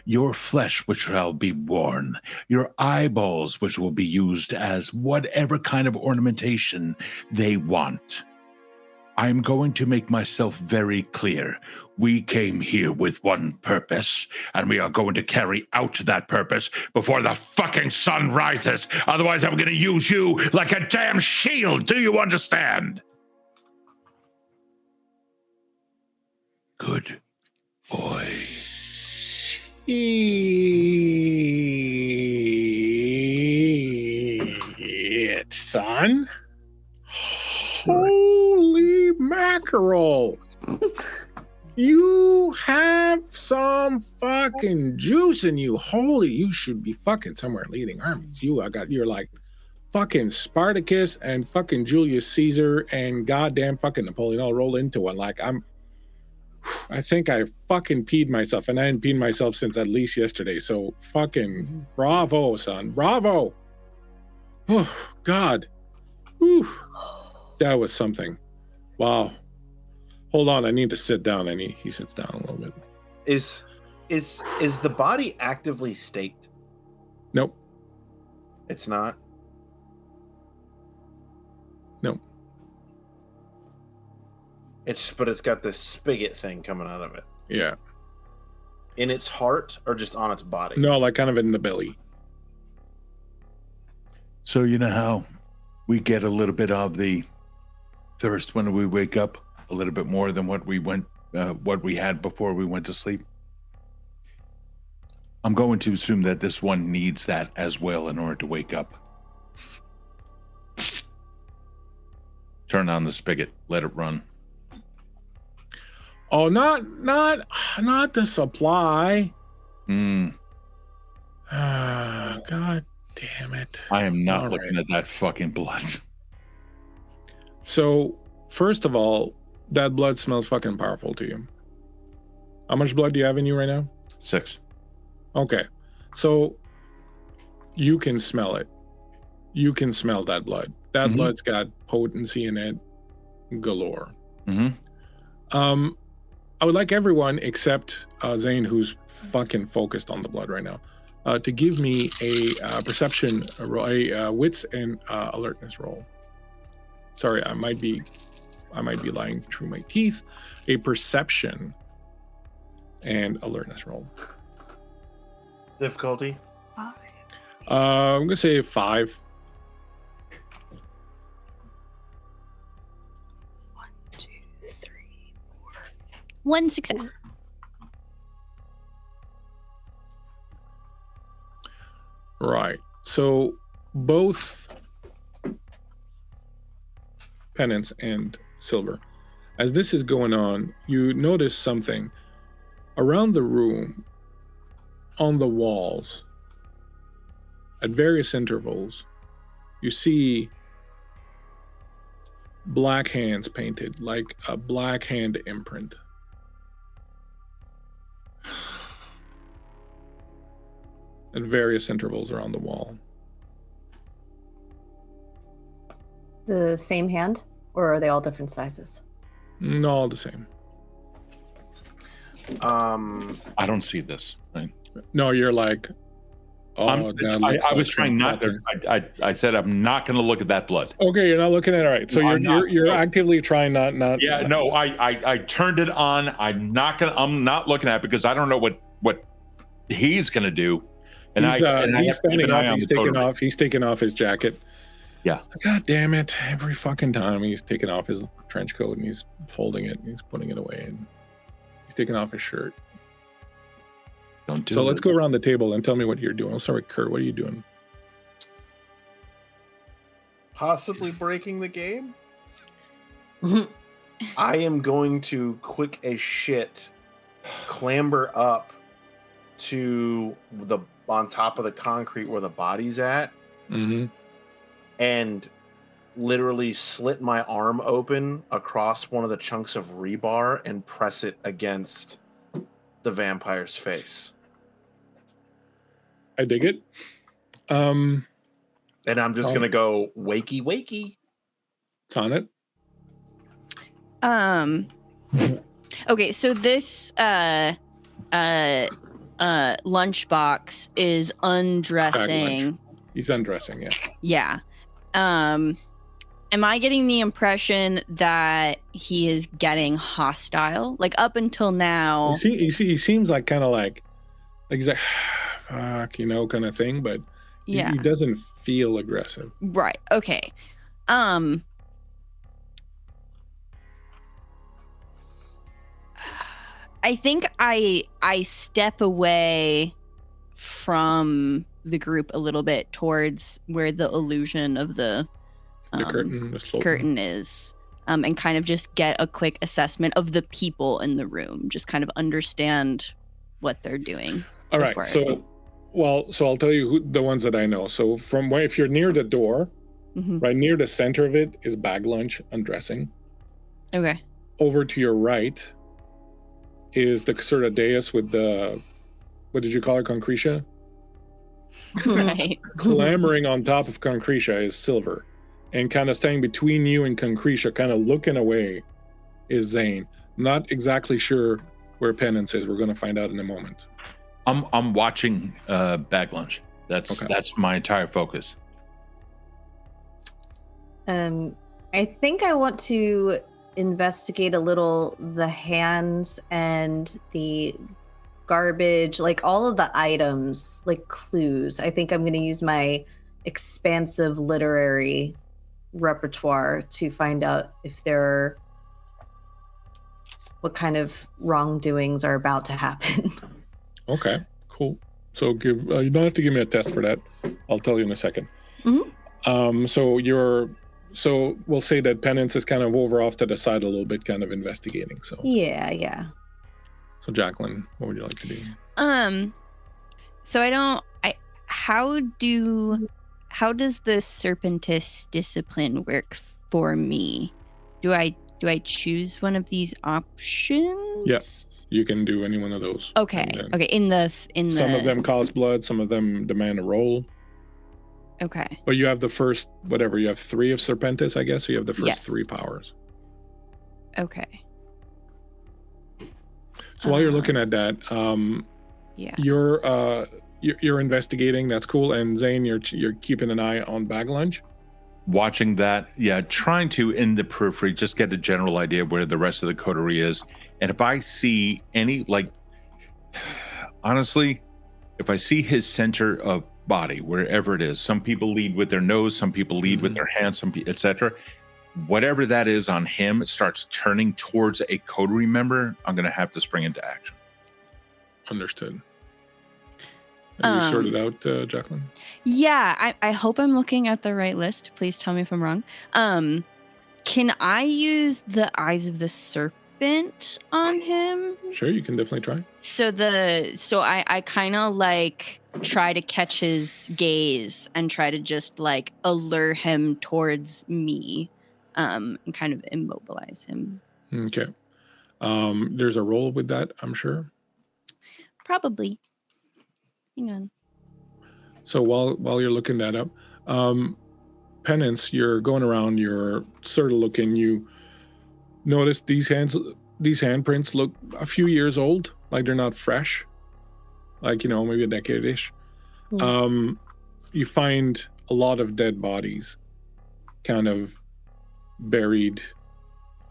Your flesh which shall be worn, your eyeballs which will be used as whatever kind of ornamentation they want. I'm going to make myself very clear. We came here with one purpose, and we are going to carry out that purpose before the fucking sun rises. Otherwise, I'm going to use you like a damn shield. Do you understand? Good boy. Shit, son. Holy mackerel. You have some fucking juice in you. Holy, you should be fucking somewhere leading armies. You're like fucking Spartacus and fucking Julius Caesar and goddamn fucking Napoleon all rolled into one. Like I think I fucking peed myself, and I hadn't peed myself since at least yesterday. So fucking bravo, son. Bravo. Oh, God. Whew. That was something. Wow. Hold on, I need to sit down. He sits down a little bit. Is the body actively staked? Nope. It's not? Nope. But it's got this spigot thing coming out of it. Yeah. In its heart or just on its body? No, like kind of in the belly. So you know how we get a little bit of the thirst when we wake up, a little bit more than what we had before we went to sleep? I'm going to assume that this one needs that as well in order to wake up. Turn on the spigot, let it run. Oh, not the supply. God damn it. I am not All looking at that fucking blood. So, first of all, that blood smells fucking powerful to you. How much blood do you have in you right now? 6. Okay. So, you can smell it. You can smell that blood. That blood's got potency in it galore. I would like everyone except Zane, who's fucking focused on the blood right now, to give me a perception roll, a wits and alertness roll. Sorry, I might be lying through my teeth. A perception and alertness roll. Difficulty? I'm gonna say 5. 1, 2, 3, 4. 1 success. Right. So both Penance and Silver As this is going on, you notice something around the room, on the walls, at various intervals. You see black hands painted, like a black hand imprint. At various intervals around the wall. The same hand, or are they all different sizes? No, all the same. I don't see this. Right? No, you're like, oh, I like was trying not to. I said I'm not going to look at that blood. Okay, you're not looking at it. All right. So No, you're actively trying not. Yeah, no. I turned it on. I'm not looking at it because I don't know what he's going to do. And he's standing up. He's taking off his jacket. Yeah. God damn it! Every fucking time he's taking off his trench coat and he's folding it and he's putting it away and he's taking off his shirt. Don't do so let's go around the table and tell me what you're doing. I'll start with Kurt. What are you doing? Possibly breaking the game. I am going to quick as shit clamber up to the on top of the concrete where the body's at. Mm-hmm. And literally slit my arm open across one of the chunks of rebar and press it against the vampire's face. I dig it. And I'm just gonna go wakey wakey. It's on it. Okay, so this lunchbox is undressing. He's undressing, yeah. Yeah. Am I getting the impression that he is getting hostile? Like up until now, he seems like kind of like he's like fuck, kind of thing, but yeah, he doesn't feel aggressive. Right. Okay. I think I step away from the group a little bit towards where the illusion of the curtain is, and kind of just get a quick assessment of the people in the room, just kind of understand what they're doing. All right. So I'll tell you the ones that I know. So from where, if you're near the door, right near the center of it is Bag Lunch undressing. Okay. Over to your right is the sort of dais with the, what did you call it, Concretia? Right. Clambering on top of Concretia is Silver. And kind of standing between you and Concretia, kind of looking away, is Zane. Not exactly sure where Penance is. We're going to find out in a moment. I'm watching Bag Lunch. That's my entire focus. I think I want to investigate a little the hands and the garbage, like all of the items, like clues. I think I'm going to use my expansive literary repertoire to find out if there are, what kind of wrongdoings are about to happen. Okay, cool. So you don't have to give me a test for that. I'll tell you in a second. So we'll say that Penance is kind of over off to the side a little bit, kind of investigating. So yeah. So Jacqueline, what would you like to do? So how does the Serpentis discipline work for me? Do I choose one of these options? Yes, you can do any one of those. Okay. Okay. In the some of them cost blood, some of them demand a roll. Okay. But you have the first, whatever, you have 3 of Serpentis, I guess. So you have the first 3 powers. Okay. So while you're looking at that, yeah, you're investigating. That's cool. And Zane, you're keeping an eye on Bag Lunch. Watching that, yeah, trying to in the periphery just get a general idea of where the rest of the coterie is, and if I see any, like, honestly, if I see his center of body, wherever it is, some people lead with their nose, some people lead with their hands, some etc. Whatever that is on him, it starts turning towards a coterie member. I'm going to have to spring into action. Understood. Have you sorted out, Jacqueline? Yeah, I hope I'm looking at the right list. Please tell me if I'm wrong. Can I use the eyes of the serpent on him? Sure, you can definitely try. So I kind of like try to catch his gaze and try to just like allure him towards me, and kind of immobilize him. Okay. There's a roll with that, I'm sure. Probably. Hang on. So while you're looking that up, Penance, you're going around, you're sort of looking, you notice these handprints look a few years old, like they're not fresh, like, maybe a decade-ish. You find a lot of dead bodies kind of buried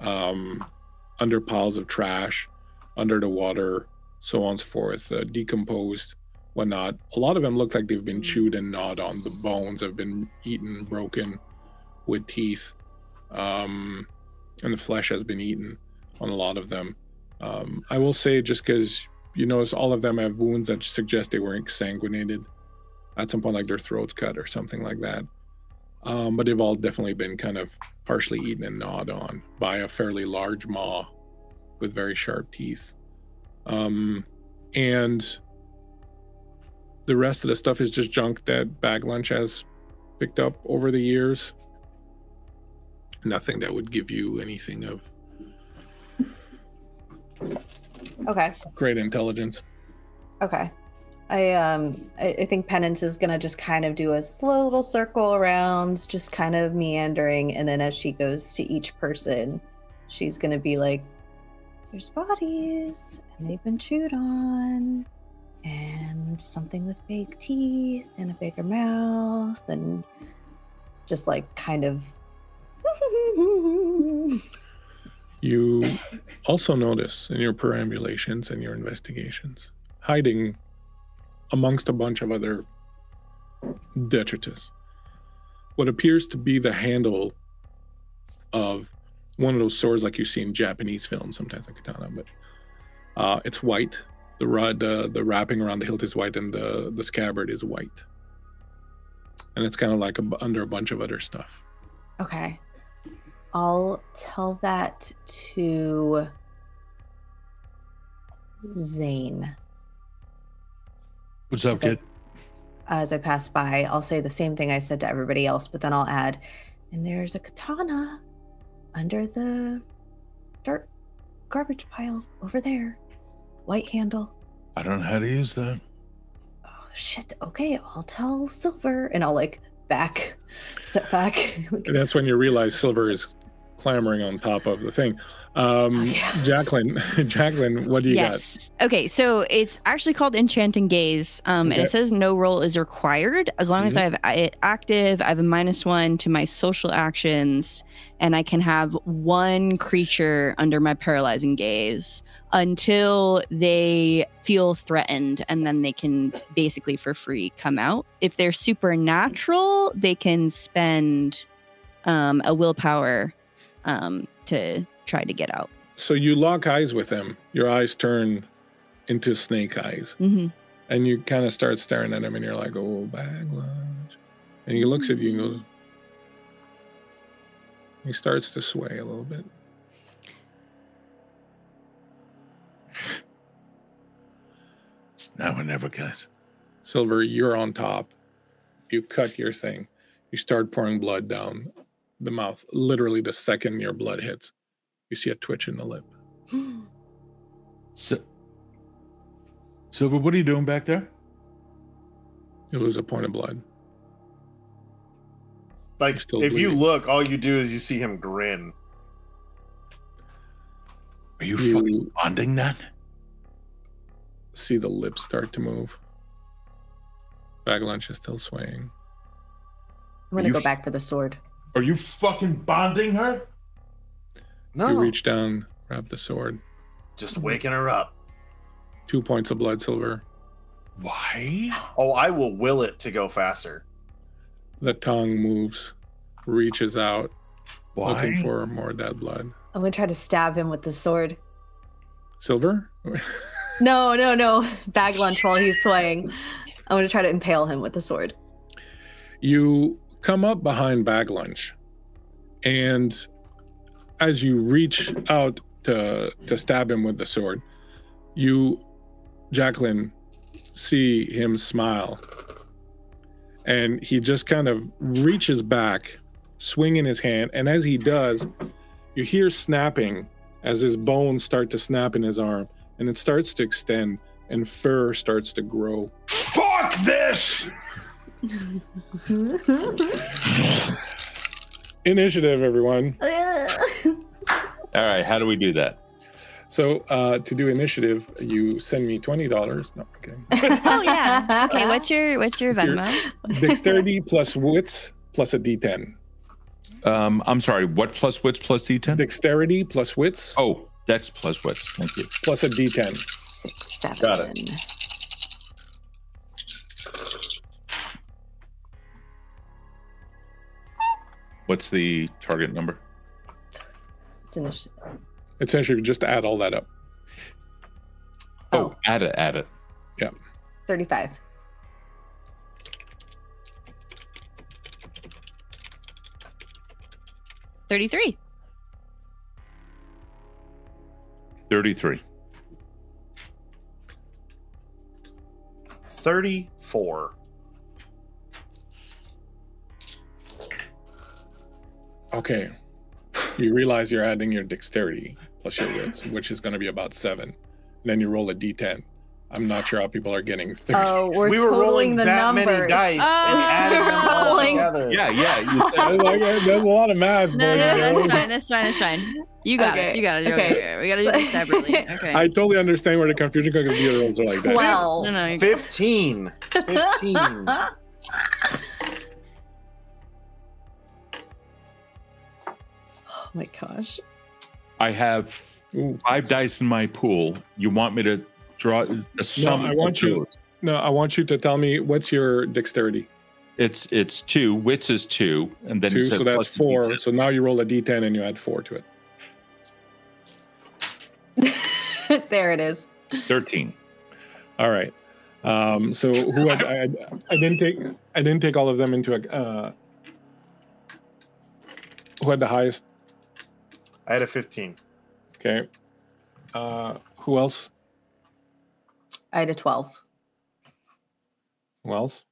under piles of trash, under the water, so on and so forth, decomposed, whatnot. A lot of them look like they've been chewed and gnawed on. The bones have been eaten, broken with teeth, and the flesh has been eaten on a lot of them. I will say, just because you notice all of them have wounds that suggest they were exsanguinated at some point, like their throats cut or something like that. But they've all definitely been kind of partially eaten and gnawed on by a fairly large maw with very sharp teeth. And the rest of the stuff is just junk that Bag Lunch has picked up over the years. Nothing that would give you anything of great intelligence. Okay. I think Penance is gonna just kind of do a slow little circle around, just kind of meandering, and then as she goes to each person, she's gonna be like, "There's bodies, and they've been chewed on, and something with big teeth and a bigger mouth," and just like kind of. You also notice in your perambulations and your investigations, hiding amongst a bunch of other detritus, what appears to be the handle of one of those swords like you see in Japanese films, sometimes a katana, but it's white. The wrapping around the hilt is white, and the scabbard is white. And it's kind of like under a bunch of other stuff. Okay. I'll tell that to Zane. What's up, kid? As I pass by, I'll say the same thing I said to everybody else, but then I'll add, and there's a katana under the dirt garbage pile over there. White handle. I don't know how to use that. Oh, shit. Okay, I'll tell Silver. And I'll step back. And that's when you realize Silver is clambering on top of the thing. Jacqueline, what do you got? Okay, so it's actually called Enchanting Gaze, and it says no roll is required. As long as I have it active, I have a -1 to my social actions, and I can have one creature under my paralyzing gaze until they feel threatened, and then they can basically for free come out. If they're supernatural, they can spend a willpower to try to get out. So you lock eyes with him. Your eyes turn into snake eyes. Mm-hmm. And you kind of start staring at him, and you're like, "Oh, Bag Lunch." And he looks at you and goes, he starts to sway a little bit. It's now or never, guys. Silver, you're on top. You cut your thing. You start pouring blood down the mouth. Literally the second your blood hits, you see a twitch in the lip. Silver, what are you doing back there? You lose a point of blood. Like, if bleeding. you look, all you do is you see him grin. Are you fucking bonding that? See the lips start to move. Bag Lunch is still swaying. I'm gonna go back for the sword. Are you fucking bonding her? No. You reach down, grab the sword. Just waking her up. 2 points of blood, Silver. Why? Oh, I will will it to go faster. The tongue moves, reaches out, Why? looking for more dead blood. I'm gonna try to stab him with the sword. Silver? No. Bag Lunch while he's swaying. I'm gonna try to impale him with the sword. You come up behind Bag Lunch, and as you reach out to stab him with the sword, you, Jacqueline, see him smile. And he just kind of reaches back, swinging his hand. And as he does, you hear snapping as his bones start to snap in his arm. And it starts to extend, and fur starts to grow. Fuck this! Initiative, everyone. All right, how do we do that? So to do initiative, you send me $20. No, okay. Oh yeah. Okay, what's your Venmo? Dexterity plus wits plus a D10. I'm sorry, what plus wits plus D10? Dexterity plus wits. Oh, dex plus wits. Thank you. Plus a D10. 6, 7. Got it. What's the target number? It's initiative. Essentially, just add all that up. Oh, add it. Yeah. 35. $33. 33. 34. Okay. You realize you're adding your dexterity plus your wits, which is going to be about 7. And then you roll a D10. I'm not sure how people are getting 30. Oh, We were totaling rolling the that numbers. many dice and adding them all Rolling. together. Yeah. You said, There's a lot of math. No, boys. that's fine. You got Okay. it. You got it. Okay. We got to do this separately. Okay. I totally understand where the confusion comes because the rolls are like that. 12. No, you 15. 15. Oh my gosh. I have Ooh. 5 dice in my pool. You want me to draw a sum? I want of you- those? No, I want you to tell me what's your dexterity. It's 2. Wits is 2, and then 2, it says so that's plus 4. D10. So now you roll a D10 and you add 4 to it. There it is. 13. All right. So who had I didn't take all of them into a who had the highest? I had a 15. Okay. Who else? I had a 12. Who else?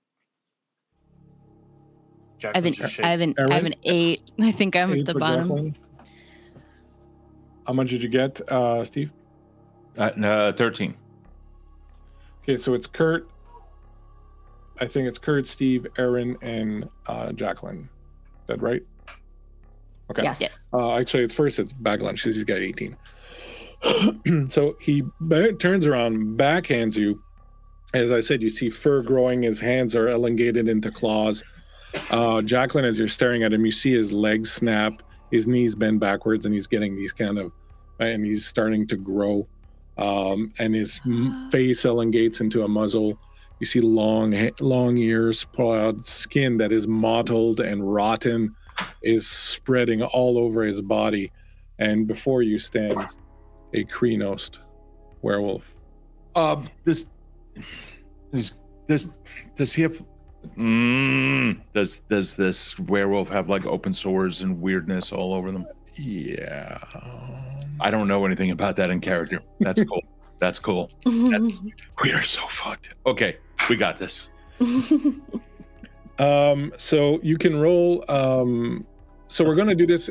I have an Erin? 8. I think I'm 8 at the for bottom. Jacqueline. How much did you get, Steve? 13. Okay, so it's Kurt. I think it's Kurt, Steve, Erin, and Jacqueline. Is that right? Okay. Yes. Yeah. Actually, it's Baglunch because he's got 18. So he turns around, backhands you. As I said, you see fur growing. His hands are elongated into claws. Jacqueline, as you're staring at him, you see his legs snap, his knees bend backwards, and he's getting these and he's starting to grow. And his face elongates into a muzzle. You see long ears pull out, skin that is mottled and rotten is spreading all over his body. And before you stands a Kreenosed werewolf. Does he have? Does this werewolf have like open sores and weirdness all over them? Yeah. I don't know anything about that in character. That's cool. That's cool. We are so fucked. Okay, we got this. So you can roll. So we're going to do this.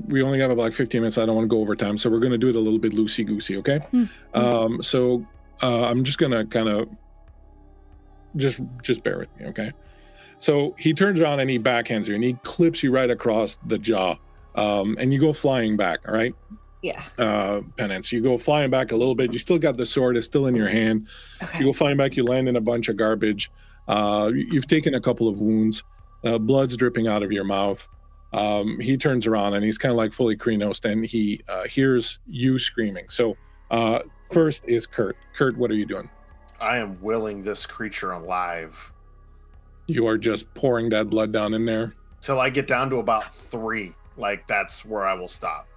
We only have about like 15 minutes. I don't want to go over time. So we're going to do it a little bit loosey-goosey, okay? So I'm just going to kind of just bear with me, okay? So he turns around and he backhands you and he clips you right across the jaw. And you go flying back, all right? Yeah. Penance. You go flying back a little bit. You still got the sword. It's still in your hand. Okay. You go flying back. You land in a bunch of garbage. You've taken a couple of wounds. Blood's dripping out of your mouth. He turns around and he's kind of like fully Kreenosed and he hears you screaming. So first is Kurt. Kurt, what are you doing? I am willing this creature alive You are just pouring that blood down in there. till I get down to about 3. Like, that's where I will stop.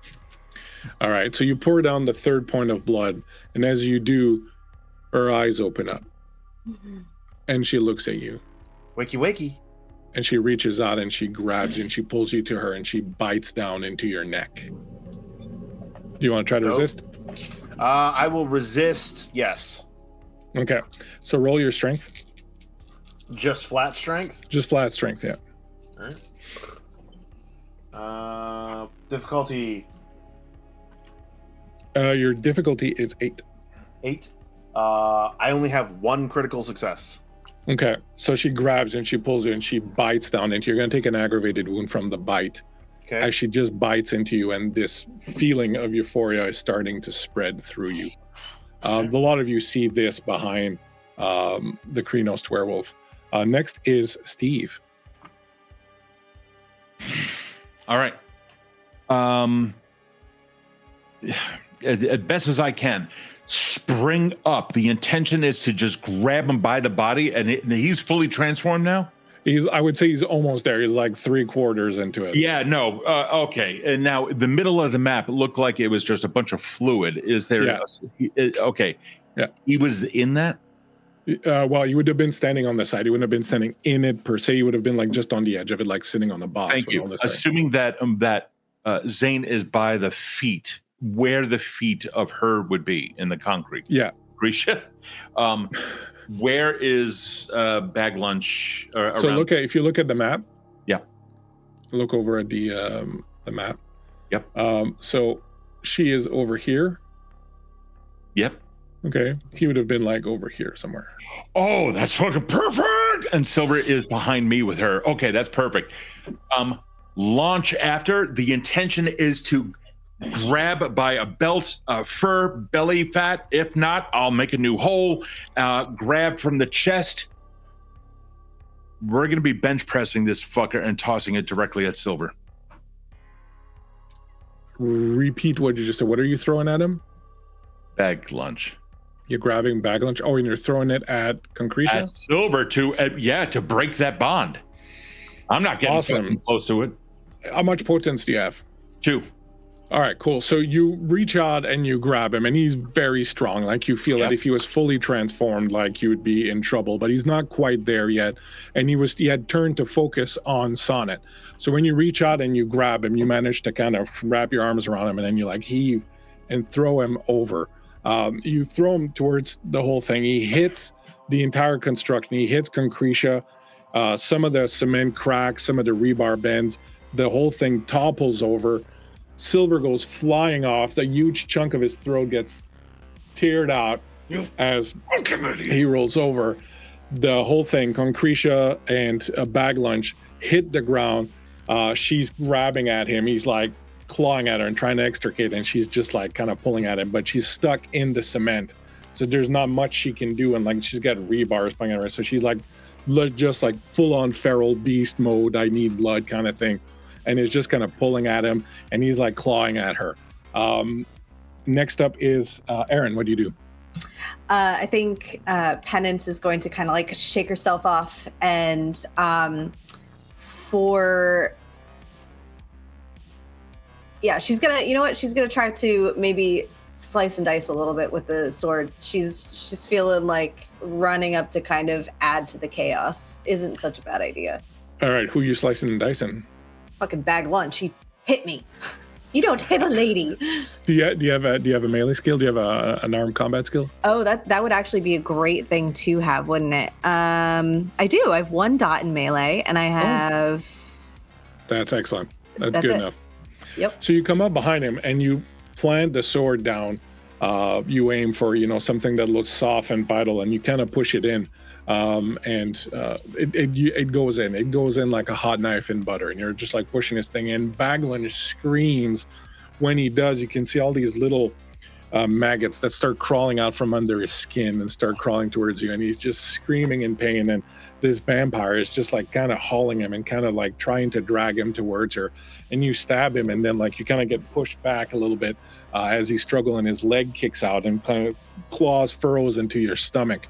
All right. So you pour down the 3rd point of blood. And as you do, her eyes open up and she looks at you. Wakey, wakey. and she reaches out and she grabs you and she pulls you to her and she bites down into your neck. Do you want to try to resist? I will resist, yes. Okay. So roll your strength. Just flat strength? Just flat strength, yeah. All right. Difficulty? Your difficulty is 8. 8. I only have 1 critical success. Okay. So she grabs and she pulls you and she bites down into you. You're going to take an aggravated wound from the bite. Okay. As she just bites into you, and this feeling of euphoria is starting to spread through you. A lot of you see this behind the Kree-nosed werewolf. Next is Steve. All right. As best as I can, spring up. The intention is to just grab him by the body, and he's fully transformed now? I would say he's almost there. He's like 3/4 into it. Yeah, no. Okay. And now the middle of the map looked like it was just a bunch of fluid. Is there? Yeah. Okay. Yeah. He was in that? Well, you would have been standing on the side. You wouldn't have been standing in it per se. You would have been like just on the edge of it, like sitting on the box. Thank you. Assuming that Zane is by the feet, where the feet of her would be in the concrete. Yeah. Brujah. Where is bag lunch? So if you look at the map. Yeah. Look over at the map. Yep. So she is over here. Yep. Okay. He would have been like over here somewhere. Oh, that's fucking perfect. And Silver is behind me with her. Okay, that's perfect. Launch after. The intention is to grab by a belt, fur, belly fat. If not, I'll make a new hole. Grab from the chest. We're going to be bench pressing this fucker and tossing it directly at Silver. Repeat what you just said. What are you throwing at him? Bag lunch. You're grabbing bag lunch. Oh, and you're throwing it at Concretia? At Silver to break that bond. I'm not getting close to it. How much potence do you have? 2. All right, cool. So you reach out and you grab him, and he's very strong. Like you feel that if he was fully transformed, like you would be in trouble, but he's not quite there yet. And he had turned to focus on Sonnet. So when you reach out and you grab him, you manage to kind of wrap your arms around him, and then you like heave and throw him over. You throw him towards the whole thing. He hits the entire construction. He hits Concretia. Some of the cement cracks, some of the rebar bends. The whole thing topples over. Silver goes flying off. The huge chunk of his throat gets teared out as he rolls over. The whole thing, Concretia and Bag Lunch, hit the ground. She's grabbing at him. He's like clawing at her and trying to extricate, and she's just like kind of pulling at him, but she's stuck in the cement. So there's not much she can do, and like she's got rebars pulling at her. So she's like just like full on feral beast mode, I need blood kind of thing. And is just kind of pulling at him, and he's like clawing at her. Next up is Erin. What do you do? I think Penance is going to kind of like shake herself off, and she's gonna try to maybe slice and dice a little bit with the sword. She's feeling like running up to kind of add to the chaos isn't such a bad idea. All right, who you slicing and dicing? Fucking Bag Lunch. He hit me. You don't hit a lady. Do you have a melee skill? Do you have an armed combat skill? Oh, that would actually be a great thing to have, wouldn't it? I do. I have 1 dot in melee, and I have. That's excellent. That's good enough. Yep. So you come up behind him and you plant the sword down. You aim for something that looks soft and vital, and you kind of push it in. It goes in. It goes in like a hot knife in butter, and you're just like pushing this thing in. Baglin screams when he does. You can see all these little maggots that start crawling out from under his skin and start crawling towards you, and he's just screaming in pain. And this vampire is just like kind of hauling him and kind of like trying to drag him towards her. And you stab him, and then like you kind of get pushed back a little bit as he's struggling. His leg kicks out and kind of claws furrows into your stomach.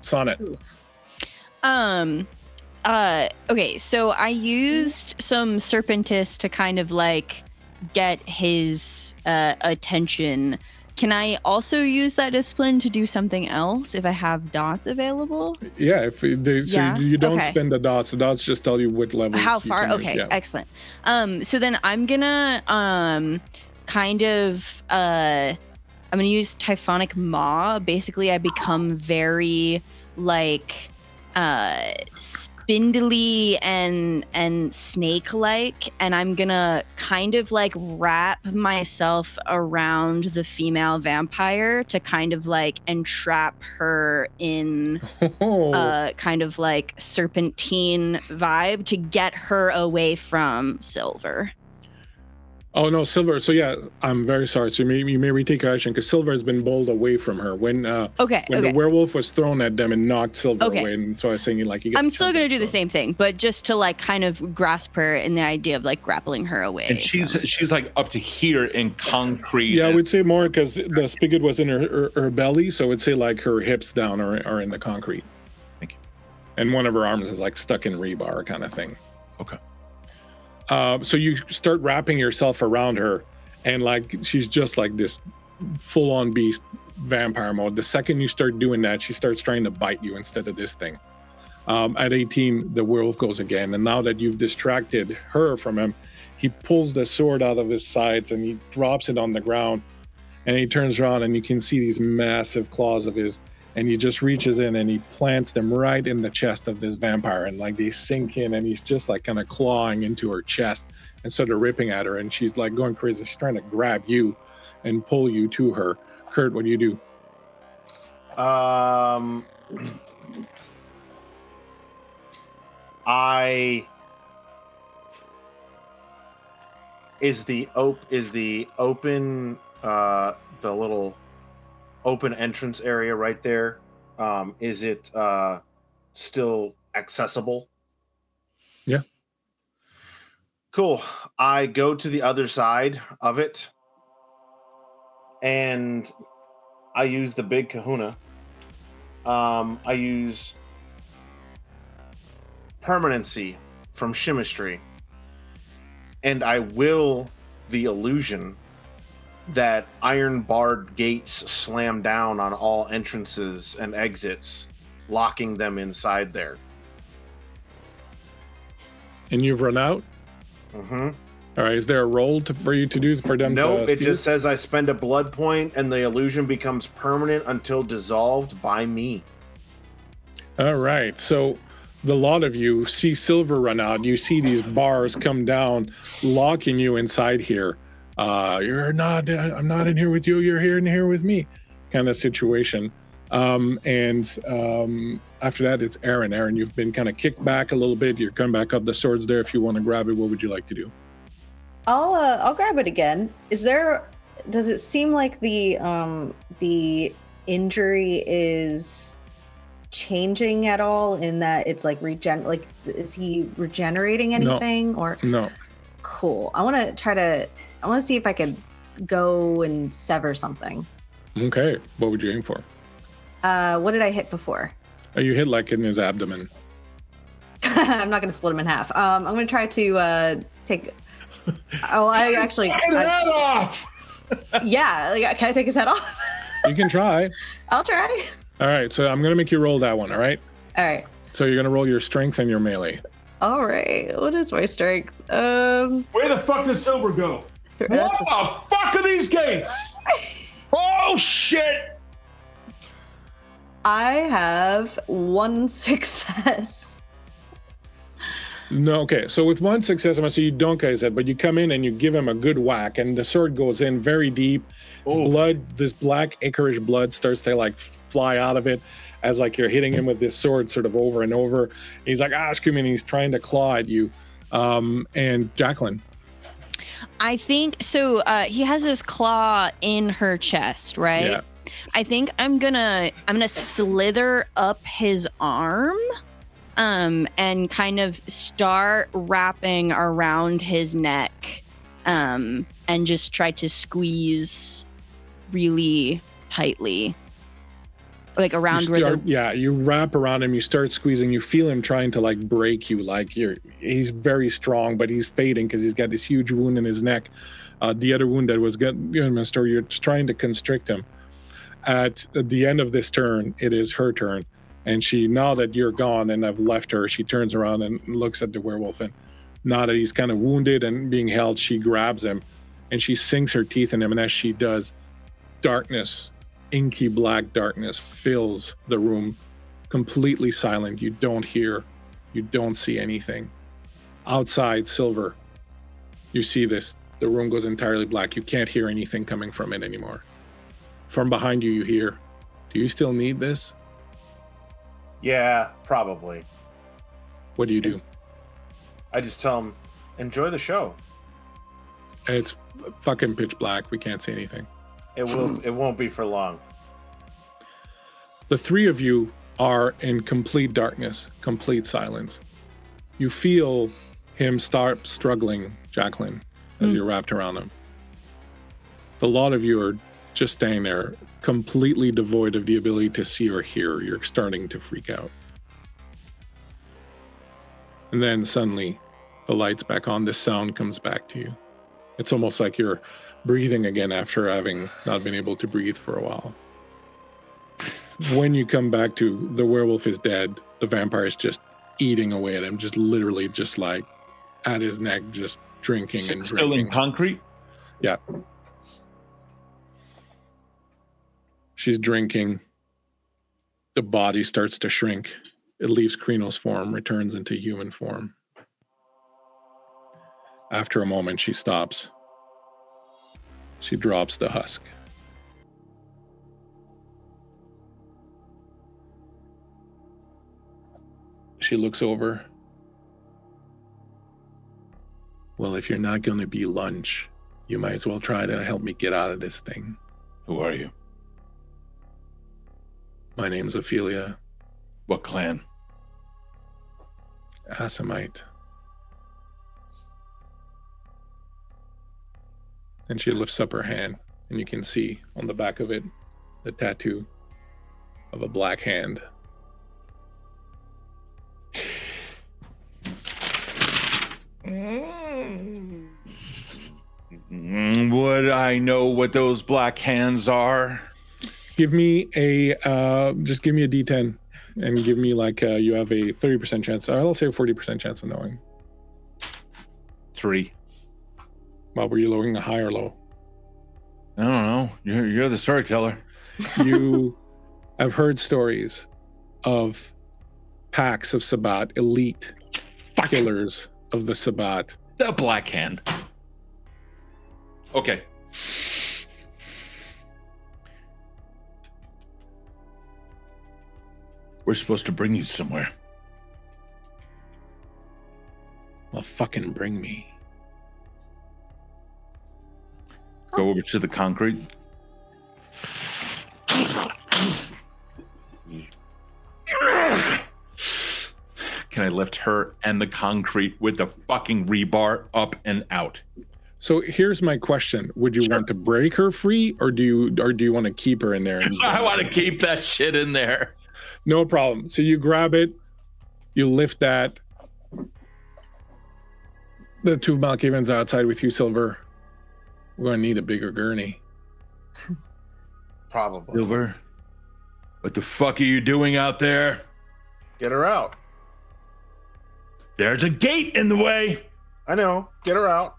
Sonnet. Okay, so I used some Serpentis to kind of like get his attention Can I also use that discipline to do something else if I have dots available? Yeah, if they, so Yeah? you don't Okay. spend the dots. The dots just tell you what level. How you far? can use. Okay, Yeah. excellent. So then I'm gonna kind of I'm gonna use Typhonic Maw. Basically, I become very like spindly and snake-like, and I'm gonna kind of like wrap myself around the female vampire to kind of like entrap her in kind of like serpentine vibe to get her away from Silver. Oh no, Silver. So yeah, I'm very sorry. So you may retake your action because Silver has been bowled away from her when the werewolf was thrown at them and knocked Silver away. And so I was saying like I'm still gonna do the same thing, but just to like kind of grasp her in the idea of like grappling her away. And she's like up to here in concrete. Yeah, I would say more because the spigot was in her belly, so I would say like her hips down are in the concrete. Thank you. And one of her arms is like stuck in rebar kind of thing. Okay. So you start wrapping yourself around her, and like she's just like this full-on beast vampire mode. The second you start doing that, she starts trying to bite you instead of this thing. At 18, the werewolf goes again, and now that you've distracted her from him, he pulls the sword out of his sides and he drops it on the ground, and he turns around and you can see these massive claws of his, and he just reaches in and he plants them right in the chest of this vampire, and like they sink in, and he's just like kind of clawing into her chest and sort of ripping at her, and she's like going crazy. She's trying to grab you and pull you to her. Kurt, what do you do? Is the open the little open entrance area right there, is it still accessible? Yeah. Cool. I go to the other side of it and I use the big kahuna. I use permanency from chemistry, and I will the illusion that iron barred gates slam down on all entrances and exits, locking them inside there. And you've run out? Mm-hmm. All right, is there a roll for you to do for them? Nope, it just says I spend a blood point and the illusion becomes permanent until dissolved by me. All right, so the lot of you see Silver run out. You see these bars come down, locking you inside here. I'm not in here with you, you're here in here with me kind of situation. After that, it's Aaron. Aaron, you've been kind of kicked back a little bit. You're coming back up. The sword's there if you want to grab it. What would you like to do? I'll grab it again. Does it seem like the injury is changing at all in that it's like is he regenerating anything? No. Or no? Cool. I want to see if I could go and sever something. Okay. What would you aim for? What did I hit before? You hit like in his abdomen. I'm not going to split him in half. I'm going to try to take. Oh, I actually. Head off! Yeah. Can I take his head off? You can try. I'll try. All right. So I'm going to make you roll that one. All right. All right. So you're going to roll your strength and your melee. All right. What is my strength? Where the fuck does Silver go? What the fuck are these gates? Oh shit! I have 1 success. No, okay. So with 1 success, I'm gonna say you don't get his head, but you come in and you give him a good whack, and the sword goes in very deep. Oh. Blood, this black ichorish blood starts to like fly out of it as like you're hitting him with this sword sort of over and over. He's like screaming. He's trying to claw at you. And Jacqueline. I think so. He has his claw in her chest, right? Yeah. I think I'm gonna slither up his arm, and kind of start wrapping around his neck, and just try to squeeze really tightly. Like around where the... Yeah, you wrap around him, you start squeezing, you feel him trying to like break you, like he's very strong, but he's fading because he's got this huge wound in his neck. The other wound that was getting in the story, you're trying to constrict him. At the end of this turn, it is her turn. And she, now that you're gone and I've left her, she turns around and looks at the werewolf. And now that he's kind of wounded and being held, she grabs him and she sinks her teeth in him. And as she does, darkness, inky black darkness fills the room, completely silent. You don't hear, you don't see anything. Outside, Silver, you see this. The room goes entirely black. You can't hear anything coming from it anymore. From behind you, you hear, do you still need this? Yeah, probably. What do you do? I just tell him, enjoy the show. It's fucking pitch black. We can't see anything. It won't be for long. The three of you are in complete darkness, complete silence. You feel him start struggling, Jacqueline, as you're wrapped around him. The lot of you are just staying there, completely devoid of the ability to see or hear. You're starting to freak out. And then suddenly, the light's back on. The sound comes back to you. It's almost like you're breathing again after having not been able to breathe for a while. When you come back to, the werewolf is dead. The vampire is just eating away at him, just literally just like at his neck, just drinking and drinking. Still in concrete? Yeah. She's drinking. The body starts to shrink. It leaves Krino's form, returns into human form. After a moment, she stops. She drops the husk. She looks over. Well, if you're not going to be lunch, you might as well try to help me get out of this thing. Who are you? My name's Ophelia. What clan? Asimite. And she lifts up her hand, and you can see on the back of it the tattoo of a black hand. Would I know what those black hands are? Give me a, just give me a D10 and give me like, you have a 30% chance. I'll say a 40% chance of knowing. 3. Well, were you lowering a high or low? I don't know. You're the storyteller. You have heard stories of packs of Sabbat, elite killers of the Sabbat. The black hand. Okay. We're supposed to bring you somewhere. Well, fucking bring me. Go over to the concrete. Can I lift her and the concrete with the fucking rebar up and out? So here's my question: would you want to break her free, or do you want to keep her in there? I want to keep that shit in there. No problem. So you grab it, you lift that. The two Malkavens outside with you, Silver. We're going to need a bigger gurney. Probably. Silver, what the fuck are you doing out there? Get her out. There's a gate in the way. I know. Get her out.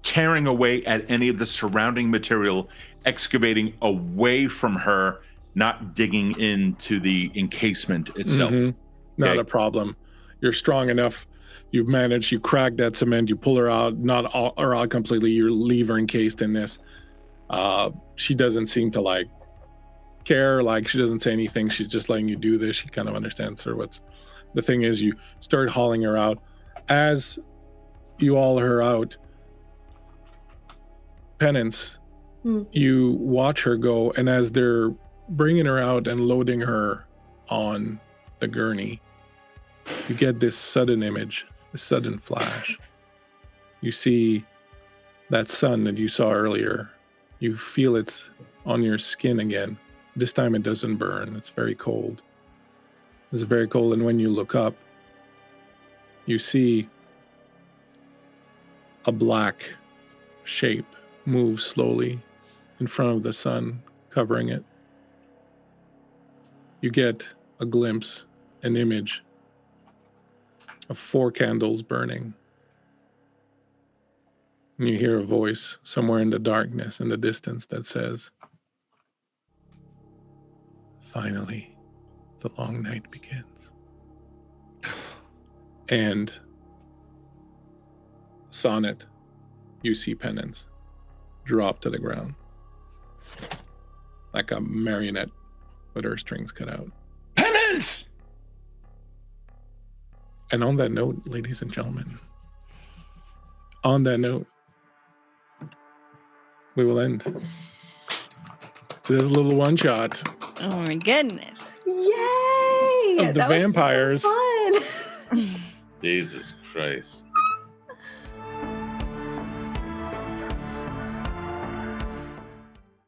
Tearing away at any of the surrounding material, excavating away from her, not digging into the encasement itself. Mm-hmm. Not a problem. You're strong enough. You've managed. You crack that cement. You pull her out, not all, or out completely. You leave her encased in this. She doesn't seem to like care. Like she doesn't say anything. She's just letting you do this. She kind of understands her. What's the thing is, you start hauling her out. As you haul her out, Penance, you watch her go, and as they're bringing her out and loading her on the gurney, you get this sudden image, this sudden flash. You see that sun that you saw earlier, you feel it on your skin again. This time it doesn't burn. It's very cold. It's very cold, and when you look up, you see a black shape move slowly in front of the sun, covering it. You get a glimpse, an image of 4 candles burning. And you hear a voice somewhere in the darkness, in the distance, that says, "Finally, the long night begins." And Sonnet, you see Penance drop to the ground like a marionette with her strings cut out. Penance! And on that note, ladies and gentlemen, on that note, we will end this little one shot Oh my goodness. Yay! of the That was so vampires. fun. Jesus Christ.